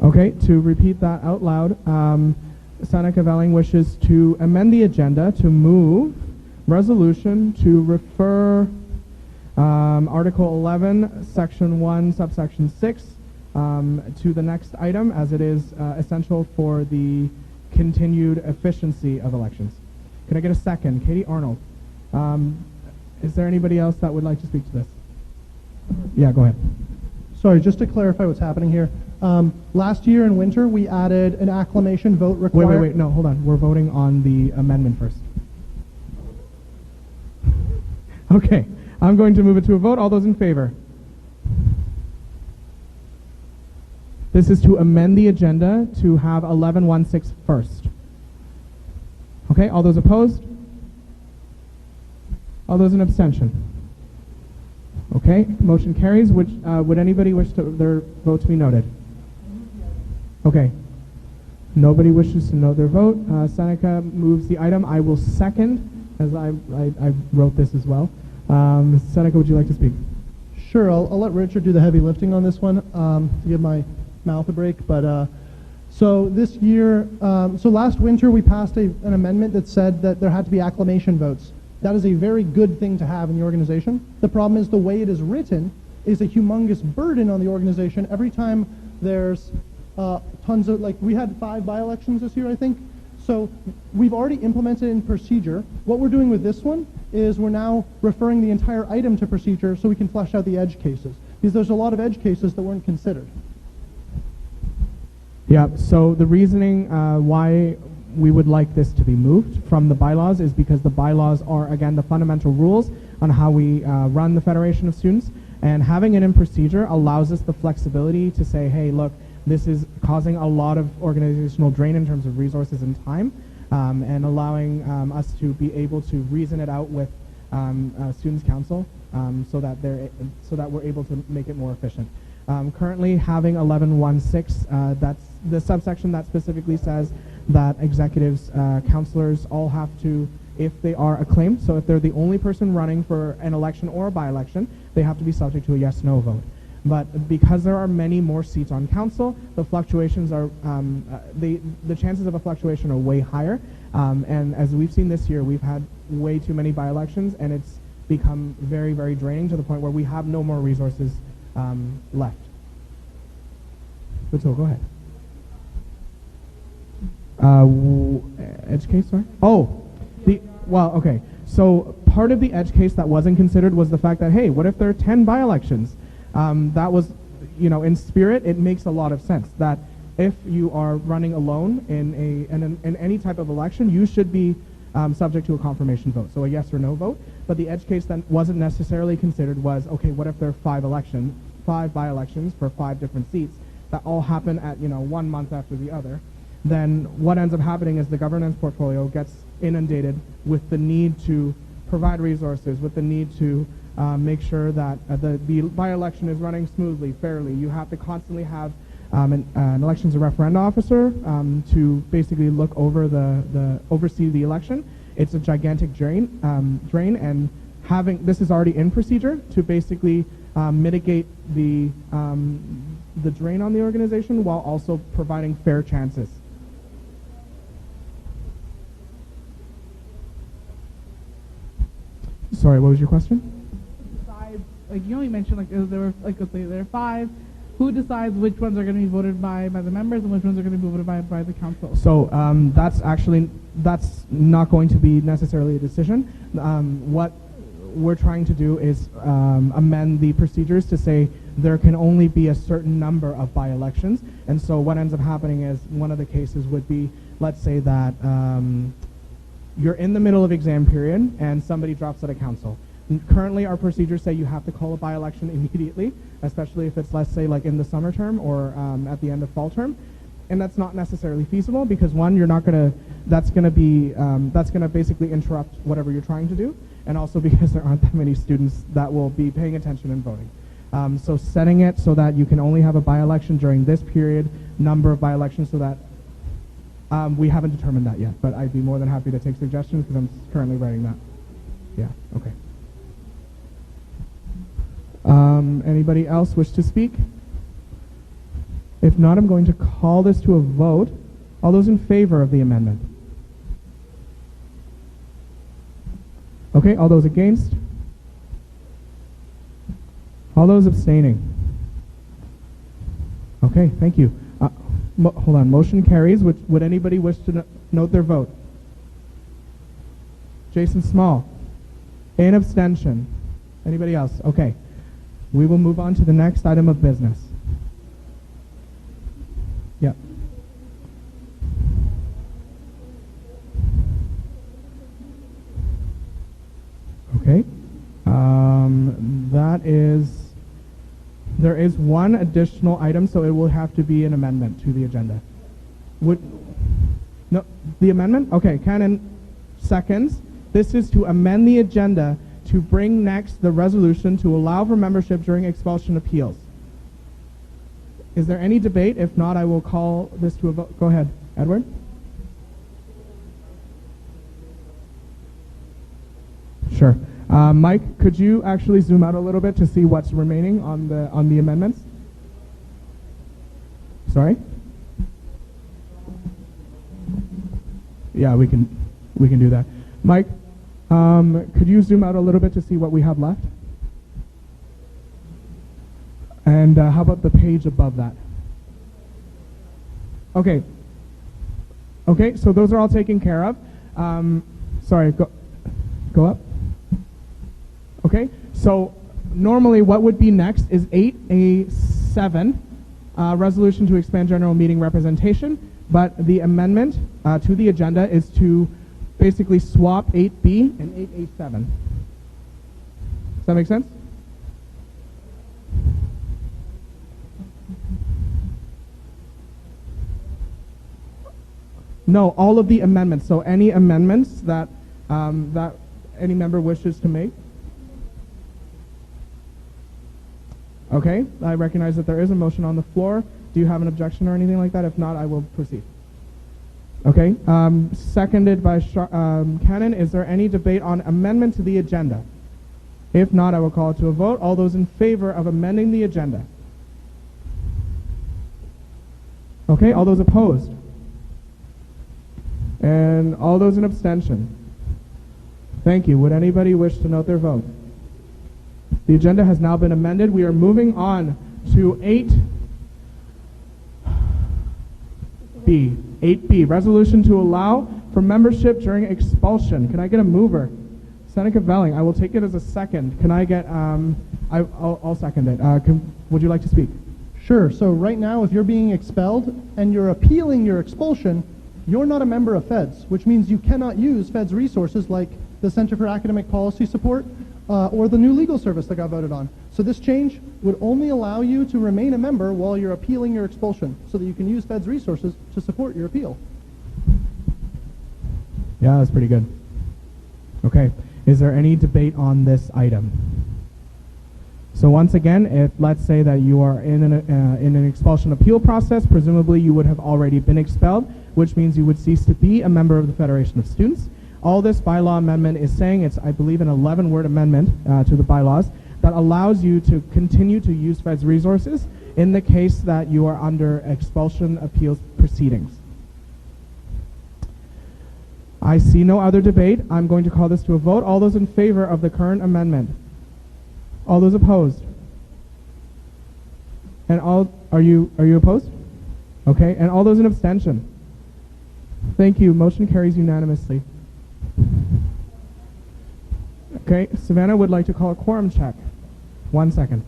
Okay, to repeat that out loud, Seneca Velling wishes to amend the agenda to move resolution to refer Article 11, Section 1, Subsection 6 to the next item, as it is essential for the continued efficiency of elections. Can I get a second? Katie Arnold. Is there anybody else that would like to speak to this? Yeah, go ahead. Sorry, just to clarify what's happening here. Last year in winter, we added an acclamation vote required. Wait, no, hold on. We're voting on the amendment first. Okay, I'm going to move it to a vote. All those in favor? This is to amend the agenda to have 1116 first. Okay, all those opposed? All those in abstention? Okay, motion carries. Would anybody wish their vote to be noted? Okay. Nobody wishes to note their vote. Seneca moves the item. I will second, as I wrote this as well. Seneca, would you like to speak? Sure, I'll let Richard do the heavy lifting on this one to give my mouth a break. But so this year, so last winter we passed an amendment that said that there had to be acclamation votes. That is a very good thing to have in the organization. The problem is the way it is written is a humongous burden on the organization. Every time there's tons of, like, we had 5 by-elections this year, I think. So we've already implemented in procedure. What we're doing with this one is we're now referring the entire item to procedure so we can flesh out the edge cases, because there's a lot of edge cases that weren't considered. Yeah, so the reasoning why we would like this to be moved from the bylaws is because the bylaws are, again, the fundamental rules on how we run the Federation of Students, and having it in procedure allows us the flexibility to say, hey, look, this is causing a lot of organizational drain in terms of resources and time, and allowing us to be able to reason it out with Students' Council so that we're able to make it more efficient. Currently, having 1116, that's the subsection that specifically says that executives, counselors all have to, if they are acclaimed, so if they're the only person running for an election or a by-election, they have to be subject to a yes-no vote. But because there are many more seats on council, the fluctuations are, the chances of a fluctuation are way higher. And as we've seen this year, we've had way too many by-elections, and it's become very, very draining to the point where we have no more resources left. So go ahead. Edge case, sorry? Oh, well, okay. So part of the edge case that wasn't considered was the fact that, hey, what if there are 10 by-elections? That was, in spirit, it makes a lot of sense that if you are running alone in any type of election, you should be subject to a confirmation vote, so a yes or no vote. But the edge case that wasn't necessarily considered was, okay, what if there are 5 by-elections for 5 different seats that all happen at 1 month after the other? Then what ends up happening is the governance portfolio gets inundated with the need to provide resources, with the need to make sure that the by-election is running smoothly, fairly. You have to constantly have an elections and referenda officer to basically look over oversee the election. It's a gigantic drain, and this is already in procedure to basically mitigate the drain on the organization while also providing fair chances. Sorry, what was your question? Decides, like you only mentioned, like there were, like let's say there are 5. Who decides which ones are going to be voted by the members and which ones are going to be voted by the council? So that's not going to be necessarily a decision. What we're trying to do is amend the procedures to say there can only be a certain number of by-elections. And so what ends up happening is one of the cases would be, let's say that you're in the middle of exam period and somebody drops out of council. Currently, our procedures say you have to call a by-election immediately, especially if it's, let's say, like in the summer term or at the end of fall term. And that's not necessarily feasible because, one, that's going to basically interrupt whatever you're trying to do, and also because there aren't that many students that will be paying attention and voting. So setting it so that you can only have a by-election during this period, number of by-elections, so that we haven't determined that yet, but I'd be more than happy to take suggestions because I'm currently writing that. Yeah, okay. Anybody else wish to speak? If not, I'm going to call this to a vote. All those in favor of the amendment? Okay, all those against? All those abstaining? Okay, thank you. Hold on, motion carries. Would anybody wish to note their vote? Jason Small. An abstention. Anybody else? Okay. We will move on to the next item of business. Yeah. Okay. There is one additional item, so it will have to be an amendment to the agenda. No, the amendment? Okay, Cannon seconds. This is to amend the agenda to bring next the resolution to allow for membership during expulsion appeals. Is there any debate? If not, I will call this to a vote. Go ahead, Edward. Sure. Mike, could you actually zoom out a little bit to see what's remaining on the amendments? Sorry? Yeah, we can do that. Mike, could you zoom out a little bit to see what we have left? And how about the page above that? Okay. Okay, so those are all taken care of. Sorry, go up. Okay, so normally what would be next is 8A7, resolution to expand general meeting representation, but the amendment to the agenda is to basically swap 8B and 8A7. Does that make sense? No, all of the amendments. So any amendments that that any member wishes to make. Okay, I recognize that there is a motion on the floor. Do you have an objection or anything like that? If not, I will proceed. Okay, seconded by Cannon. Is there any debate on amendment to the agenda? If not, I will call it to a vote. All those in favor of amending the agenda? Okay, all those opposed? And all those in abstention? Thank you. Would anybody wish to note their vote? The agenda has now been amended. We are moving on to 8B. 8B, resolution to allow for membership during expulsion. Can I get a mover? Seneca Velling, I will take it as a second. Can I get, I'll second it. Would you like to speak? Sure. So right now, if you're being expelled and you're appealing your expulsion, you're not a member of FEDS, which means you cannot use FEDS resources like the Center for Academic Policy Support or the new legal service that got voted on. So this change would only allow you to remain a member while you're appealing your expulsion so that you can use FEDS resources to support your appeal. Yeah, that's pretty good. Okay, is there any debate on this item? So once again, if let's say that you are in an expulsion appeal process, presumably you would have already been expelled, which means you would cease to be a member of the Federation of Students. All this bylaw amendment is saying, it's I believe an 11-word amendment to the bylaws that allows you to continue to use FEDS resources in the case that you are under expulsion appeals proceedings. I see no other debate. I'm going to call this to a vote. All those in favor of the current amendment? All those opposed? And are you opposed? Okay, and all those in abstention? Thank you. Motion carries unanimously. Okay, Savannah would like to call a quorum check. 1 second.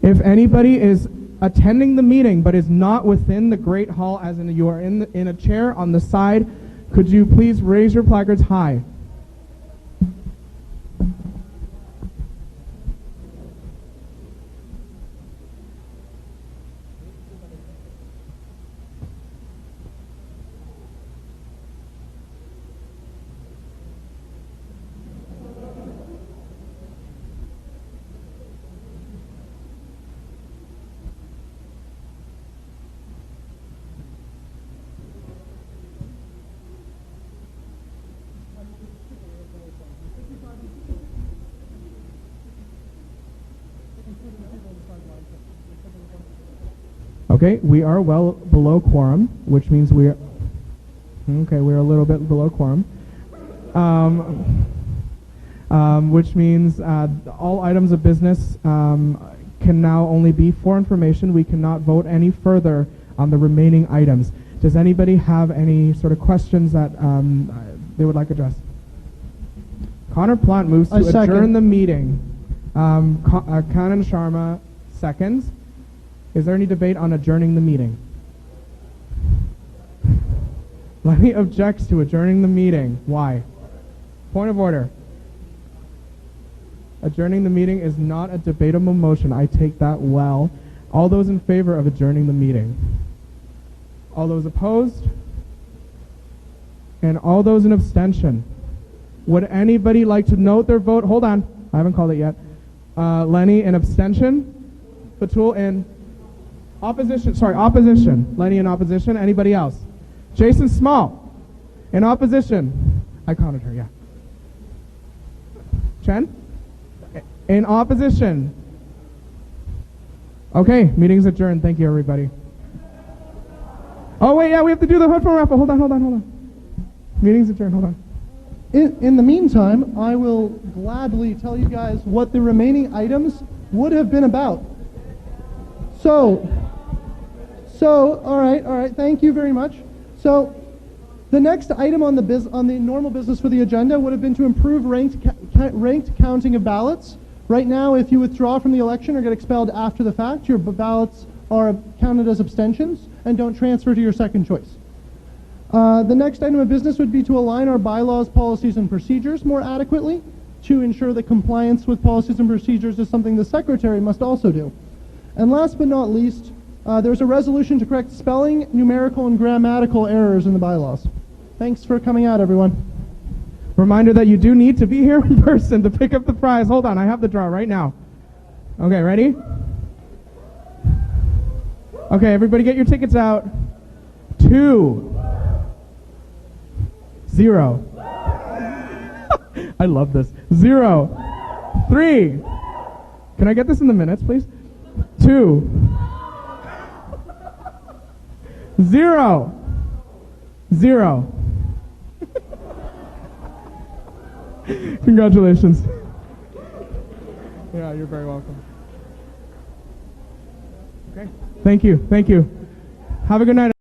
If anybody is attending the meeting but is not within the Great Hall, as in you are in a chair on the side, could you please raise your placards high? Okay, we are well below quorum, which means we are we're a little bit below quorum, which means all items of business can now only be for information. We cannot vote any further on the remaining items. Does anybody have any sort of questions that they would like addressed? Connor Plant moves to adjourn the meeting. Kanan Sharma seconds. Is there any debate on adjourning the meeting? Lenny objects to adjourning the meeting. Why? Point of order. Adjourning the meeting is not a debatable motion. I take that well. All those in favor of adjourning the meeting? All those opposed? And all those in abstention? Would anybody like to note their vote? Hold on. I haven't called it yet. Lenny in abstention. Fatul in opposition. Sorry, opposition. Lenny in opposition. Anybody else? Jason Small in opposition. I counted her, yeah. Chen? In opposition. Okay, meeting's adjourned. Thank you, everybody. Oh, wait, yeah, we have to do the headphone raffle. Hold on. Meeting's adjourned. Hold on. In the meantime, I will gladly tell you guys what the remaining items would have been about. So, all right, thank you very much. So, the next item on the normal business for the agenda would have been to improve ranked counting of ballots. Right now, if you withdraw from the election or get expelled after the fact, your ballots are counted as abstentions and don't transfer to your second choice. The next item of business would be to align our bylaws, policies, and procedures more adequately to ensure that compliance with policies and procedures is something the Secretary must also do. And last but not least, there's a resolution to correct spelling, numerical, and grammatical errors in the bylaws. Thanks for coming out, everyone. Reminder that you do need to be here in person to pick up the prize. Hold on, I have the draw right now. Okay, ready? Okay, everybody get your tickets out. 2, 0. I love this. 0, 3. Can I get this in the minutes, please? 2, 0, 0. Congratulations. Yeah, you're very welcome. Okay. Thank you. Have a good night.